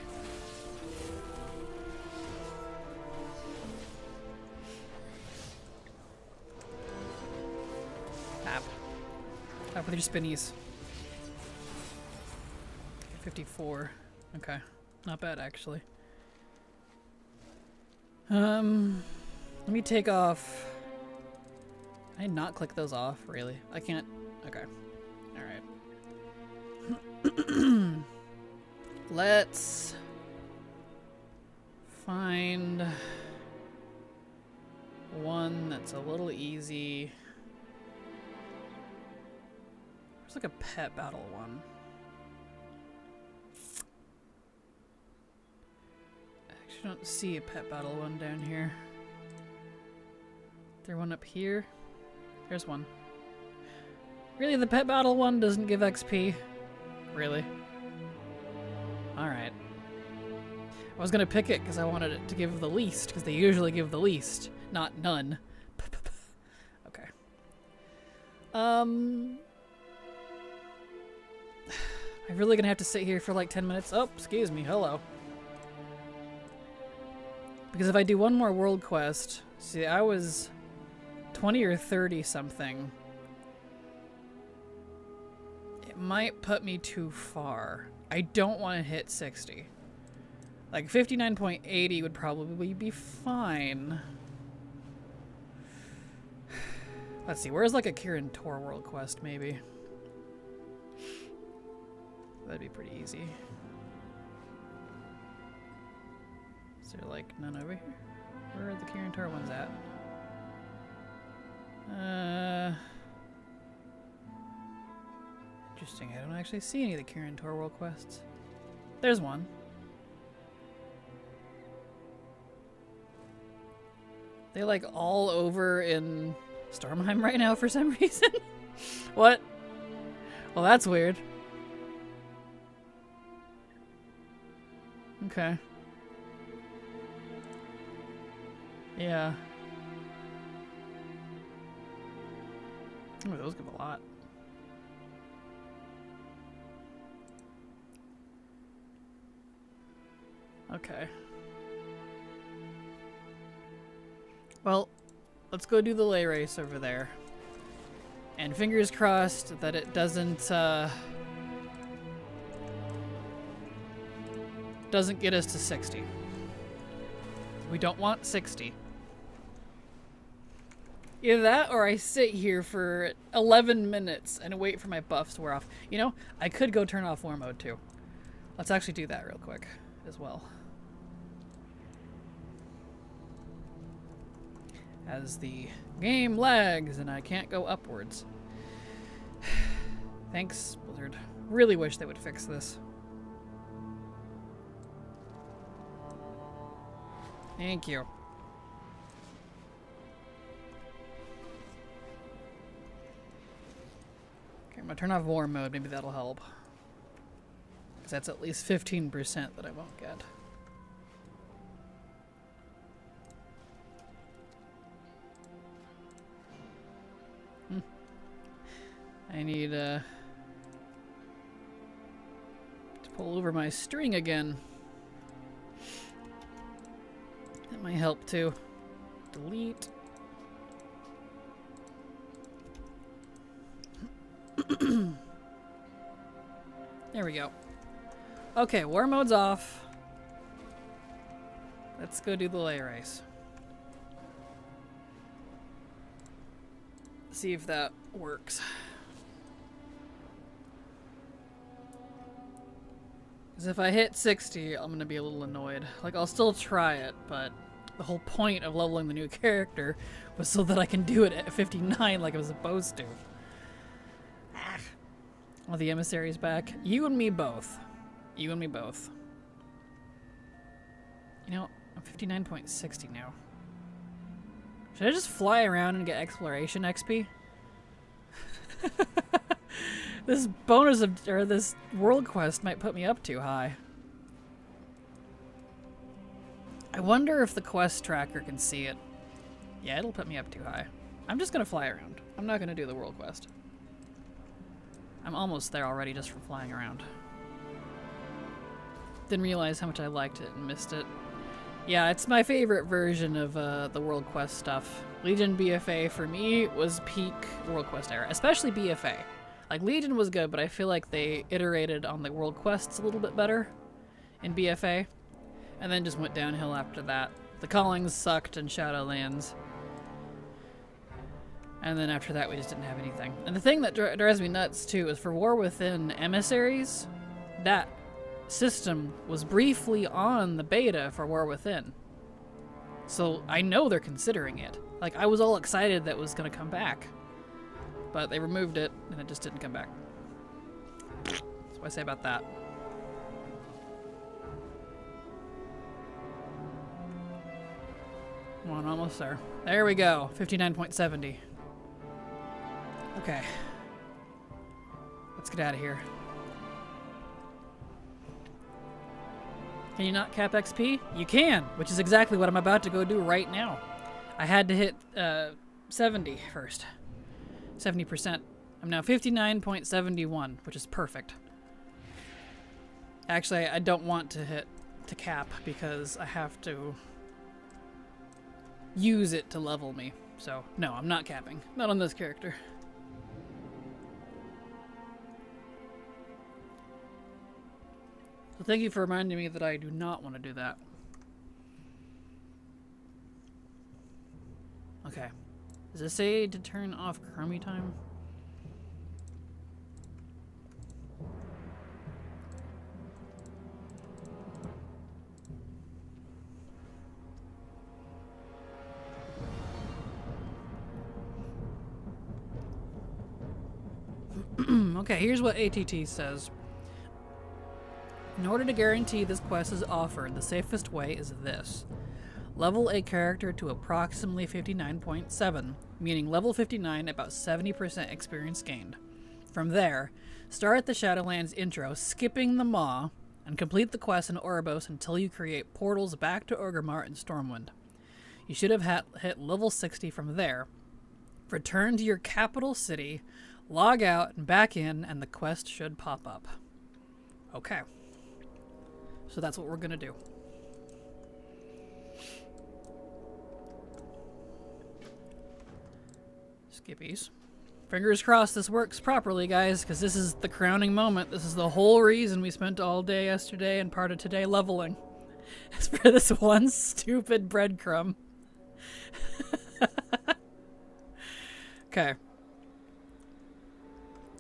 Stop with your spinnies. 54. Okay. Not bad, actually. Let me take off... Can I not click those off, really? I can't... Okay. Alright. Let's... find... one that's a little easy... There's like a pet battle one. I actually don't see a pet battle one down here. Is there one up here? There's one. Really, the pet battle one doesn't give XP? Really? Alright. I was gonna pick it because I wanted it to give the least, because they usually give the least, not none. Okay. I'm really gonna have to sit here for like 10 minutes. Oh, excuse me, hello. Because if I do one more world quest, see, I was 20 or 30 something. It might put me too far. I don't want to hit 60. Like 59.80 would probably be fine. Let's see, where's like a Kirin Tor world quest maybe? That'd be pretty easy. Is there like none over here? Where are the Kirin Tor ones at? Interesting, I don't actually see any of the Kirin Tor world quests. There's one. They like all over in Stormheim right now for some reason. What? Well, that's weird. Okay. Yeah. Oh, those give a lot. Okay. Well, let's go do the lay race over there. And fingers crossed that it doesn't get us to 60. We don't want 60. Either that or I sit here for 11 minutes and wait for my buffs to wear off. You know, I could go turn off war mode too. Let's actually do that real quick as well. As the game lags and I can't go upwards. Thanks, Blizzard. Really wish they would fix this. Thank you. Okay, I'm gonna turn off war mode. Maybe that'll help. Because that's at least 15% that I won't get. I need to pull over my string again. That might help too. Delete. There we go. Okay, war mode's off. Let's go do the lay race. See if that works. Because if I hit 60, I'm going to be a little annoyed. Like, I'll still try it, but the whole point of leveling the new character was so that I can do it at 59 like I was supposed to. Oh, the emissary's back. You and me both. You and me both. You know, I'm 59.60 now. Should I just fly around and get exploration XP? This bonus of, or this world quest might put me up too high. I wonder if the quest tracker can see it. Yeah, it'll put me up too high. I'm just gonna fly around. I'm not gonna do the world quest. I'm almost there already just from flying around. Didn't realize how much I liked it and missed it. Yeah, it's my favorite version of the World Quest stuff. Legion BFA for me was peak World Quest era, especially BFA. Like, Legion was good, but I feel like they iterated on the World Quests a little bit better in BFA, and then just went downhill after that. The Callings sucked in Shadowlands, and then after that we just didn't have anything. And the thing that drives me nuts, too, is for War Within emissaries, that system was briefly on the beta for War Within. So I know they're considering it. Like, I was all excited that it was going to come back. But they removed it, and it just didn't come back. That's what I say about that. Come on, almost there. There we go, 59.70. Okay. Let's get out of here. Can you not cap XP? You can, which is exactly what I'm about to go do right now. I had to hit 70 first. 70%. I'm now 59.71, which is perfect. Actually, I don't want to hit to cap because I have to use it to level me. So, no, I'm not capping. Not on this character. So thank you for reminding me that I do not want to do that. Okay. Does it say to turn off Chromie time? Okay, here's what ATT says. In order to guarantee this quest is offered, the safest way is this. Level a character to approximately 59.7, meaning level 59, about 70% experience gained. From there, start the Shadowlands intro, skipping the Maw, and complete the quest in Oribos until you create portals back to Orgrimmar and Stormwind. You should have hit level 60 from there. Return to your capital city, log out and back in, and the quest should pop up. Okay. So that's what we're gonna do. Skippies. Fingers crossed this works properly, guys, because this is the crowning moment. This is the whole reason we spent all day yesterday and part of today leveling. It's for this one stupid breadcrumb. Okay.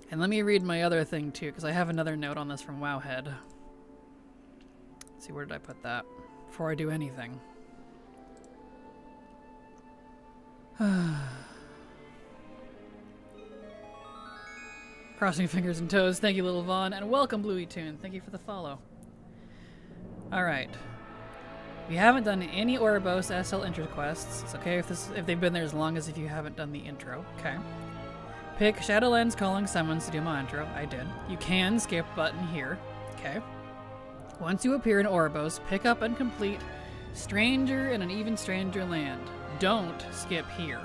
And let me read my other thing too, because I have another note on this from Wowhead. Let's see, where did I put that? Before I do anything. Crossing fingers and toes. Thank you, Little Vaughn, and welcome, Bluey Toon. Thank you for the follow. Alright. We haven't done any Oribos SL intro quests. It's okay if they've been there as long as if you haven't done the intro. Okay. Pick Shadowlands Calling Summons to do my intro. I did. You can skip button here. Okay. Once you appear in Oribos, pick up and complete Stranger in an Even Stranger Land. Don't skip here.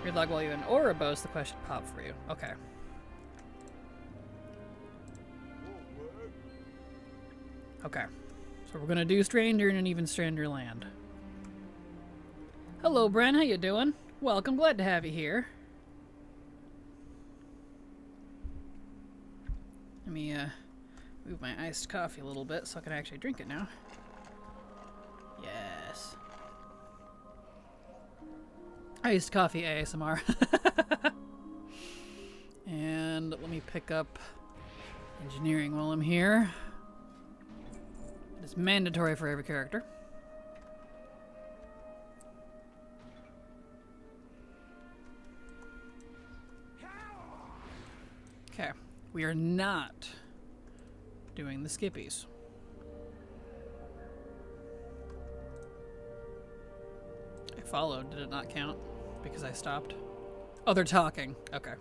Read log while you're in Oribos, the quest should pop for you. Okay. Okay. So we're gonna do Stranger in an Even Stranger Land. Hello, Bren. How you doing? Welcome. Glad to have you here. Let me move my iced coffee a little bit so I can actually drink it now. Yes. Iced coffee ASMR. And let me pick up engineering while I'm here. It's mandatory for every character. Okay. We are not doing the skippies. I followed. Did it not count? Because I stopped? Oh, they're talking. Okay.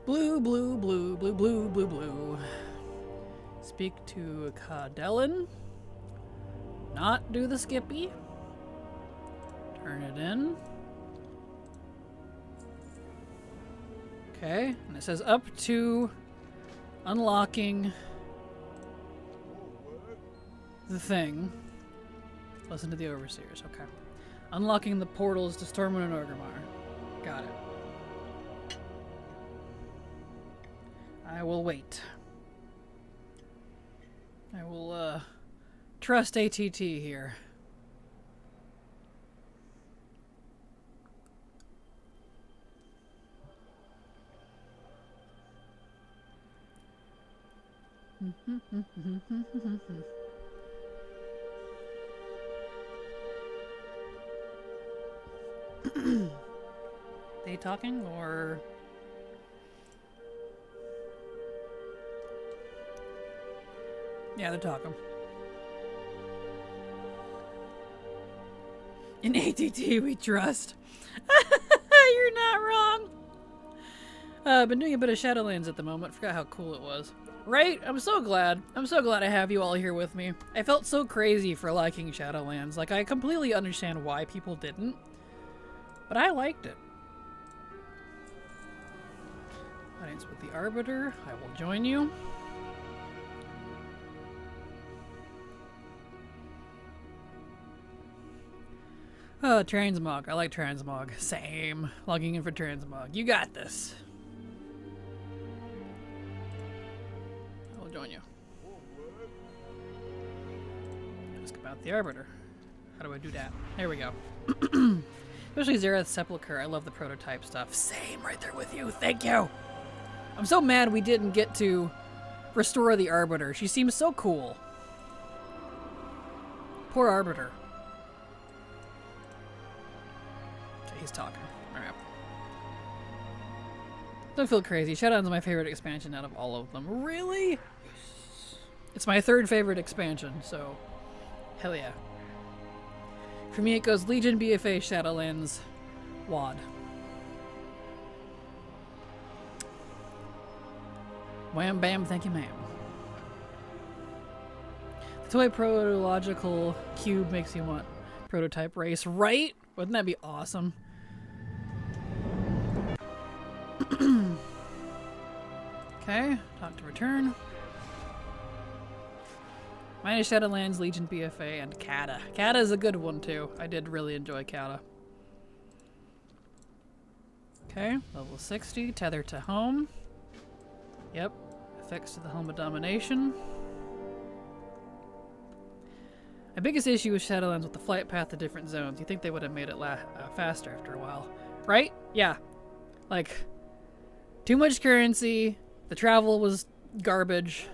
Blue, blue, blue, blue, blue, blue, blue. Speak to Cadellan. Not do the skippy. Turn it in. Okay, and it says up to unlocking the thing. Listen to the overseers, okay. Unlocking the portals to Stormwind and Orgrimmar. Got it. I will wait. I will, trust ATT here. They talking or yeah, they're talking. In ATT we trust. You're not wrong. I've been doing a bit of Shadowlands at the moment. Forgot how cool it was. Right? I'm so glad. I'm so glad I have you all here with me. I felt so crazy for liking Shadowlands. Like, I completely understand why people didn't. But I liked it. Audience with the Arbiter. I will join you. Oh, Transmog. I like Transmog. Same. Logging in for Transmog. You got this. don't you? Ask about the Arbiter. How do I do that? There we go. Especially Zareth's Sepulchre. I love the prototype stuff. Same, right there with you. Thank you. I'm so mad we didn't get to restore the Arbiter. She seems so cool. Poor Arbiter. Okay, he's talking. Alright. Don't feel crazy. Shadowlands is my favorite expansion out of all of them. Really? It's my third favorite expansion, so hell yeah. For me, it goes Legion, BFA, Shadowlands, WoD. Wham bam, thank you ma'am. The toy protological cube makes you want prototype race, right? Wouldn't that be awesome? Okay, talk to return. Mine is Shadowlands, Legion, BFA, and Kata. Kata is a good one too. I did really enjoy Kata. Okay, level 60, tether to home. Yep, effects to the Helm of Domination. My biggest issue with Shadowlands with the flight path to different zones. You think they would have made it faster after a while, right? Yeah, like too much currency. The travel was garbage.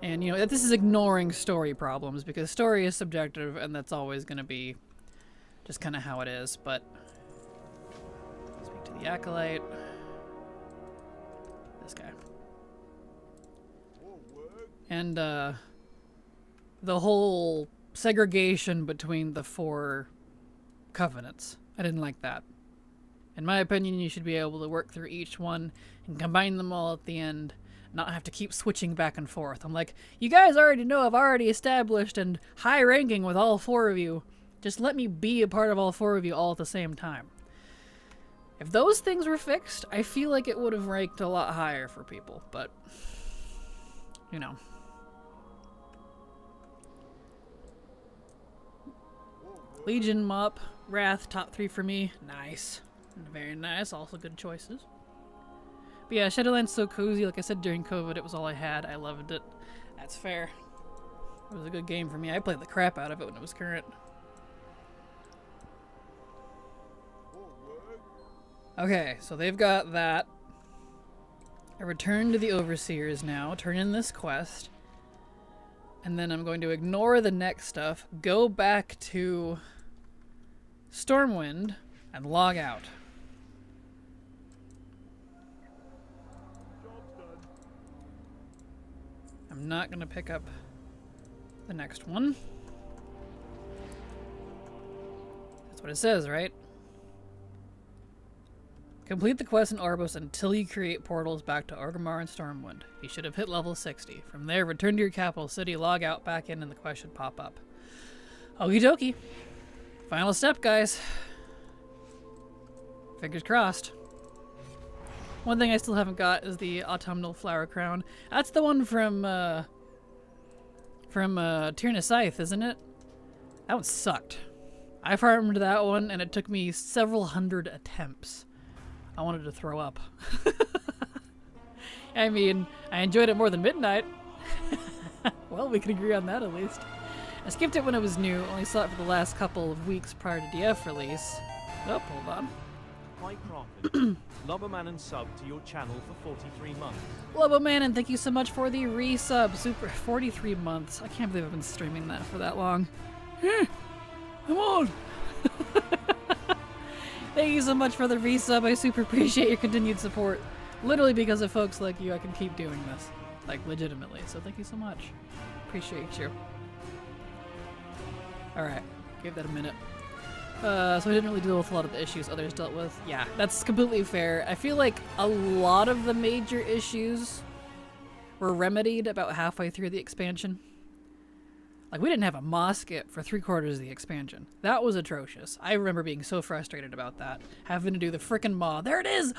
And, you know, this is ignoring story problems, because story is subjective, and that's always going to be just kind of how it is, but... Speak to the Acolyte. This guy. And, the whole segregation between the 4 covenants. I didn't like that. In my opinion, you should be able to work through each one and combine them all at the end, not have to keep switching back and forth. I'm like, you guys already know I've already established and high ranking with all 4 of you. Just let me be a part of all 4 of you all at the same time. If those things were fixed, I feel like it would have ranked a lot higher for people, but, you know. Legion, Mop, Wrath, top 3 for me. Nice. Very nice. Also good choices. But yeah, Shadowlands so cozy. Like I said, during COVID, it was all I had. I loved it. That's fair. It was a good game for me. I played the crap out of it when it was current. Okay, so they've got that. I return to the Overseers now. Turn in this quest. And then I'm going to ignore the next stuff. Go back to Stormwind and log out. I'm not going to pick up the next one. That's what it says, right? Complete the quest in Orbos until you create portals back to Orgrimmar and Stormwind. You should have hit level 60. From there, return to your capital city, log out, back in, and the quest should pop up. Okie dokie. Final step, guys. Fingers crossed. One thing I still haven't got is the Autumnal Flower Crown. That's the one from Tyrna Scythe, isn't it? That one sucked. I farmed that one, and it took me several hundred attempts. I wanted to throw up. I mean, I enjoyed it more than Midnight. Well, we can agree on that at least. I skipped it when it was new, only saw it for the last couple of weeks prior to DF release. Oh, hold on. Hi Kraken. Loboman and sub to your channel for 43 months. Loboman, and thank you so much for the resub. Super 43 months. I can't believe I've been streaming that for that long. Come on. Thank you so much for the resub. I super appreciate your continued support. Literally because of folks like you, I can keep doing this. Like, legitimately. So thank you so much. Appreciate you. Alright. Give that a minute. So I didn't really deal with a lot of the issues others dealt with. Yeah, that's completely fair. I feel like a lot of the major issues were remedied about halfway through the expansion. Like, we didn't have a moss skip for 3/4 of the expansion. That was atrocious. I remember being so frustrated about that. Having to do the frickin' maw. There it is!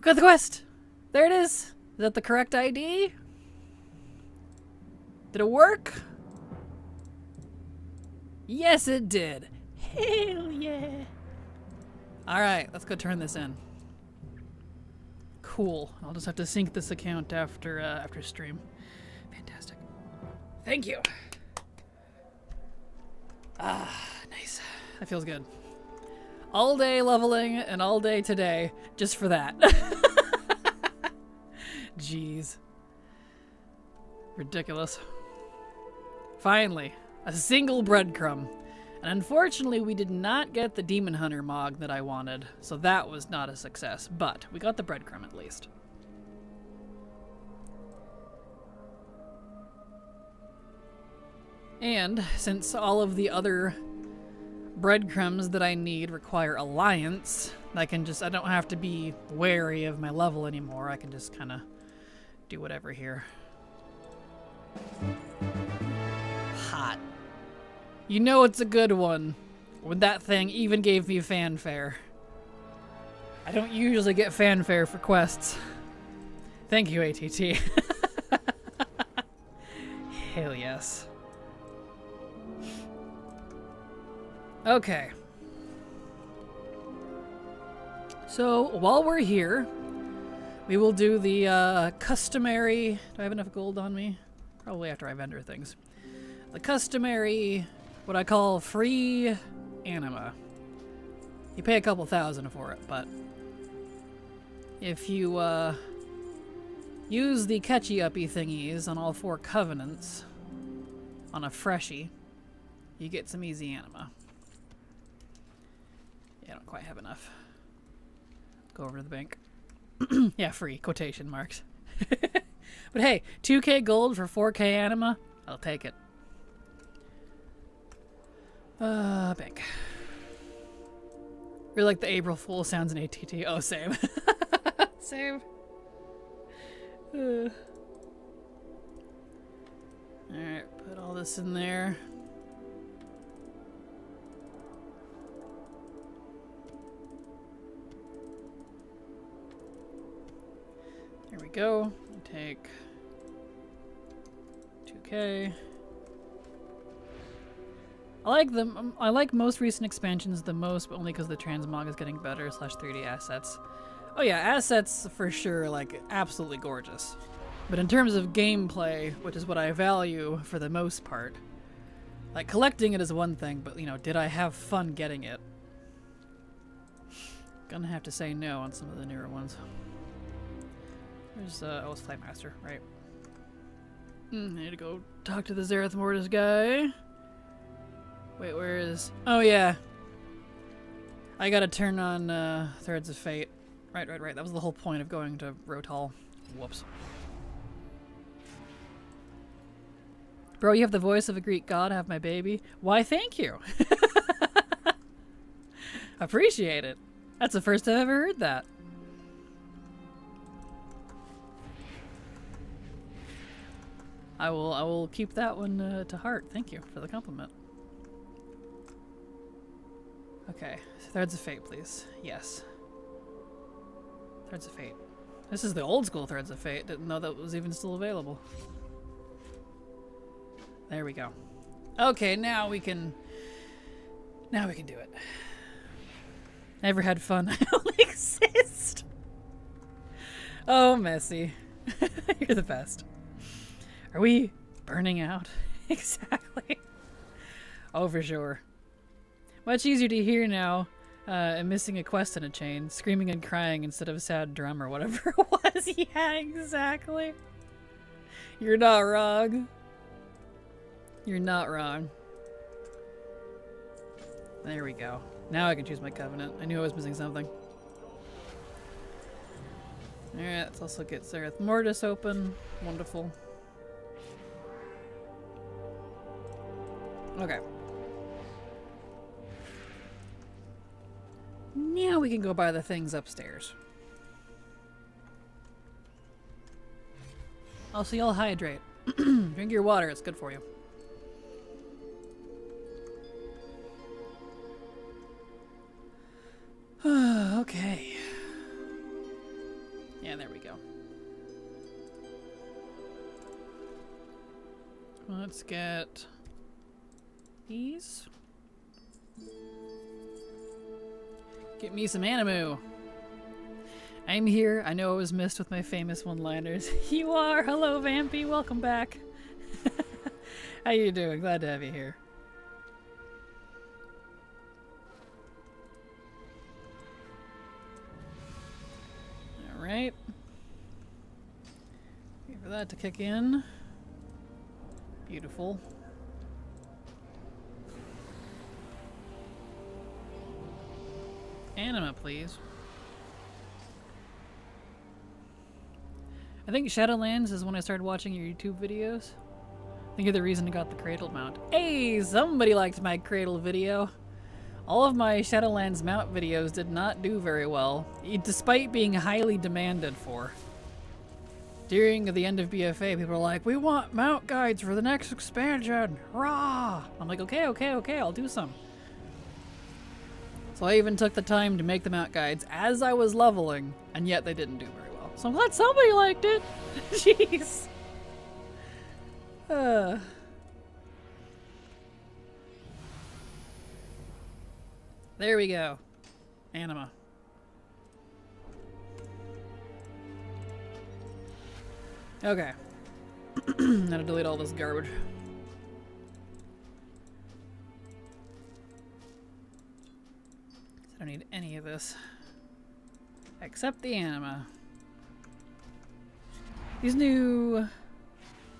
Got the quest! There it is! Is that the correct ID? Did it work? Yes, it did. Hell yeah. Alright, let's go turn this in. Cool. I'll just have to sync this account after stream. Fantastic. Thank you. Ah, nice. That feels good. All day leveling and all day today just for that. Jeez. Ridiculous. Finally, a single breadcrumb. And unfortunately, we did not get the Demon Hunter Mog that I wanted, so that was not a success, but we got the breadcrumb at least. And since all of the other breadcrumbs that I need require alliance, I don't have to be wary of my level anymore. I can just kind of do whatever here. Hot. You know it's a good one when that thing even gave me fanfare. I don't usually get fanfare for quests. Thank you, ATT. Hell yes. Okay. So, while we're here, we will do the customary... Do I have enough gold on me? Probably after I vendor things. The customary... what I call free anima. You pay a couple thousand for it, but if you use the catchy-uppy thingies on all 4 covenants on a freshie, you get some easy anima. Yeah, I don't quite have enough. Go over to the bank. Yeah, free, quotation marks. But hey, 2k gold for 4k anima, I'll take it. Bank. Really like the April Fool sounds in ATT. Oh, same. Same. Alright, put all this in there. There we go. Take 2k. I like them. I like most recent expansions the most, but only because the transmog is getting better / 3D assets. Oh yeah, assets for sure, like absolutely gorgeous. But in terms of gameplay, which is what I value for the most part, like collecting it is one thing, but you know, did I have fun getting it? Gonna have to say no on some of the newer ones. There's oh, it's Flightmaster, right? I need to go talk to the Zereth Mortis guy. Wait, where is... Oh, yeah. I gotta turn on Threads of Fate. Right. That was the whole point of going to Rotal. Whoops. Bro, you have the voice of a Greek god, have my baby. Why, thank you. Appreciate it. That's the first I've ever heard that. I will keep that one to heart. Thank you for the compliment. Okay, Threads of Fate, please. Yes. Threads of Fate. This is the old school Threads of Fate. Didn't know that was even still available. There we go. Okay, now we can do it. Never had fun. I only exist. Oh, Messy. You're the best. Are we burning out? Exactly. Oh, for sure. Much easier to hear now, and missing a quest in a chain, screaming and crying instead of a sad drum or whatever it was. Yeah, exactly. You're not wrong. You're not wrong. There we go. Now I can choose my covenant. I knew I was missing something. Alright, let's also get Zereth Mortis open. Wonderful. Okay. Now we can go buy the things upstairs. Also, you'll hydrate. Drink your water, it's good for you. Okay. Yeah, there we go. Let's get these. Get me some animu. I'm here. I know I was missed with my famous one-liners. You are! Hello, Vampy! Welcome back! How you doing? Glad to have you here. Alright. Wait for that to kick in. Beautiful. Anima, please. I think Shadowlands is when I started watching your YouTube videos. I think you're the reason I got the cradle mount. Hey, somebody liked my cradle video. All of my Shadowlands mount videos did not do very well, despite being highly demanded for. During the end of BFA, people were like, we want mount guides for the next expansion, rah! I'm like, okay, I'll do some. So I even took the time to make the mount guides as I was leveling, and yet they didn't do very well. So I'm glad somebody liked it. Jeez. There we go. Anima. Okay. Now to delete all this garbage. I don't need any of this. Except the anima. These new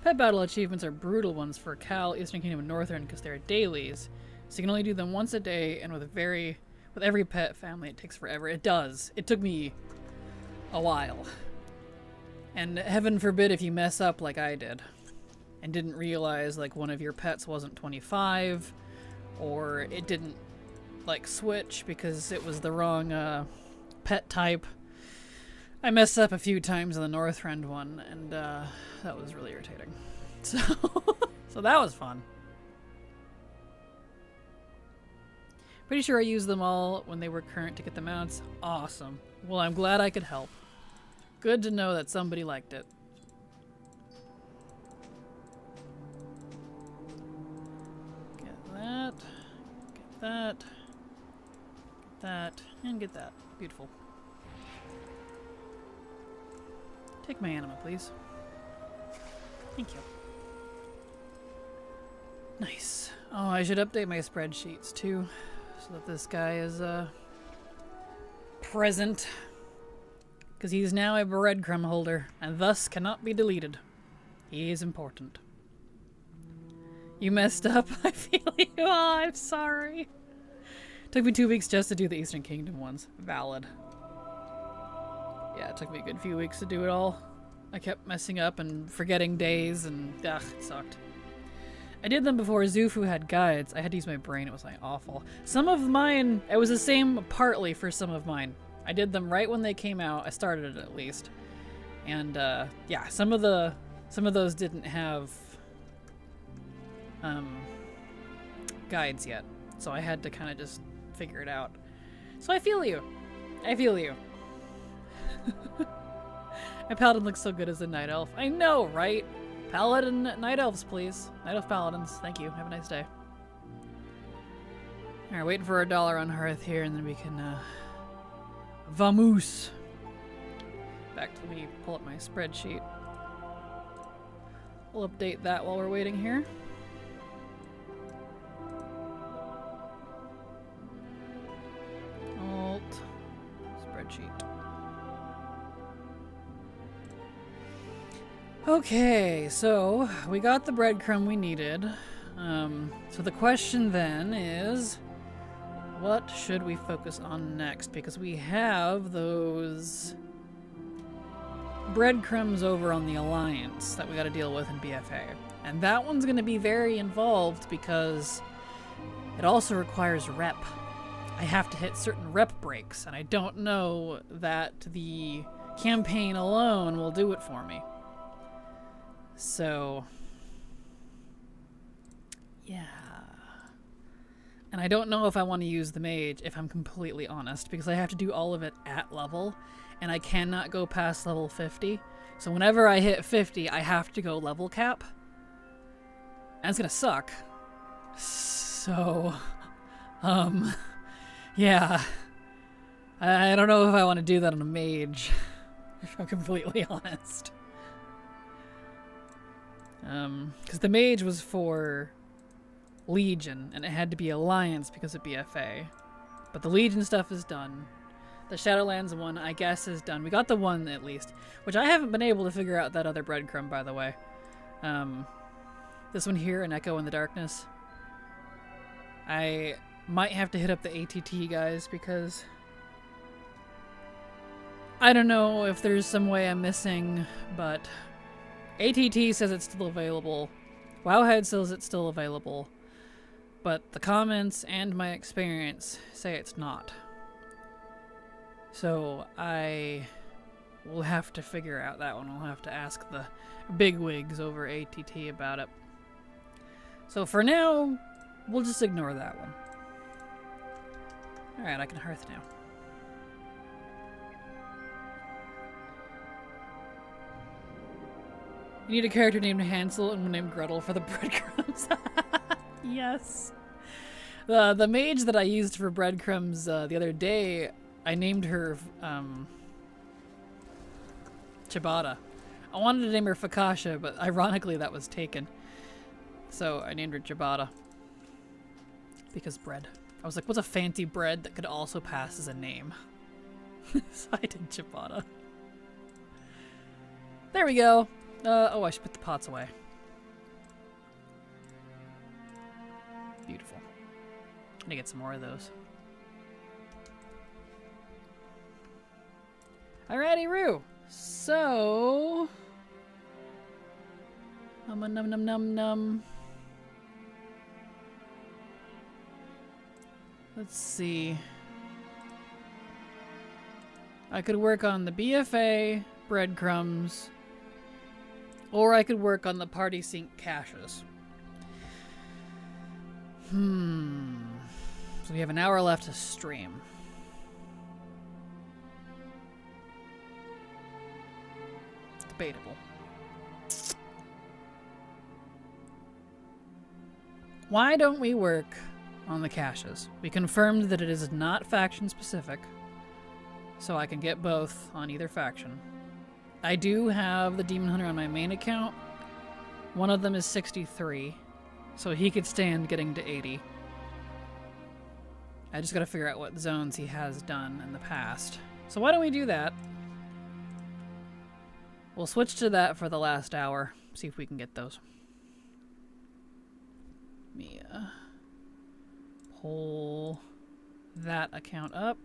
pet battle achievements are brutal ones for Cal, Eastern Kingdom, and Northern because they're dailies. So you can only do them once a day, and with every pet family it takes forever. It does. It took me a while. And heaven forbid if you mess up like I did and didn't realize like one of your pets wasn't 25 or it didn't like switch because it was the wrong pet type. I messed up a few times in the Northrend one and that was really irritating. So that was fun. Pretty sure I used them all when they were current to get the mounts. Awesome. Well, I'm glad I could help. Good to know that somebody liked it. Get that. Get that. Get that. And get that. Beautiful. Take my anima, please. Thank you. Nice. Oh, I should update my spreadsheets too, so that this guy is present. Because he's now a breadcrumb holder, and thus cannot be deleted. He is important. You messed up? I feel you. Oh, I'm sorry. Took me 2 weeks just to do the Eastern Kingdom ones. Valid. Yeah, it took me a good few weeks to do it all. I kept messing up and forgetting days, and ugh, it sucked. I did them before Zufu had guides. I had to use my brain. It was like awful. Some of mine, it was the same partly for some of mine. I did them right when they came out. I started it at least. And yeah, some of those didn't have guides yet. So I had to kind of just figure it out. So I feel you. I feel you. My paladin looks so good as a night elf. I know, right? Paladin night elves, please. Night elf paladins. Thank you. Have a nice day. Alright, waiting for $1 on Hearth here, and then we can Vamoose. Back to me, pull up my spreadsheet. We'll update that while we're waiting here. Alt. Spreadsheet. Okay, so we got the breadcrumb we needed. So the question then is, what should we focus on next? Because we have those breadcrumbs over on the Alliance that we got to deal with in BFA. And that one's going to be very involved because it also requires rep. I have to hit certain rep breaks, and I don't know that the campaign alone will do it for me. So, yeah. And I don't know if I want to use the mage, if I'm completely honest, because I have to do all of it at level, and I cannot go past level 50. So whenever I hit 50, I have to go level cap. And it's gonna suck. So, yeah. I don't know if I want to do that on a mage, if I'm completely honest. Because the mage was for Legion, and it had to be Alliance because of BFA. But the Legion stuff is done. The Shadowlands one, I guess, is done. We got the one, at least. Which I haven't been able to figure out that other breadcrumb, by the way. This one here, An Echo in the Darkness. I might have to hit up the ATT guys, because I don't know if there's some way I'm missing, but ATT says it's still available. Wowhead says it's still available. But the comments and my experience say it's not. So I will have to figure out that one. I'll have to ask the bigwigs over ATT about it. So for now, we'll just ignore that one. Alright, I can hearth now. You need a character named Hansel and one named Gretel for the breadcrumbs. Yes. The mage that I used for breadcrumbs the other day, I named her Ciabatta. I wanted to name her Fakasha, but ironically that was taken. So I named her Ciabatta. Because bread. I was like, what's a fancy bread that could also pass as a name? So I did Ciabatta. There we go. Oh, I should put the pots away. Beautiful. I'm gonna get some more of those. Alrighty, Roo. So... Num num num num num. Let's see. I could work on the BFA, breadcrumbs, or I could work on the party sync caches. So we have an hour left to stream. Debatable. Why don't we work on the caches? We confirmed that it is not faction specific, so I can get both on either faction. I do have the Demon Hunter on my main account. One of them is 63, so he could stand getting to 80. I just gotta figure out what zones he has done in the past. So why don't we do that? We'll switch to that for the last hour. See if we can get those. Mia. Pull that account up.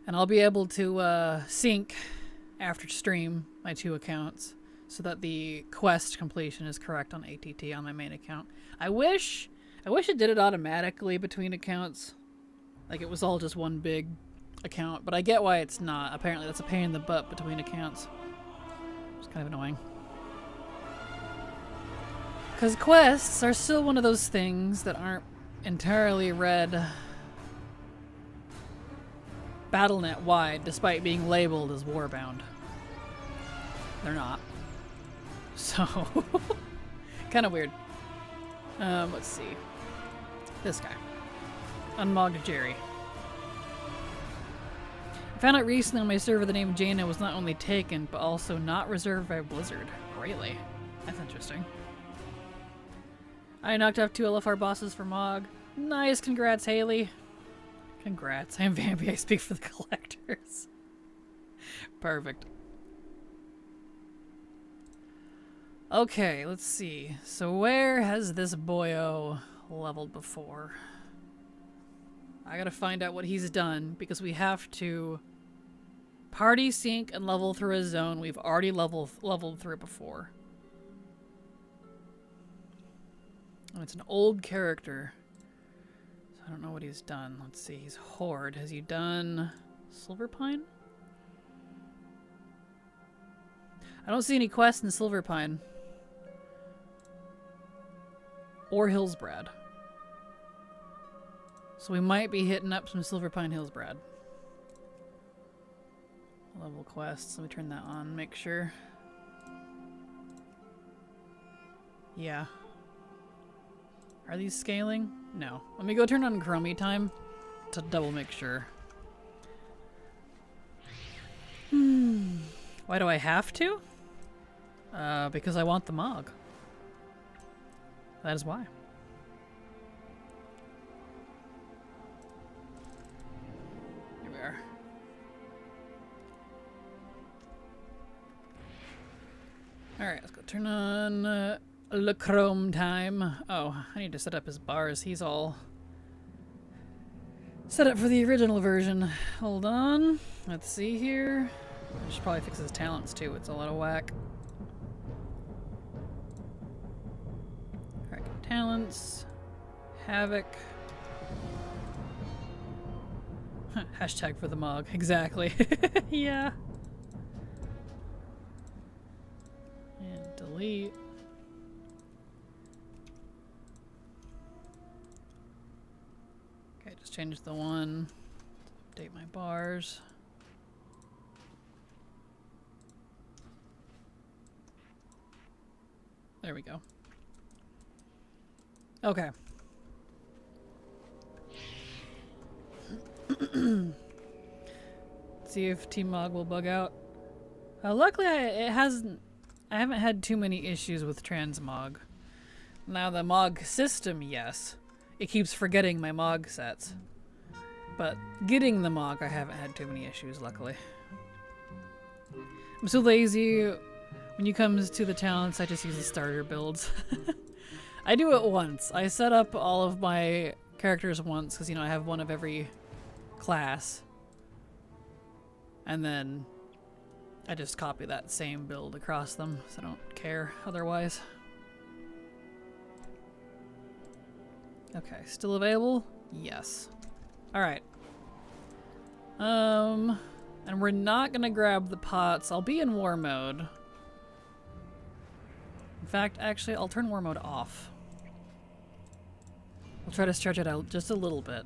And I'll be able to sync after stream my two accounts so that the quest completion is correct on ATT on my main account. I wish it did it automatically between accounts. Like it was all just one big account, but I get why it's not. Apparently that's a pain in the butt between accounts. It's kind of annoying. Because quests are still one of those things that aren't entirely read BattleNet wide, despite being labeled as Warbound. They're not. So, kind of weird. Let's see. This guy. Unmogged Jerry. I found out recently on my server the name Jaina was not only taken, but also not reserved by Blizzard. Really? That's interesting. I knocked off 2 LFR bosses for Mog. Nice, congrats, Haley. Congrats. I am Vampy, I speak for the collectors. Perfect. Okay, let's see. So where has this boyo leveled before? I gotta find out what he's done, because we have to party sync and level through a zone we've already leveled through before. And it's an old character. So I don't know what he's done. Let's see, he's Horde. Has he done Silverpine? I don't see any quests in Silverpine. Or Hillsbrad. So we might be hitting up some Silverpine Hillsbrad. Level quests. Let me turn that on, make sure. Yeah. Are these scaling? No. Let me go turn on Chromie time to double make sure. Why do I have to? Because I want the Mog. That is why. Here we are. Alright, let's go turn on Le Chrome time. Oh, I need to set up his bars. He's all set up for the original version. Hold on. Let's see here. I should probably fix his talents too. It's a lot of whack. Alright, talents. Havoc. Hashtag for the Mog. Exactly. Yeah. And delete. Okay, just change the one. Update my bars. There we go. Okay. See if T-Mog will bug out. Luckily, I haven't had too many issues with transmog. Now the Mog system, yes. It keeps forgetting my Mog sets. But getting the Mog, I haven't had too many issues, luckily. I'm so lazy. When it comes to the talents, I just use the starter builds. I do it once. I set up all of my characters once, because, you know, I have one of every class. And then I just copy that same build across them, so I don't care otherwise. Okay, still available? Yes. Alright. And we're not gonna grab the pots. I'll be in war mode. In fact, actually, I'll turn war mode off. I'll try to stretch it out just a little bit.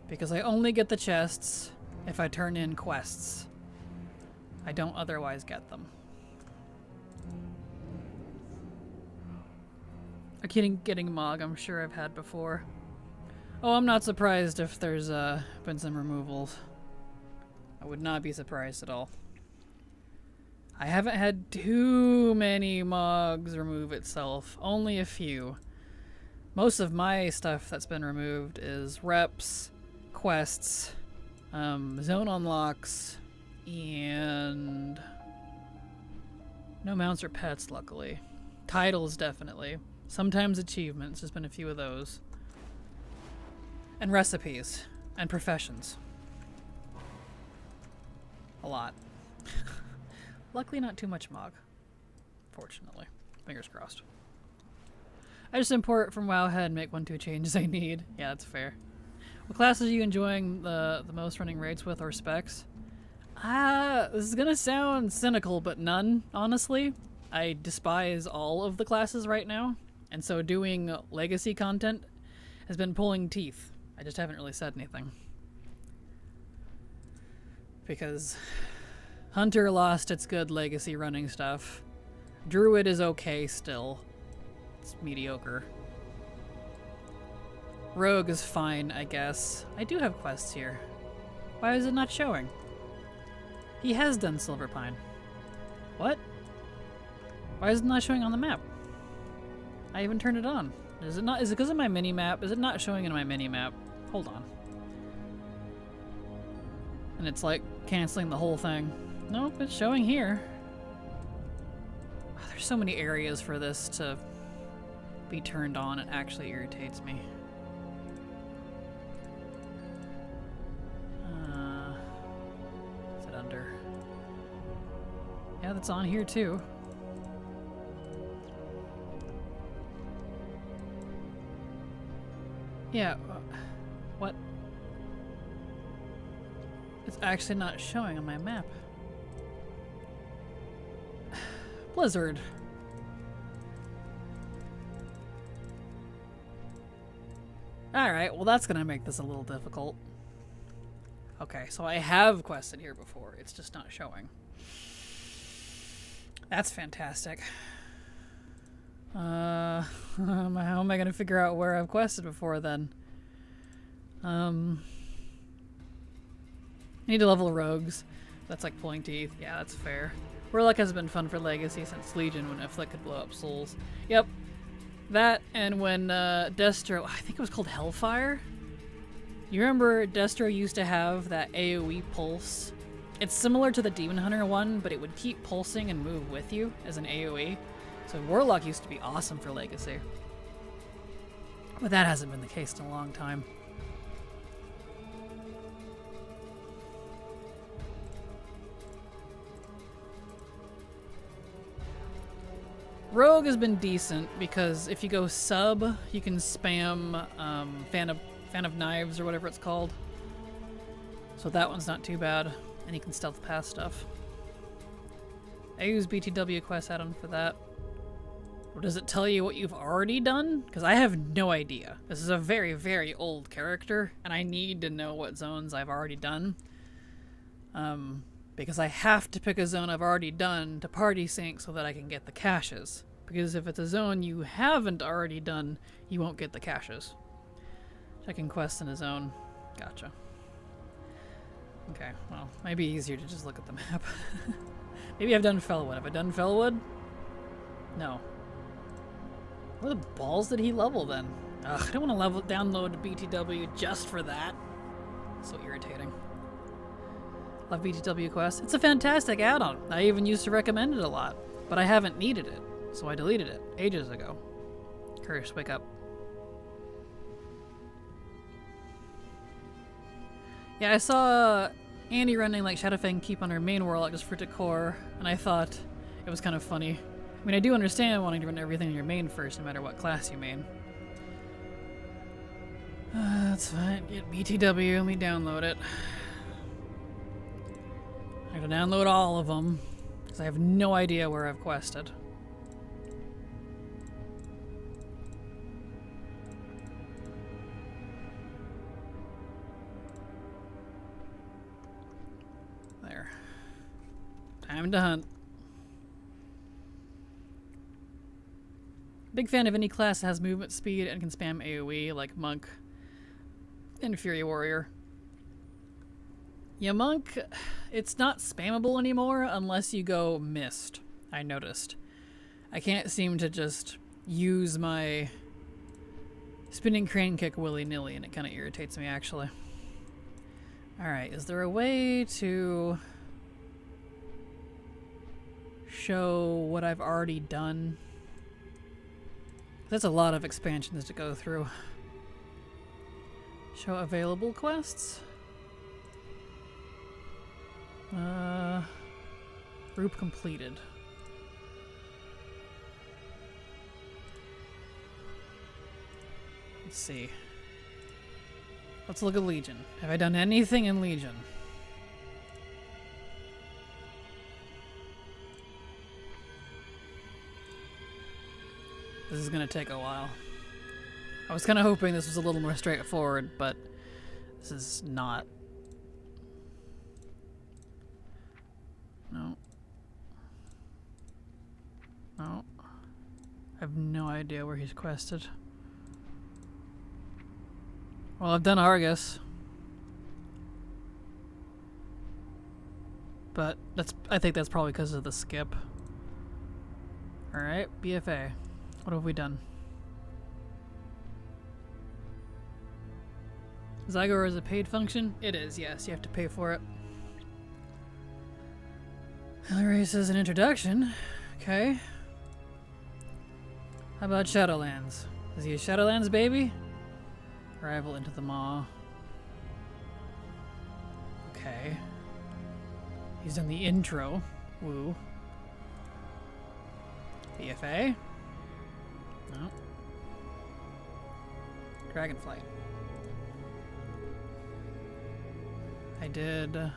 Because I only get the chests if I turn in quests. I don't otherwise get them. Getting Mog, I'm sure I've had before. Oh, I'm not surprised if there's been some removals. I would not be surprised at all. I haven't had too many Mogs remove itself. Only a few. Most of my stuff that's been removed is reps, quests, zone unlocks, and no mounts or pets, luckily. Titles, definitely. Sometimes achievements. There's been a few of those. And recipes. And professions. A lot. Luckily not too much Mog. Fortunately. Fingers crossed. I just import from Wowhead and make 1-2 changes I need. Yeah, that's fair. What classes are you enjoying the most running raids with, or specs? This is gonna sound cynical, but none, honestly. I despise all of the classes right now. And so doing legacy content has been pulling teeth. I just haven't really said anything. Because Hunter lost its good legacy running stuff. Druid is okay still. It's mediocre. Rogue is fine, I guess. I do have quests here. Why is it not showing? He has done Silverpine. What? Why is it not showing on the map? I even turned it on. Is it not? Is it because of my mini-map? Is it not showing in my mini-map? Hold on. And it's like canceling the whole thing. Nope, it's showing here. Oh, there's so many areas for this to be turned on. It actually irritates me. Is it under? Yeah, that's on here too. Yeah, what? It's actually not showing on my map. Blizzard. Alright, well that's gonna make this a little difficult. Okay, so I have quested here before, it's just not showing. That's fantastic. How am I gonna figure out where I've quested before then? I need to level rogues. That's like pulling teeth. Yeah, that's fair. Warlock has been fun for Legacy since Legion when Flick could blow up souls. Yep. That and when Destro, I think it was called Hellfire. You remember Destro used to have that AoE pulse? It's similar to the Demon Hunter one, but it would keep pulsing and move with you as an AoE. So Warlock used to be awesome for Legacy. But that hasn't been the case in a long time. Rogue has been decent because if you go sub, you can spam fan of Knives or whatever it's called. So that one's not too bad, and you can stealth past stuff. I use BTW quest add-on for that. Or does it tell you what you've already done? Because I have no idea. This is a very, very old character, and I need to know what zones I've already done. Because I have to pick a zone I've already done to party sync so that I can get the caches. Because if it's a zone you haven't already done, you won't get the caches. Checking quests in a zone. Gotcha. Okay, well, might be easier to just look at the map. Maybe I've done Fellwood. Have I done Fellwood? No. What the balls did he level then? Ugh, I don't want to download BTW just for that. So irritating. Love BTW Quest. It's a fantastic add-on. I even used to recommend it a lot, but I haven't needed it, so I deleted it ages ago. Curse, wake up. Yeah, I saw Annie running like Shadowfang Keep on her main Warlock just for decor, and I thought it was kind of funny. I mean, I do understand wanting to run everything in your main first, no matter what class you main. That's fine. Get BTW, let me download it. I have to download all of them, because I have no idea where I've quested. There. Time to hunt. Big fan of any class that has movement speed and can spam AoE, like Monk and Fury Warrior. Yeah, Monk, it's not spammable anymore unless you go Mist, I noticed. I can't seem to just use my spinning crane kick willy-nilly, and it kind of irritates me, actually. Alright, is there a way to show what I've already done? That's a lot of expansions to go through. Show available quests? Group completed. Let's see. Let's look at Legion. Have I done anything in Legion? This is gonna take a while. I was kind of hoping this was a little more straightforward, but this is not. No. No. I have no idea where he's quested. Well, I've done Argus. But I think that's probably because of the skip. Alright, BFA. What have we done? Zygor is a paid function? It is, yes. You have to pay for it. Hillary says an introduction. Okay. How about Shadowlands? Is he a Shadowlands baby? Arrival into the Maw. Okay. He's done the intro. Woo. BFA? No. Dragonflight. I did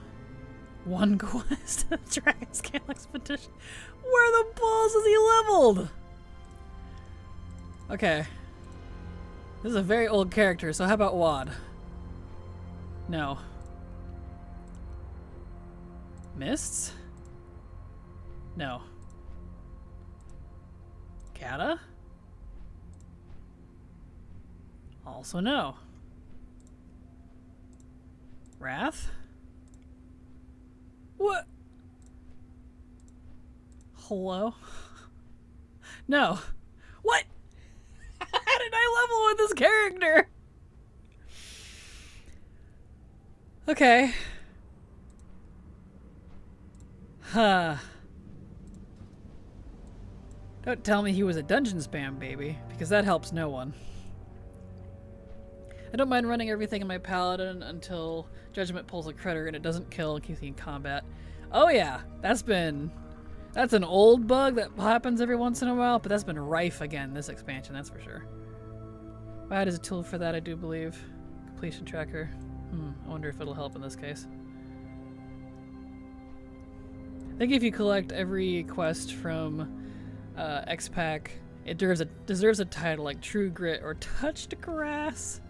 one quest of Dragon Scale Expedition. Where the balls is he leveled? Okay. This is a very old character, so how about Wad? No. Mists? No. Kata? Also no. Wrath? What? Hello? No. What? How did I level with this character? Okay. Huh. Don't tell me he was a dungeon spam baby, because that helps no one. I don't mind running everything in my paladin until Judgment pulls a critter and it doesn't kill and keeps me in combat. Oh yeah, that's an old bug that happens every once in a while, but that's been rife again this expansion, that's for sure. WAD is a tool for that, I do believe. Completion tracker. I wonder if it'll help in this case. I think if you collect every quest from X-Pack, it deserves a title like True Grit or Touched Grass.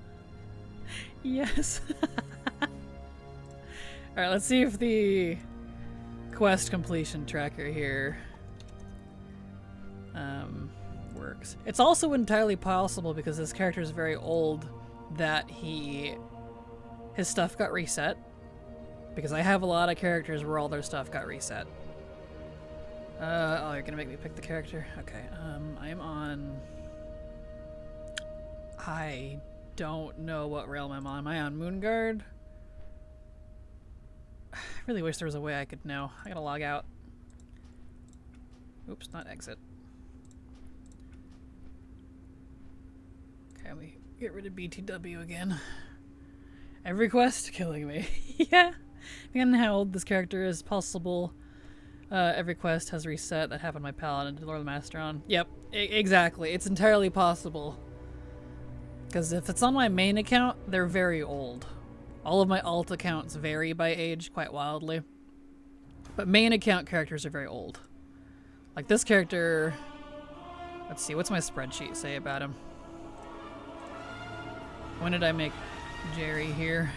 Yes. Alright, let's see if the quest completion tracker here works. It's also entirely possible, because this character is very old, that his stuff got reset. Because I have a lot of characters where all their stuff got reset. Oh, you're gonna make me pick the character? Okay, I'm on... I don't know what realm I'm on. Am I on Moonguard? I really wish there was a way I could know. I gotta log out. Oops, not exit. Okay, let me get rid of BTW again. Every quest killing me. Yeah. Depending on how old this character is, possible every quest has reset. That happened to my paladin to Lord of the Masteron. Yep, exactly. It's entirely possible. Because if it's on my main account, they're very old. All of my alt accounts vary by age quite wildly. But main account characters are very old. Like this character... Let's see, what's my spreadsheet say about him? When did I make Jerry here?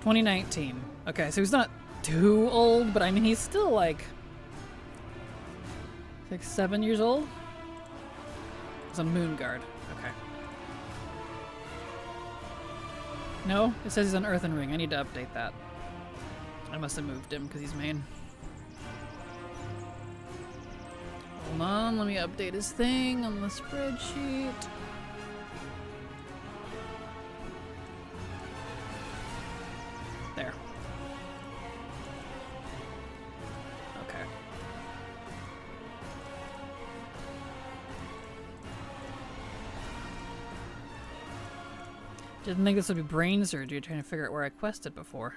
(2019). Okay, so he's not too old, but I mean he's still like 6, 7 years old. He's on Moonguard. Okay. No, it says he's on Earthen Ring. I need to update that. I must have moved him because he's main. Hold on, let me update his thing on the spreadsheet. There. Okay. Didn't think this would be brain surgery trying to figure out where I quested before.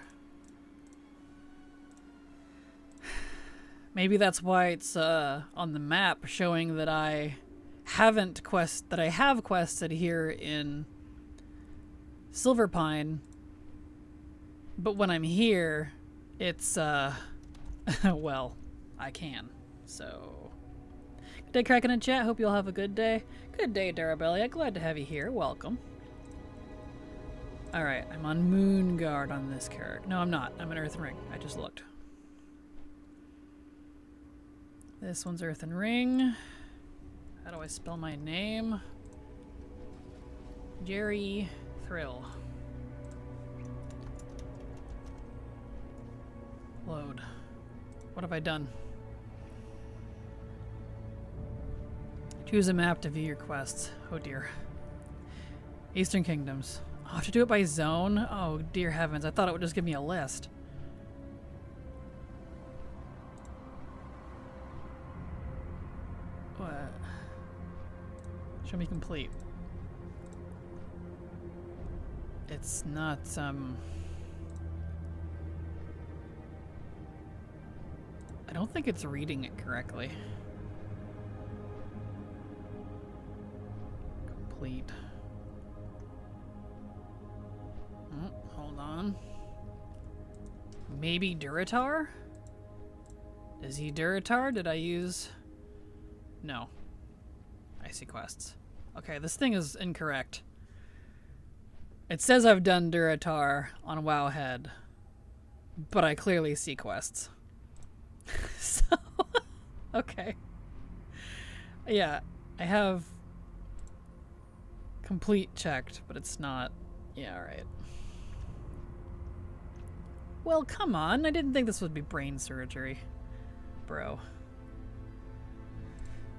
Maybe that's why it's on the map showing that I have quested here in Silverpine, but when I'm here, it's well, I can. So, good day, Kraken in chat. Hope you'll have a good day. Good day, Darabellia. Glad to have you here. Welcome. All right, I'm on Moonguard on this character. No, I'm not. I'm in Earthen Ring. I just looked. This one's Earthen Ring. How do I spell my name? Jerry Thrill. Load. What have I done? Choose a map to view your quests. Oh dear. Eastern Kingdoms. Oh, I have to do it by zone? Oh dear heavens, I thought it would just give me a list. What? Show me complete. It's not, I don't think it's reading it correctly. Complete. Oh, hold on. Maybe Duratar? Is he Duratar? Did I use... No. I see quests. Okay, this thing is incorrect. It says I've done Duratar on Wowhead, but I clearly see quests. So, okay. Yeah, I have complete checked, but it's not. Yeah, alright. Well, come on. I didn't think this would be brain surgery. Bro.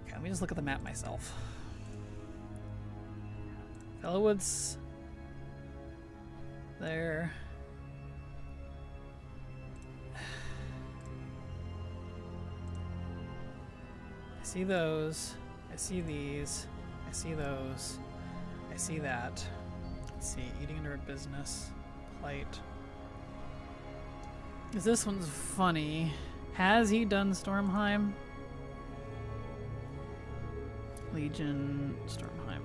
Okay, let me just look at the map myself. Fellowwood's there. I see those. I see these. I see those. I see that. Let's see. Eating under a business. Plight. Because this one's funny. Has he done Stormheim? Legion, Stormheim.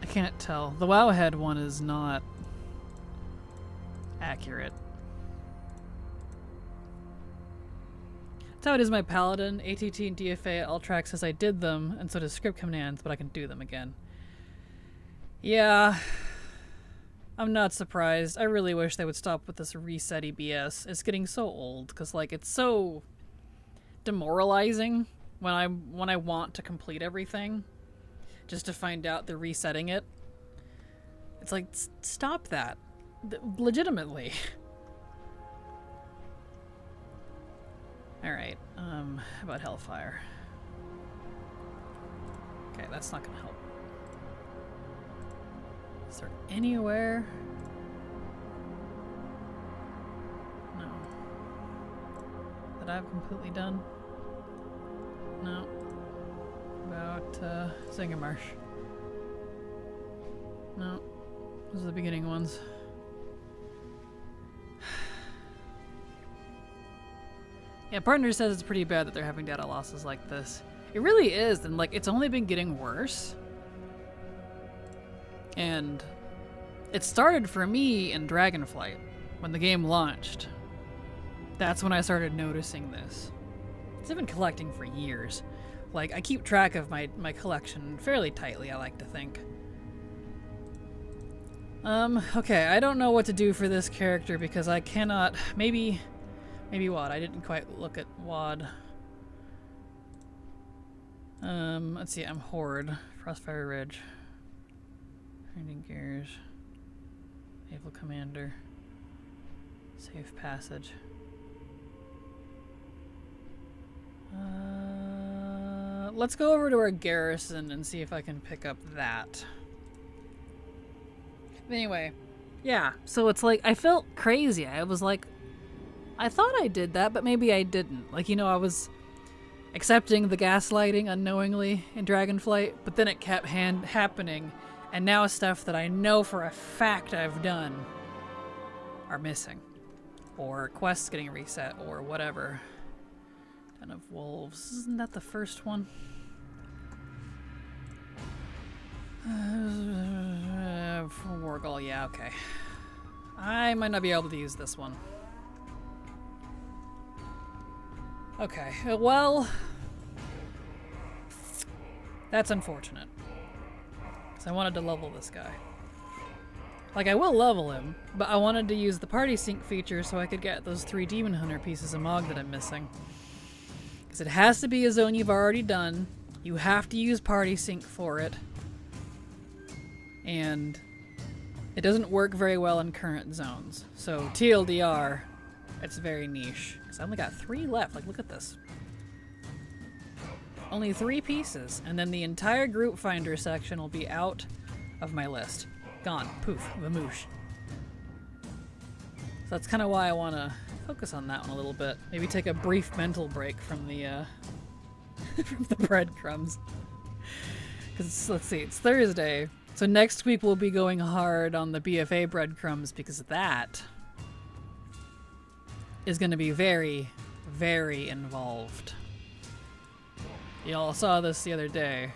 I can't tell. The Wowhead one is not accurate. That's how it is my Paladin. ATT and DFA Ultrax says I did them, and so does script commands, but I can do them again. Yeah. I'm not surprised. I really wish they would stop with this reset-y BS. It's getting so old, because, like, it's so demoralizing when I want to complete everything, just to find out they're resetting it. It's like, stop that. Legitimately. Alright, how about Hellfire? Okay, that's not gonna help. Is there anywhere? No. That I've completely done? No. About, Zingamarsh. No. Those are the beginning ones. Yeah, Partner says it's pretty bad that they're having data losses like this. It really is, and like it's only been getting worse. And it started for me in Dragonflight when the game launched. That's when I started noticing this. It's been collecting for years. Like, I keep track of my collection fairly tightly, I like to think. Okay, I don't know what to do for this character because I cannot... Maybe WAD. I didn't quite look at WAD. Let's see, I'm Horde. Frostfire Ridge. Training Gears. Naval Commander. Safe Passage. Let's go over to our garrison and see if I can pick up that. Anyway, yeah, so it's like, I felt crazy. I was like, I thought I did that, but maybe I didn't. Like, you know, I was accepting the gaslighting unknowingly in Dragonflight, but then it kept happening, and now stuff that I know for a fact I've done are missing. Or quests getting reset, or whatever. Den of Wolves. Isn't that the first one? For Wargal, yeah, okay. I might not be able to use this one. Okay, well... That's unfortunate. Because I wanted to level this guy. Like, I will level him, but I wanted to use the party sync feature so I could get those 3 Demon Hunter pieces of Mog that I'm missing. Because it has to be a zone you've already done. You have to use party sync for it. And it doesn't work very well in current zones. So TLDR, it's very niche. Because I only got 3 left. Like, look at this. Only 3 pieces. And then the entire group finder section will be out of my list. Gone. Poof. Vamoosh. So that's kind of why I want to focus on that one a little bit. Maybe take a brief mental break from the from the breadcrumbs. Because, let's see, it's Thursday. So next week we'll be going hard on the BFA breadcrumbs because that is going to be very, very involved. Y'all saw this the other day.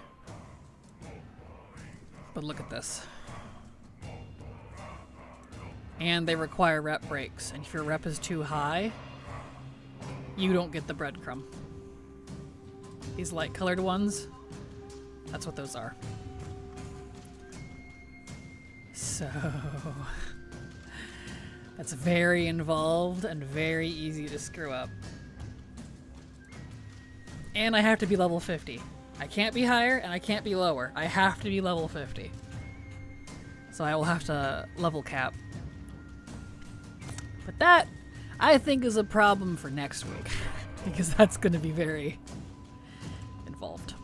But look at this. And they require rep breaks. And if your rep is too high, you don't get the breadcrumb. These light colored ones, that's what those are. So, That's very involved and very easy to screw up. And I have to be level 50. I can't be higher and I can't be lower. I have to be level 50. So I will have to level cap. But that, I think, is a problem for next week. Because that's going to be very involved.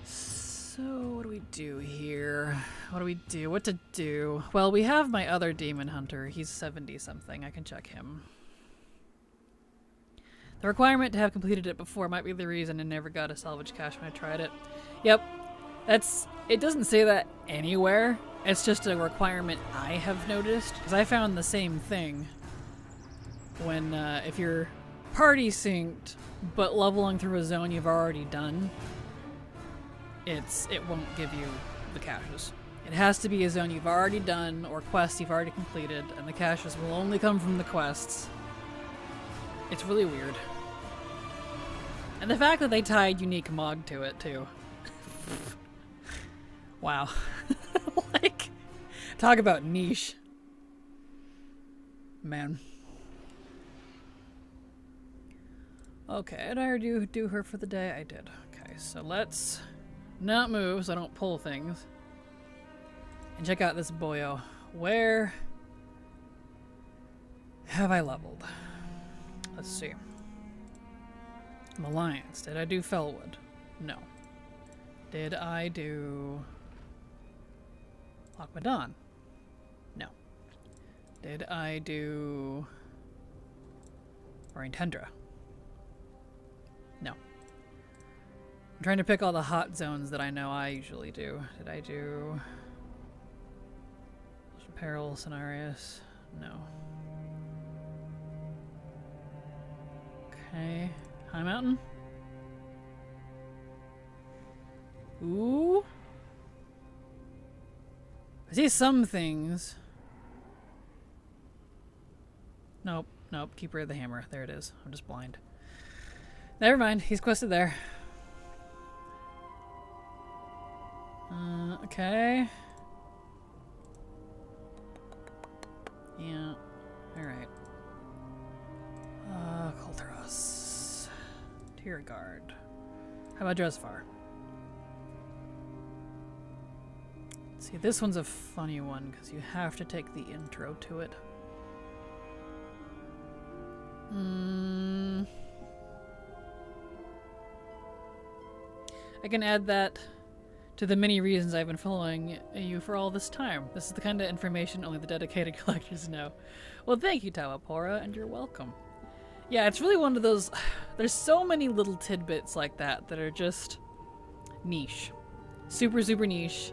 So what do we do here? What do we do? What to do? Well, we have my other demon hunter. He's 70 something. I can check him. The requirement to have completed it before might be the reason I never got a salvage cache when I tried it. Yep. It doesn't say that anywhere. It's just a requirement I have noticed. Because I found the same thing when, if you're party synced, but leveling through a zone you've already done, it won't give you the caches. It has to be a zone you've already done or quests you've already completed, and the caches will only come from the quests. It's really weird. And the fact that they tied unique mod to it, too. Wow. Like, talk about niche. Man. Okay, did I already do her for the day? I did. Okay, so let's not move so I don't pull things. And check out this boyo. Where have I leveled? Let's see. Alliance. Did I do Fellwood? No. Did I do Lochmadon? No. Did I do Orin Tundra? No. I'm trying to pick all the hot zones that I know I usually do. Did I do Peril, Cenarius? No. Okay. High Mountain? Ooh. I see some things. Nope. Nope. Keeper of the Hammer. There it is. I'm just blind. Never mind. He's quested there. Okay. Yeah. Alright. Colteros. Tier Guard. How about Dresvar? See, this one's a funny one because you have to take the intro to it. I can add that to the many reasons I've been following you for all this time. This is the kind of information only the dedicated collectors know. Well, thank you, Tawapora, and you're welcome. Yeah, it's really one of those... There's so many little tidbits like that that are just niche. Super, super niche.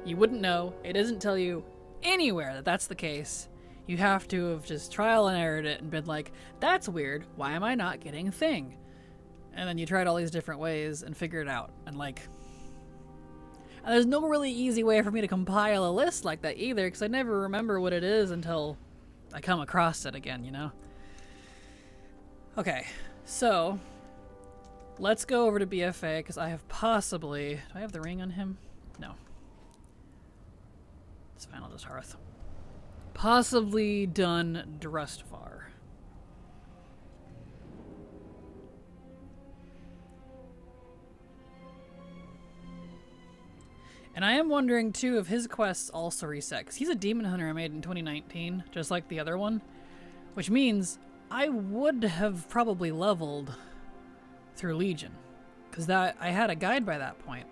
You wouldn't know. It doesn't tell you anywhere that that's the case. You have to have just trial and errored it and been like, that's weird. Why am I not getting a thing? And then you tried all these different ways and figure it out. And like... And there's no really easy way for me to compile a list like that either, because I never remember what it is until I come across it again, you know? Okay, so let's go over to BFA, because I have possibly... Do I have the ring on him? No. It's fine, I'll just Hearth. Possibly done Drustvar. And I am wondering, too, if his quests also reset. Because he's a demon hunter I made in 2019, just like the other one. Which means I would have probably leveled through Legion. Because I had a guide by that point.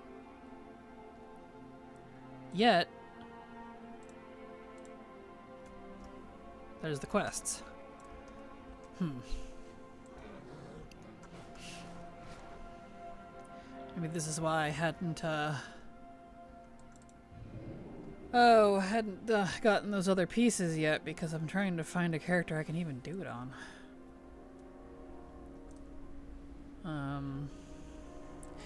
Yet, there's the quests. Maybe this is why I hadn't, hadn't gotten those other pieces yet, because I'm trying to find a character I can even do it on.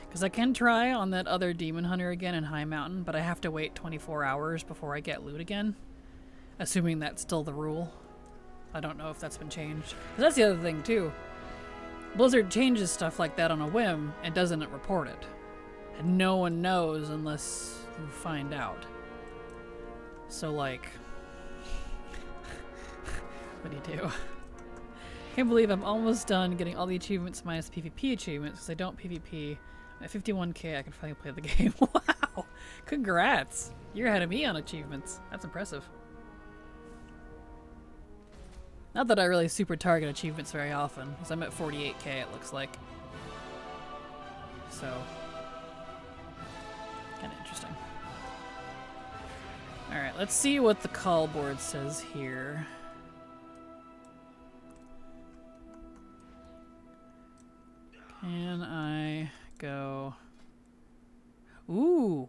Because I can try on that other demon hunter again in High Mountain, but I have to wait 24 hours before I get loot again. Assuming that's still the rule. I don't know if that's been changed. 'Cause that's the other thing, too. Blizzard changes stuff like that on a whim and doesn't report it. And no one knows unless you find out. So, like... What do you do? Can't believe I'm almost done getting all the achievements minus PvP achievements because I don't PvP. At 51k, I can finally play the game. Wow! Congrats! You're ahead of me on achievements. That's impressive. Not that I really super target achievements very often, because I'm at 48k it looks like. So, kind of interesting. Alright, let's see what the call board says here. Can I go... Ooh!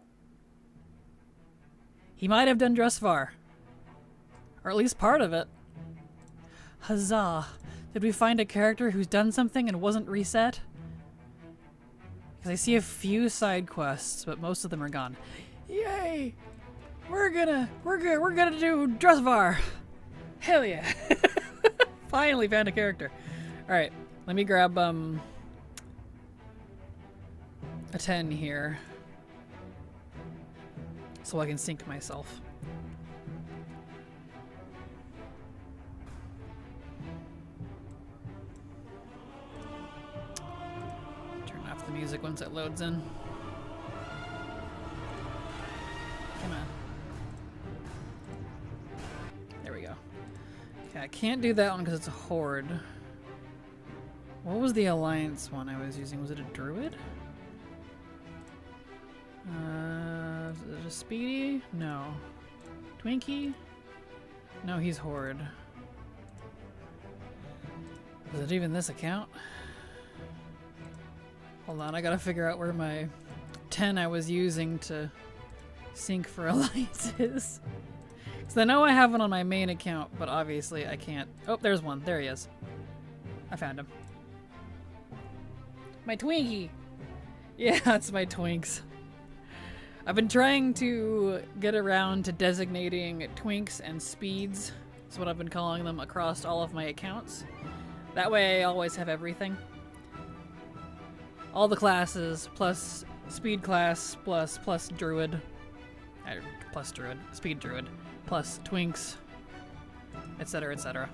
He might have done Dressvar. Or at least part of it. Huzzah! Did we find a character who's done something and wasn't reset? Because I see a few side quests, but most of them are gone. Yay! We're gonna do Dressvar! Hell yeah! Finally found a character. Alright, let me grab a 10 here. So I can sync myself. Turn off the music once it loads in. Come on. There we go. Okay, I can't do that one because it's a horde. What was the alliance one I was using? Was it a druid? Is it a speedy? No. Twinkie? No, he's horde. Is it even this account? Hold on, I gotta figure out where my 10 I was using to sync for alliances. Because I know I have one on my main account, but obviously I can't. Oh, there's one. There he is. I found him. My Twinkie! Yeah, it's my Twinks. I've been trying to get around to designating Twinks and Speeds. That's what I've been calling them across all of my accounts. That way I always have everything. All the classes, plus Speed class, plus Druid. Plus Druid. Speed Druid. Plus Twinks. Etc, etc.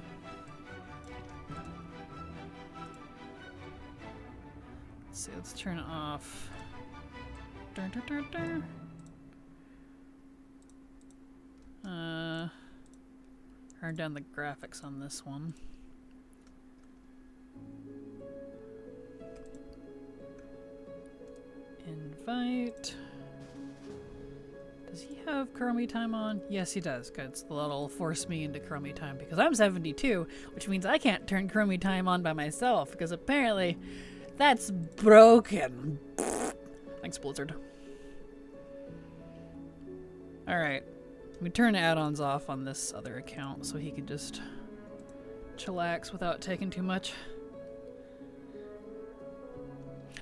Let's see, let's turn off... Turn down the graphics on this one. Invite. Does he have Chromie time on? Yes, he does. Good. So that'll force me into Chromie time because I'm 72, which means I can't turn Chromie time on by myself because apparently that's broken. Thanks, Blizzard. Alright. Let me turn add-ons off on this other account so he can just chillax without taking too much.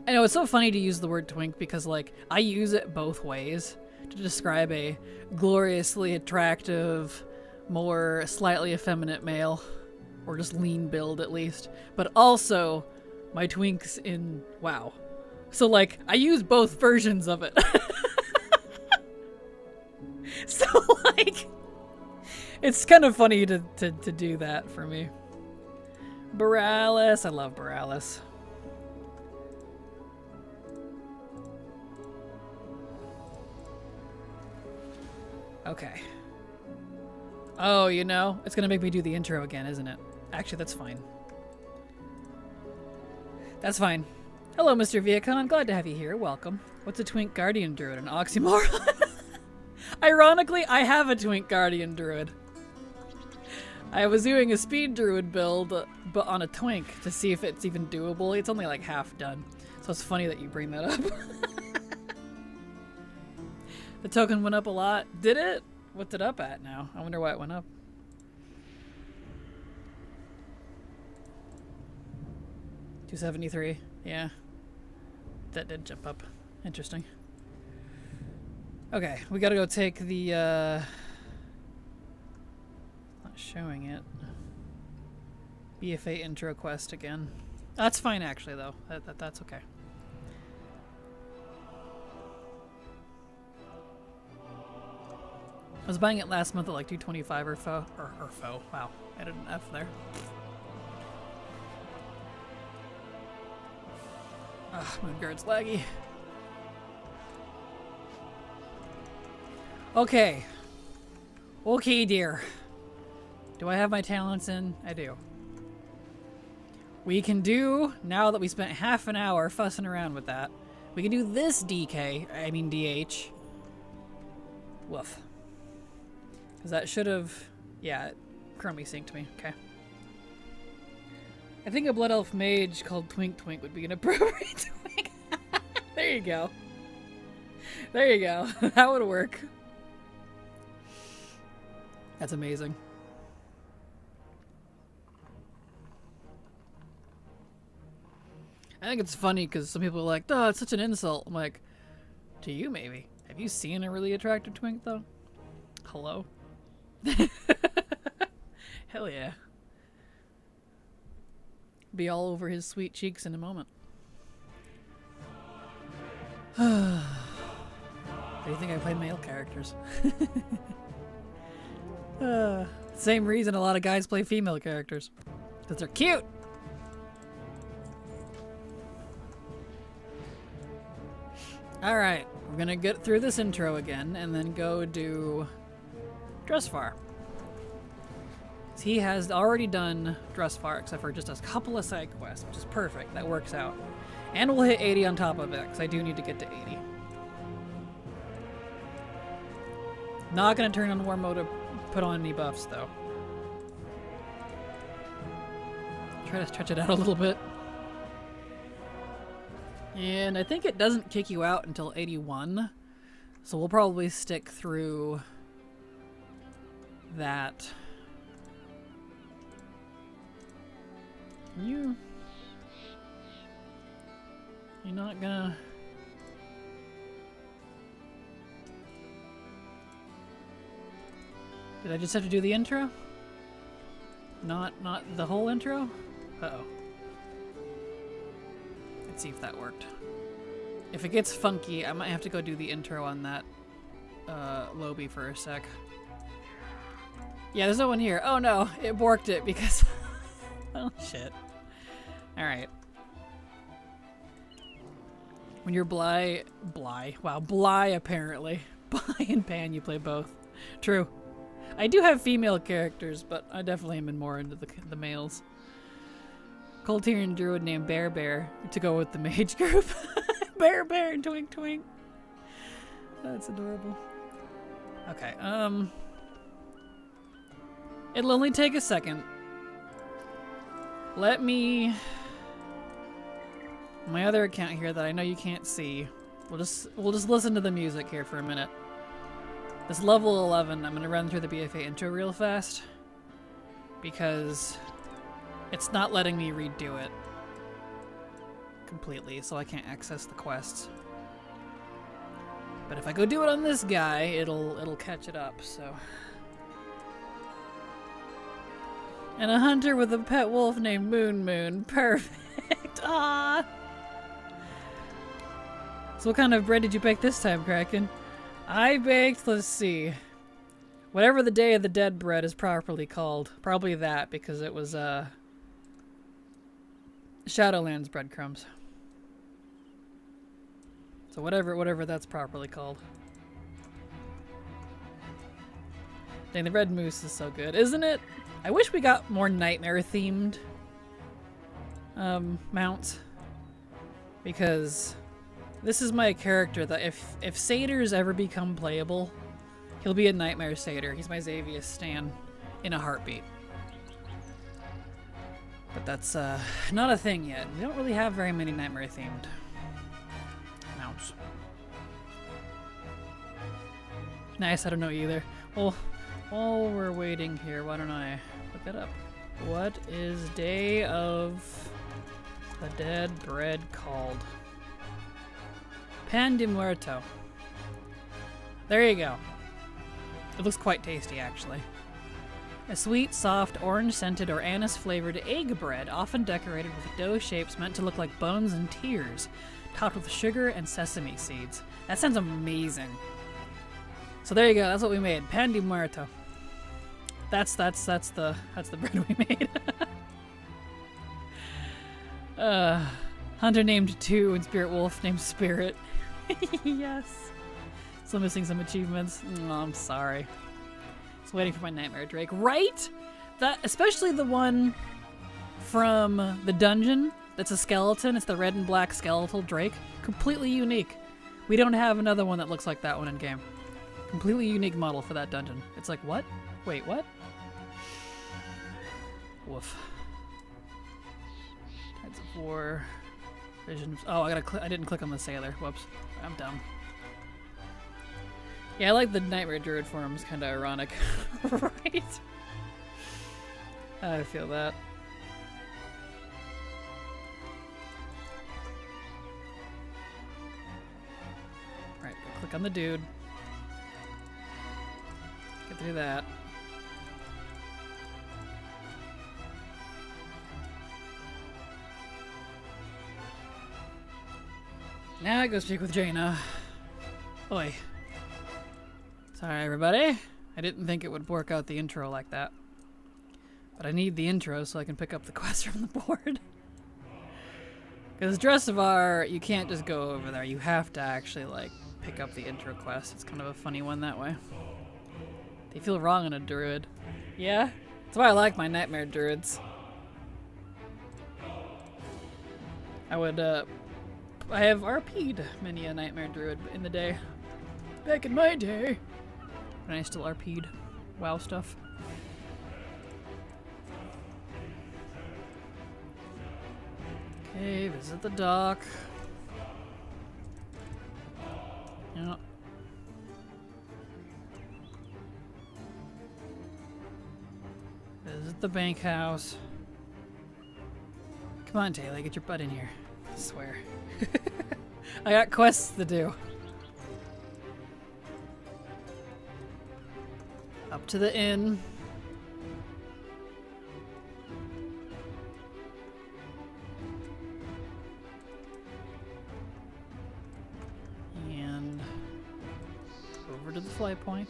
I know, it's so funny to use the word twink because, like, I use it both ways to describe a gloriously attractive, more slightly effeminate male, or just lean build at least, but also my twinks in WoW. So, like, I use both versions of it. So, like, it's kind of funny to do that for me. Borealis, I love Borealis. Okay. Oh, you know, it's gonna make me do the intro again, isn't it? Actually, that's fine. That's fine. Hello, Mr. Viacon. Glad to have you here. Welcome. What's a Twink Guardian Druid? An oxymoron? Ironically, I have a Twink Guardian Druid. I was doing a Speed Druid build, but on a Twink to see if it's even doable. It's only like half done. So it's funny that you bring that up. The token went up a lot. Did it? What's it up at now? I wonder why it went up. $273. Yeah. That did jump up. Interesting. Okay, we gotta go take the, not showing it. BFA intro quest again. That's fine actually though. That's okay. I was buying it last month at like $2.25 or faux. Wow, I did an F there. Ugh, my guard's laggy. Okay. Okay, dear. Do I have my talents in? I do. We can do, now that we spent half an hour fussing around with that, we can do this DH. Woof. Because that should have, yeah, it currently synced me. Okay. I think a Blood Elf Mage called Twink Twink would be an appropriate twink. There you go. There you go. That would work. That's amazing. I think it's funny because some people are like, oh, it's such an insult. I'm like, to you maybe. Have you seen a really attractive twink though? Hello? Hell yeah. Be all over his sweet cheeks in a moment. Do you think I play male characters? Same reason a lot of guys play female characters. Because they're cute! Alright, we're gonna get through this intro again and then go do Dressfar. He has already done Dressfar except for just a couple of side quests, which is perfect. That works out. And we'll hit 80 on top of it, because I do need to get to 80. Not gonna turn on war mode to put on any buffs, though. Try to stretch it out a little bit. And I think it doesn't kick you out until 81, so we'll probably stick through that. You're not gonna... Did I just have to do the intro? Not the whole intro? Uh-oh. Let's see if that worked. If it gets funky, I might have to go do the intro on that Lobby for a sec. Yeah, there's no one here. Oh no, it borked it because... oh shit. Alright. When you're Bly apparently. Bly and Pan, you play both. True. I do have female characters, but I definitely am more into the males. Coltirian druid named Bear Bear to go with the mage group. Bear Bear and Twink Twink. That's adorable. Okay, it'll only take a second. Let me... My other account here that I know you can't see. We'll just listen to the music here for a minute. This level 11, I'm gonna run through the BFA intro real fast because it's not letting me redo it completely, so I can't access the quests. But if I go do it on this guy, it'll catch it up. So. And a hunter with a pet wolf named Moon Moon. Perfect. Ah. So what kind of bread did you bake this time, Kraken? I baked, let's see, whatever the Day of the Dead bread is properly called. Probably that, because it was Shadowlands breadcrumbs. So whatever that's properly called. Dang, the red moose is so good, isn't it? I wish we got more nightmare themed mounts, because this is my character that if satyrs ever become playable, he'll be a nightmare satyr. He's my Xavius stan in a heartbeat. But that's not a thing yet. We don't really have very many nightmare themed mounts. Nice, I don't know either. Well, while we're waiting here, why don't I look it up? What is Day of the Dead bread called? Pan de Muerto. There you go. It looks quite tasty, actually. A sweet, soft, orange-scented or anise-flavored egg bread, often decorated with dough shapes meant to look like bones and tears, topped with sugar and sesame seeds. That sounds amazing. So there you go. That's what we made. Pan de muerto. That's the bread we made. Hunter named 2 and Spirit Wolf named Spirit. Yes. Still missing some achievements. Oh, I'm sorry. Just waiting for my Nightmare Drake. Right? That, especially the one from the dungeon that's a skeleton. It's the red and black skeletal Drake. Completely unique. We don't have another one that looks like that one in game. Completely unique model for that dungeon. It's like, what? Wait, what? Woof. Tides of War. Vision. Oh, I didn't click on the sailor. Whoops. I'm dumb. Yeah, I like the Nightmare Druid form. It's kind of ironic. Right? I feel that. Right, click on the dude. Get through that. Now I go speak with Jaina. Oi. Sorry, everybody. I didn't think it would work out the intro like that. But I need the intro so I can pick up the quest from the board. Because Dressivar, you can't just go over there. You have to actually, like, pick up the intro quest. It's kind of a funny one that way. They feel wrong on a druid. Yeah? That's why I like my Nightmare Druids. I have RP'd many a Nightmare Druid in the day. Back in my day. And I still RP'd WoW stuff. Okay, visit the dock. Yep. Visit the bank house. Come on, Taylor, get your butt in here. I swear. I got quests to do. Up to the inn. And over to the flight point.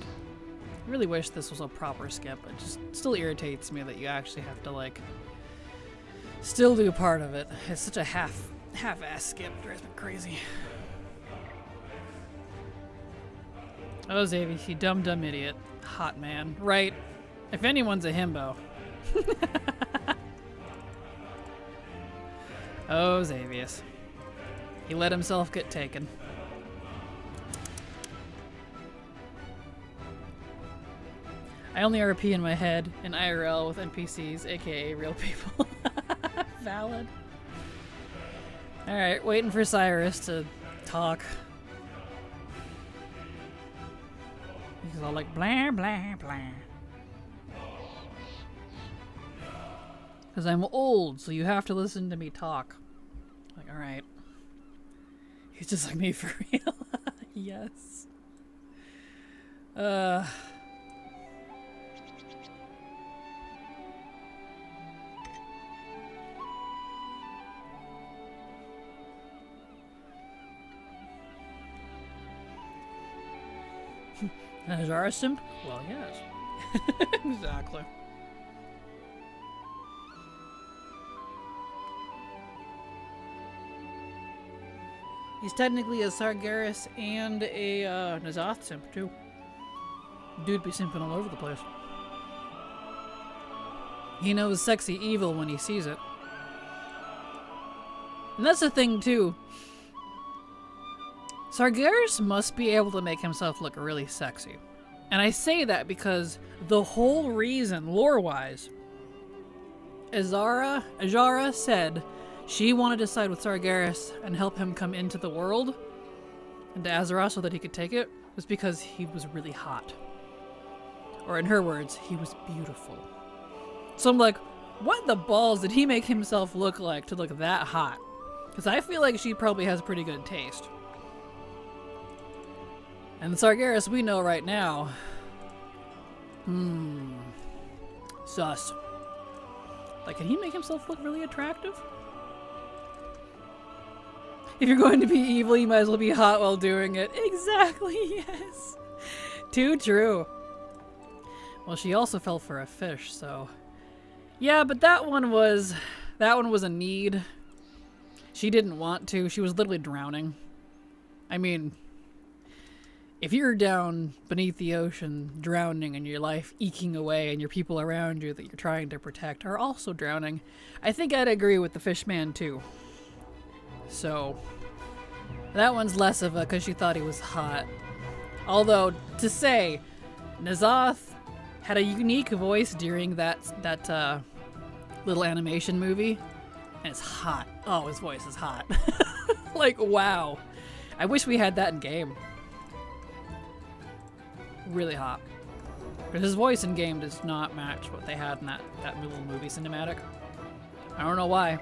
I really wish this was a proper skip. It just still irritates me that you actually have to, like, still do part of it. It's such a half-ass skip. It drives me crazy. Oh, Xavius, you dumb idiot. Hot man. Right. If anyone's a himbo. Oh, Xavius. He let himself get taken. I only RP in my head in IRL with NPCs, aka real people. Valid. Alright, waiting for Cyrus to talk. He's all like, blah, blah, blah. Because I'm old, so you have to listen to me talk. Like, alright. He's just like me for real. Yes. Azara simp? Well, yes. Exactly. He's technically a Sargeras and a Nazoth simp, too. Dude be simping all over the place. He knows sexy evil when he sees it. And that's the thing, too. Sargeras must be able to make himself look really sexy. And I say that because the whole reason, lore-wise, Azara said she wanted to side with Sargeras and help him come into the world, into Azeroth so that he could take it, was because he was really hot. Or in her words, he was beautiful. So I'm like, what the balls did he make himself look like to look that hot? Because I feel like she probably has pretty good taste. And the Sargeras we know right now, sus. Like, can he make himself look really attractive? If you're going to be evil, you might as well be hot while doing it. Exactly, yes. Too true. Well, she also fell for a fish, so... Yeah, but that one was a need. She didn't want to. She was literally drowning. I mean, if you're down beneath the ocean, drowning, and your life eking away, and your people around you that you're trying to protect are also drowning, I think I'd agree with the fish man too. So, that one's less of a because she thought he was hot. Although, to say, N'Zoth had a unique voice during that little animation movie, and it's hot. Oh, his voice is hot. Like, wow. I wish we had that in game. Really hot. Because his voice in game does not match what they had in that little movie cinematic. I don't know why.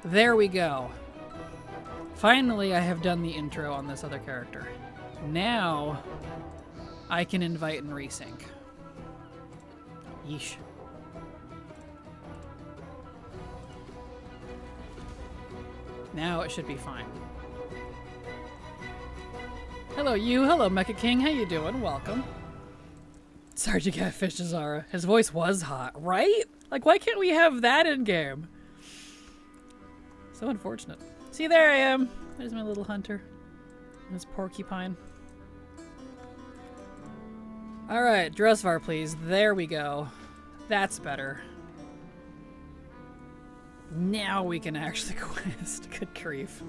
There we go. Finally, I have done the intro on this other character. Now, I can invite and resync. Yeesh. Now it should be fine. Hello, you. Hello, Mecha King. How you doing? Welcome. Sorry to catfish Zara. His voice was hot, right? Like, why can't we have that in game? So unfortunate. See, there I am. There's my little hunter. His porcupine. Alright, Dressvar, please. There we go. That's better. Now we can actually quest. Good grief.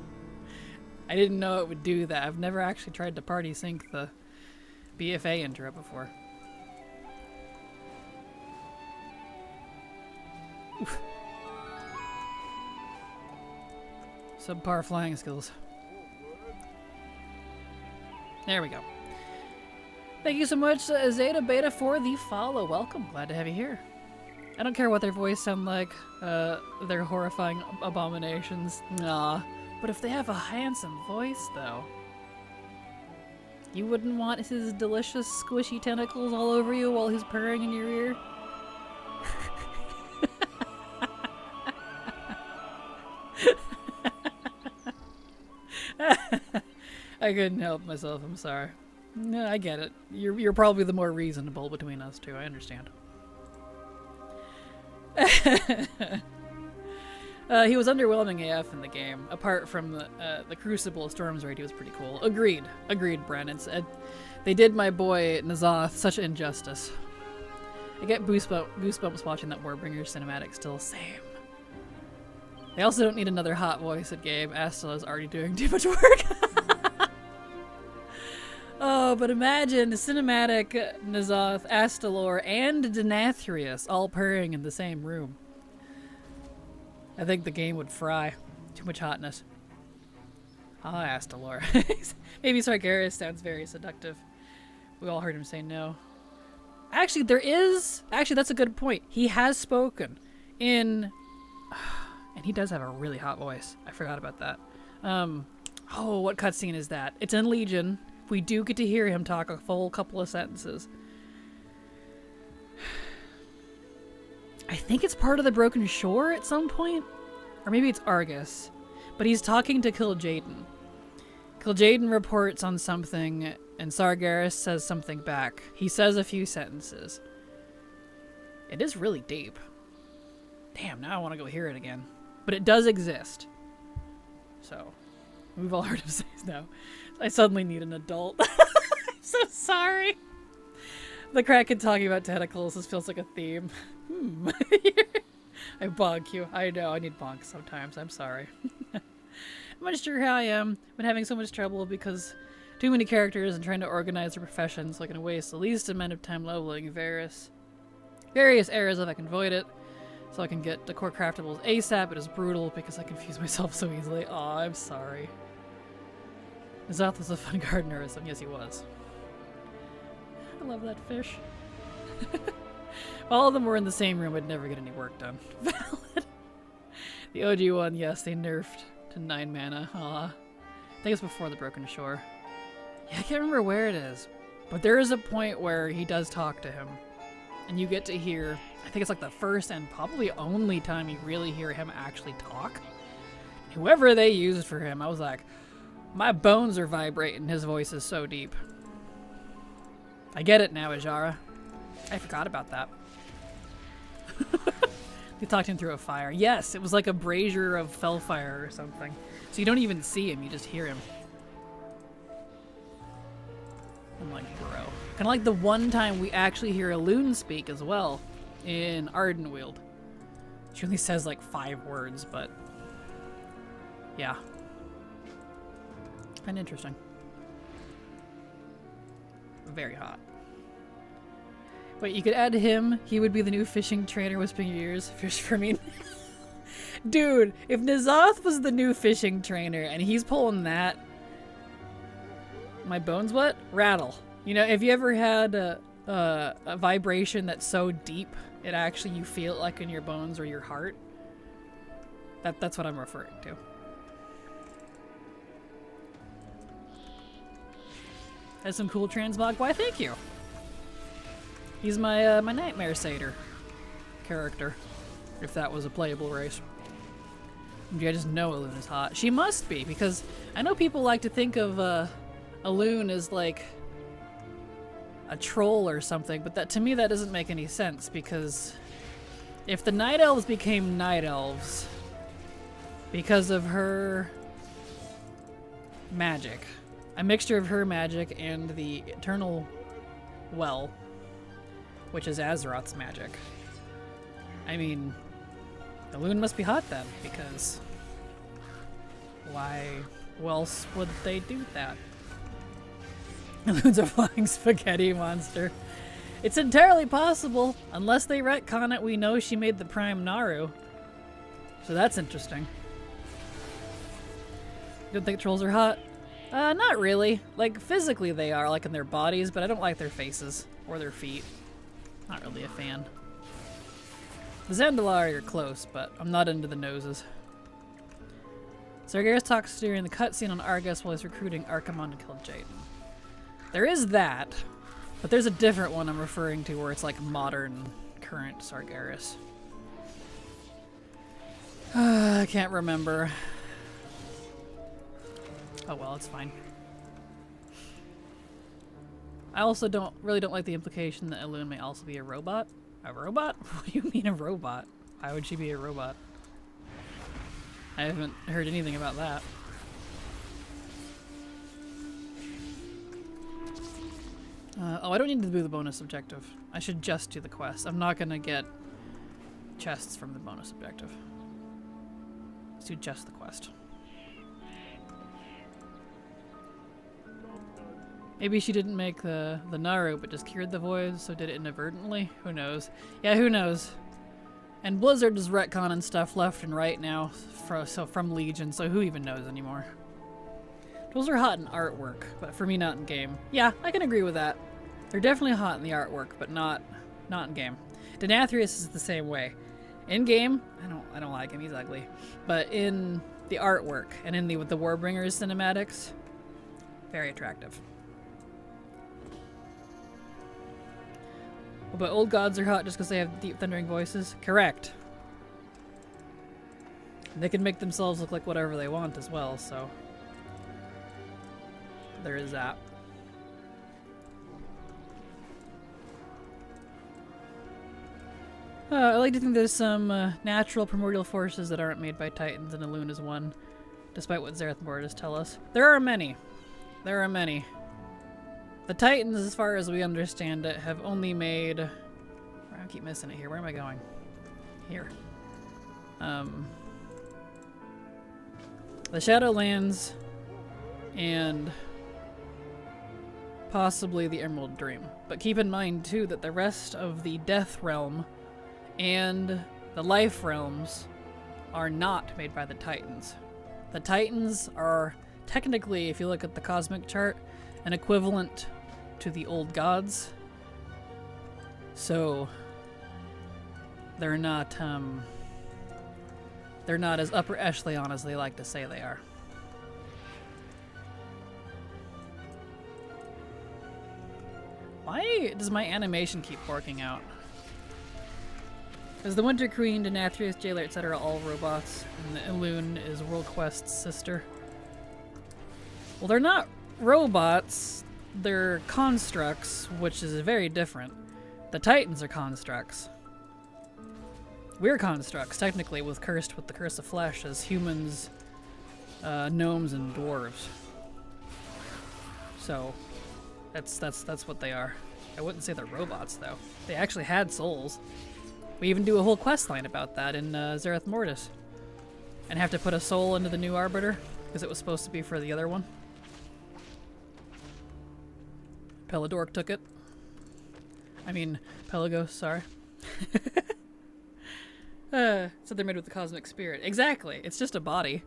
I didn't know it would do that. I've never actually tried to party sync the BFA intro before. Oof. Subpar flying skills. There we go. Thank you so much, Zeta Beta, for the follow. Welcome. Glad to have you here. I don't care what their voice sound like. They're horrifying abominations. Nah. But if they have a handsome voice, though, you wouldn't want his delicious, squishy tentacles all over you while he's purring in your ear? I couldn't help myself, I'm sorry. No, I get it. You're probably the more reasonable between us two, I understand. He was underwhelming AF in the game. Apart from the Crucible Storms raid, he was pretty cool. Agreed, Bren. They did my boy N'Zoth such injustice. I get goosebumps watching that Warbringer cinematic still. Same. They also don't need another hot voice at game. Astella's already doing too much work. Oh, but imagine cinematic N'Zoth, Astalor, and Denathrius all purring in the same room. I think the game would fry. Too much hotness. Ah, Astalor. Maybe Sargeras sounds very seductive. We all heard him say no. Actually, that's a good point. He has spoken in... And he does have a really hot voice. I forgot about that. Oh, what cutscene is that? It's in Legion. We do get to hear him talk a full couple of sentences. I think it's part of the Broken Shore at some point. Or maybe it's Argus. But he's talking to Kil'jaeden. Kil'jaeden reports on something, and Sargeras says something back. He says a few sentences. It is really deep. Damn, now I want to go hear it again. But it does exist. So, we've all heard him say no. I suddenly need an adult. I'm so sorry. The Kraken talking about tentacles, this feels like a theme. I bonk you. I know, I need bonks sometimes. I'm sorry. I'm not sure how I am. I've been having so much trouble because too many characters and trying to organize their professions so I can waste the least amount of time leveling various areas if I can avoid it. So I can get the core craftables ASAP. It is brutal because I confuse myself so easily. Aw, I'm sorry. N'Zoth was a fun gardener, and yes, he was. I love that fish. If all of them were in the same room, I'd never get any work done. Valid. The OG one, yes, they nerfed to 9 mana. Aw. I think it's before the Broken Shore. Yeah, I can't remember where it is. But there is a point where he does talk to him. And you get to hear, I think it's like the first and probably only time you really hear him actually talk. Whoever they used for him, I was like, my bones are vibrating. His voice is so deep. I get it now, Ajara. I forgot about that. We talked him through a fire. Yes, it was like a brazier of fellfire or something. So you don't even see him, you just hear him. I'm like, bro. Kind of like the one time we actually hear a loon speak as well in Ardenweald. She only says like 5 words, but yeah. Kind of interesting. Very hot. Wait, you could add him. He would be the new fishing trainer whispering your ears. Fish for me. Dude, if N'Zoth was the new fishing trainer and he's pulling that, my bones what? Rattle. You know, have you ever had a vibration that's so deep it actually you feel it like in your bones or your heart? That's what I'm referring to. Has some cool transmog. Why, thank you. He's my my Nightmare Satyr character, if that was a playable race. I just know Elune is hot. She must be, because I know people like to think of Elune as like a troll or something, but that to me that doesn't make any sense, because if the Night Elves became Night Elves because of her magic, a mixture of her magic and the Eternal Well, which is Azeroth's magic. I mean, the Elune must be hot then, because why else would they do that? Elune's a flying spaghetti monster. It's entirely possible. Unless they retcon it, we know she made the Prime Naru. So that's interesting. You don't think trolls are hot? Not really. Like, physically they are, like in their bodies, but I don't like their faces or their feet. Not really a fan. The Zandalari are close, but I'm not into the noses. Sargeras talks during the cutscene on Argus while he's recruiting Archimonde to kill Jaden. There is that, but there's a different one I'm referring to where it's like modern, current Sargeras. I can't remember. Oh well, it's fine. I also don't like the implication that Elune may also be a robot. A robot? What do you mean a robot? Why would she be a robot? I haven't heard anything about that. Oh, I don't need to do the bonus objective. I should just do the quest. I'm not gonna get chests from the bonus objective. Let's do just the quest. Maybe she didn't make the Naru, but just cured the void, so did it inadvertently? Who knows? Yeah, who knows? And Blizzard is retconning stuff left and right now from Legion, so who even knows anymore? Those are hot in artwork, but for me not in game. Yeah, I can agree with that. They're definitely hot in the artwork, but not in game. Denathrius is the same way. In game, I don't like him, he's ugly. But in the artwork and in the Warbringers cinematics, very attractive. But old gods are hot just because they have deep thundering voices? Correct. They can make themselves look like whatever they want as well, so there is that. I like to think there's some natural primordial forces that aren't made by Titans, and Elune is one, despite what Zareth Mortis tell us. There are many. There are many. The Titans, as far as we understand it, have only made... I keep missing it here. Where am I going? Here. The Shadowlands and possibly the Emerald Dream. But keep in mind, too, that the rest of the Death Realm and the Life Realms are not made by the Titans. The Titans are technically, if you look at the cosmic chart, an equivalent to the old gods. So they're not as upper echelon as they like to say they are. Why does my animation keep working out? Is the Winter Queen, Denathrius, Jailer, etc. all robots? And the Elune is WorldQuest's sister. Well, they're not robots. They're constructs, which is very different. The Titans are constructs. We're constructs, technically, cursed with the curse of flesh as humans, gnomes, and dwarves. So, that's what they are. I wouldn't say they're robots, though. They actually had souls. We even do a whole quest line about that in Zereth Mortis. And have to put a soul into the new Arbiter, because it was supposed to be for the other one. Pelidork took it. I mean, Pelagos, sorry. So they're made with the cosmic spirit. Exactly. It's just a body.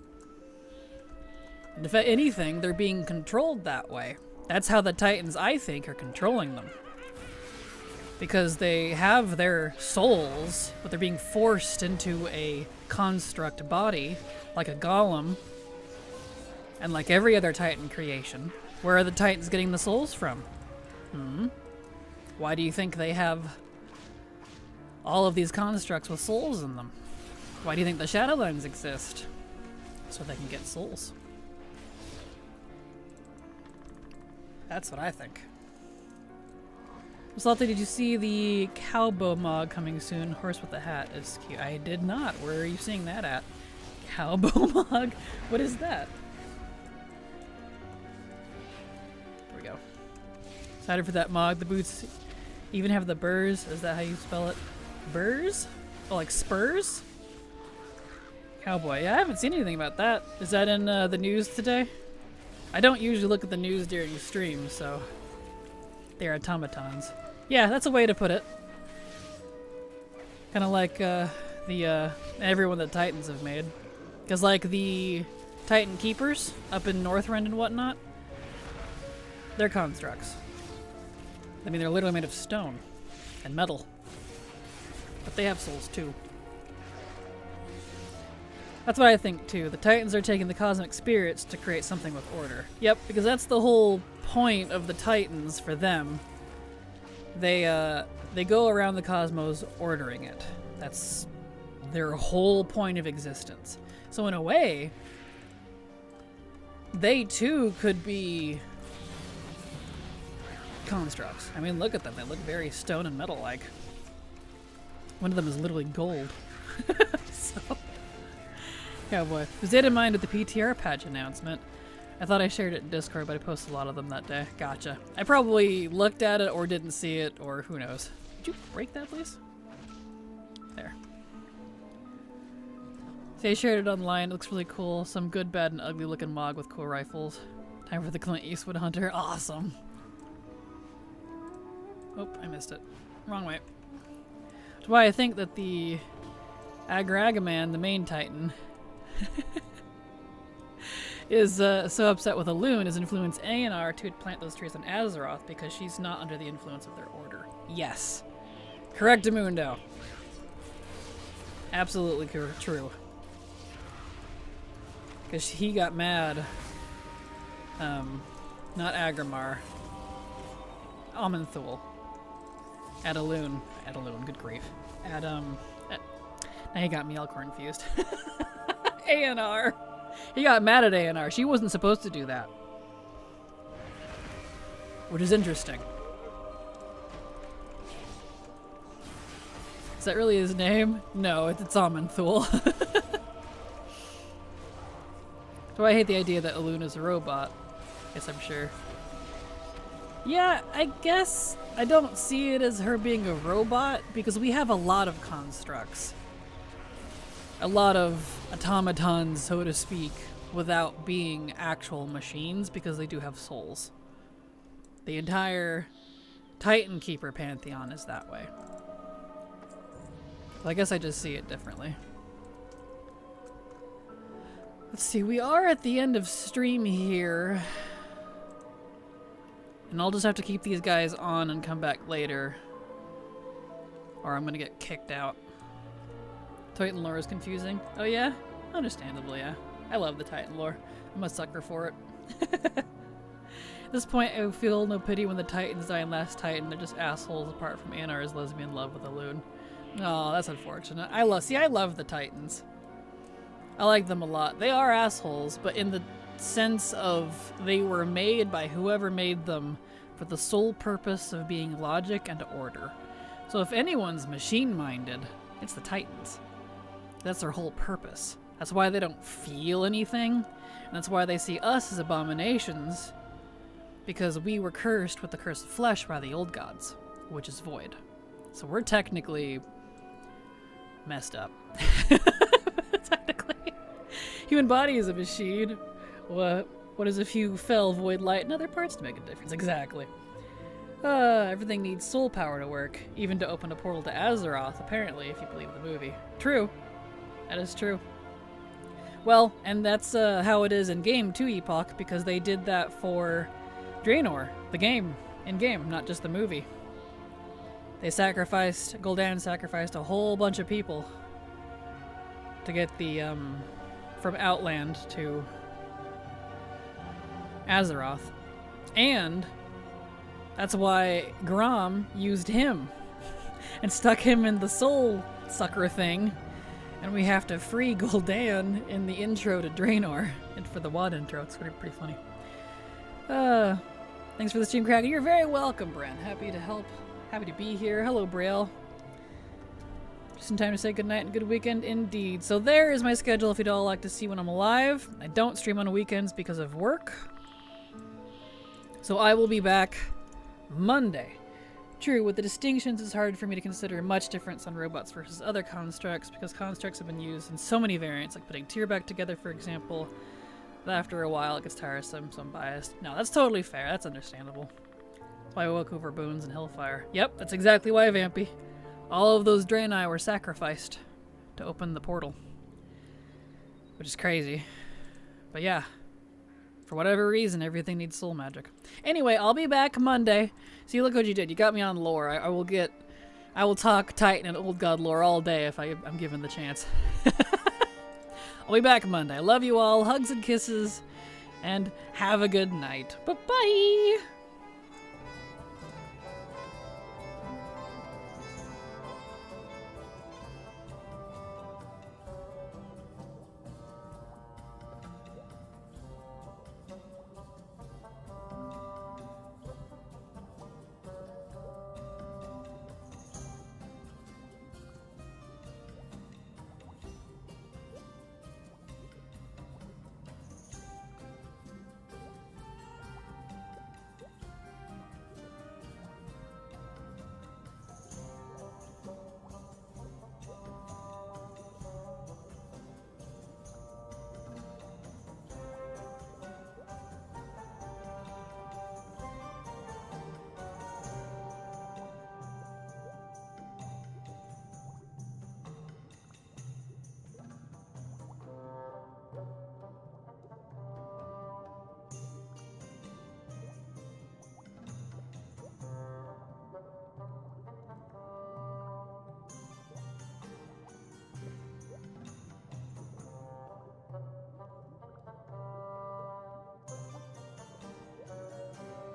And if anything, they're being controlled that way. That's how the Titans, I think, are controlling them. Because they have their souls, but they're being forced into a construct body, like a golem, and like every other Titan creation. Where are the Titans getting the souls from? Why do you think they have all of these constructs with souls in them? Why do you think the Shadowlands exist? So they can get souls. That's what I think. Latte, did you see the Cowbow Mog coming soon? Horse with a hat is cute. I did not. Where are you seeing that at? Cowbow Mog? What is that? There we go. Excited for that Mog. The boots even have the burrs. Is that how you spell it? Burrs? Oh, like spurs? Cowboy. Yeah, I haven't seen anything about that. Is that in the news today? I don't usually look at the news during streams, so they're automatons. Yeah, that's a way to put it. Kind of like everyone that Titans have made. Because like the Titan Keepers up in Northrend and whatnot, they're constructs. I mean, they're literally made of stone and metal. But they have souls too. That's what I think too. The Titans are taking the cosmic spirits to create something with order. Yep, because that's the whole point of the Titans for them. They go around the cosmos ordering it. That's their whole point of existence. So in a way, they too could be constructs. I mean, look at them. They look very stone and metal-like. One of them is literally gold. So, Cowboy. Was it in mind with the PTR patch announcement? I thought I shared it in Discord, but I posted a lot of them that day. Gotcha. I probably looked at it or didn't see it, or who knows. Could you break that, please? There. See, I shared it online. It looks really cool. Some good, bad, and ugly looking Mog with cool rifles. Time for the Clint Eastwood Hunter. Awesome. Oh, I missed it. Wrong way. That's why I think that the Agragaman, the main Titan, is so upset with Elune is influence A&R to plant those trees on Azeroth because she's not under the influence of their order. Yes. Correctamundo. Absolutely true. Because he got mad. Not Agramar. Amanthul. At Elune. At Elune, good grief. Now he got me all confused. A&R. He got mad at A&R. She wasn't supposed to do that. Which is interesting. Is that really his name? No, it's Amanthul. So I hate the idea that Elune is a robot. Guess I'm sure. Yeah, I guess I don't see it as her being a robot because we have a lot of constructs. A lot of automatons, so to speak, without being actual machines because they do have souls. The entire Titan Keeper pantheon is that way. So I guess I just see it differently. Let's see, we are at the end of stream here. And I'll just have to keep these guys on and come back later. Or I'm gonna get kicked out. Titan lore is confusing. Oh yeah? Understandably, yeah. I love the Titan lore. I'm a sucker for it. At this point, I feel no pity when the Titans die in Last Titan. They're just assholes apart from Anar's lesbian love with Elune. Oh, that's unfortunate. I love the Titans. I like them a lot. They are assholes, but in the sense of they were made by whoever made them for the sole purpose of being logic and order. So if anyone's machine-minded, it's the Titans. That's their whole purpose. That's why they don't feel anything, and that's why they see us as abominations, because we were cursed with the curse of flesh by the old gods, which is void. So we're technically messed up. Technically. Human body is a machine. What is a few fell, void, light, and other parts to make a difference? Exactly. Everything needs soul power to work, even to open a portal to Azeroth, apparently, if you believe the movie. True. That is true. Well, and that's how it is in-game too, Epoch, because they did that for Draenor, the game, in-game, not just the movie. Gul'dan sacrificed a whole bunch of people to get the, from Outland to Azeroth. And that's why Grom used him and stuck him in the soul sucker thing. And we have to free Gul'dan in the intro to Draenor. And for the WoD intro, it's pretty funny. Thanks for the stream, Kraken. You're very welcome, Bren. Happy to help. Happy to be here. Hello, Braille. Just in time to say goodnight and good weekend indeed. So there is my schedule if you'd all like to see when I'm alive. I don't stream on weekends because of work. So I will be back Monday. True, with the distinctions, it's hard for me to consider much difference on robots versus other constructs, because constructs have been used in so many variants, like putting Tyr back together, for example, that after a while it gets tiresome, so I'm biased. No, that's totally fair. That's understandable. That's why I woke over Boons and Hellfire. Yep, that's exactly why, Vampy. All of those Draenei were sacrificed to open the portal. Which is crazy. But yeah. For whatever reason, everything needs soul magic. Anyway, I'll be back Monday. See, look what you did. You got me on lore. I will talk Titan and Old God lore all day if I'm given the chance. I'll be back Monday. I love you all. Hugs and kisses. And have a good night. Bye-bye.